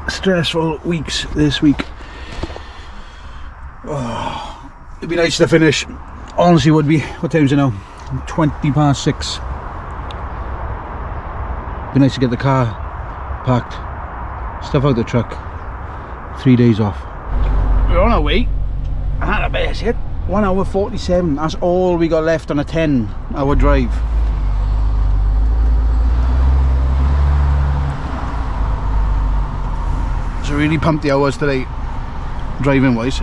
stressful weeks this week. Oh, it'd be nice to finish. Honestly, would be. What time is it now? 20 past 6. Be nice to get the car packed, stuff out the truck. 3 days off. We're on our way. And I bet it. 1 hour 47. That's all we got left on a 10-hour drive. So really pumped the hours today, driving wise.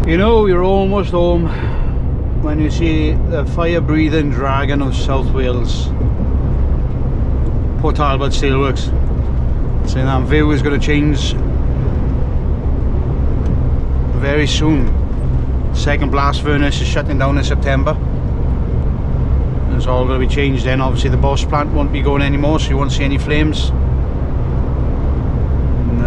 You know, you're almost home when you see the fire-breathing dragon of South Wales, Port Talbot Steelworks. Saying that view is going to change very soon. Second blast furnace is shutting down in September. It's all going to be changed then. Obviously the Bosch plant won't be going anymore, so you won't see any flames. And,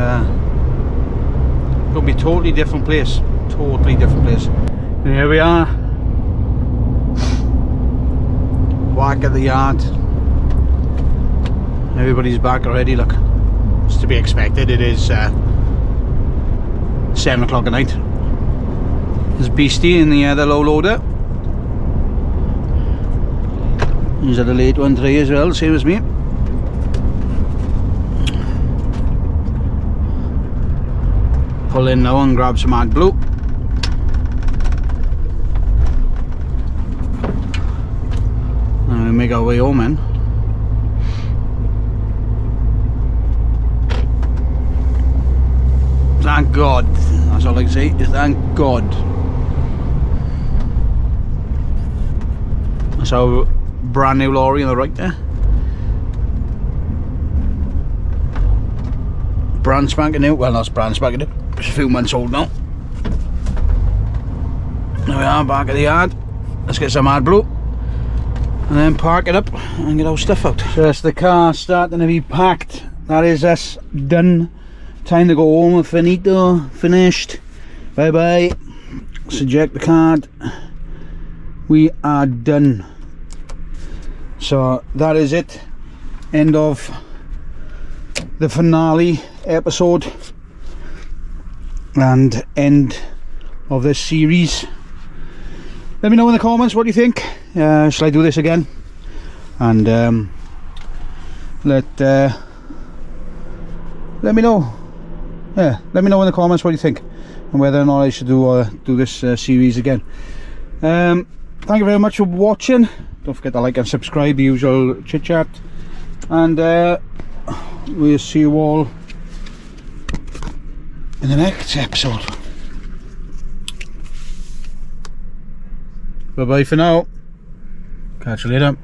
it'll be a totally different place. Totally different place. And here we are. Back at the yard. Everybody's back already, look. It's to be expected. It is 7 o'clock at night. There's Beastie in the other low loader. He's at a late one today as well, same as me. Pull in now and grab some AdBlue. And we make our way home then. Thank God, that's all I can say, is thank God. That's our brand new lorry on the right there. Brand spanking new, well not brand spanking new, it's a few months old now. There we are, back at the yard. Let's get some AdBlue. and then park it up and get our stuff out. So that's the car starting to be packed. That is us done. Time to go home. Finito, finished. Bye bye. Subject the card. We are done. So that is it. End of the finale episode and end of this series. Let me know in the comments what you think. Shall I do this again? And let me know. Yeah, let me know in the comments what you think and whether or not I should do this series again. Thank you very much for watching. Don't forget to like and subscribe, the usual chit chat, and we'll see you all in the next episode. Bye bye for now. Catch you later.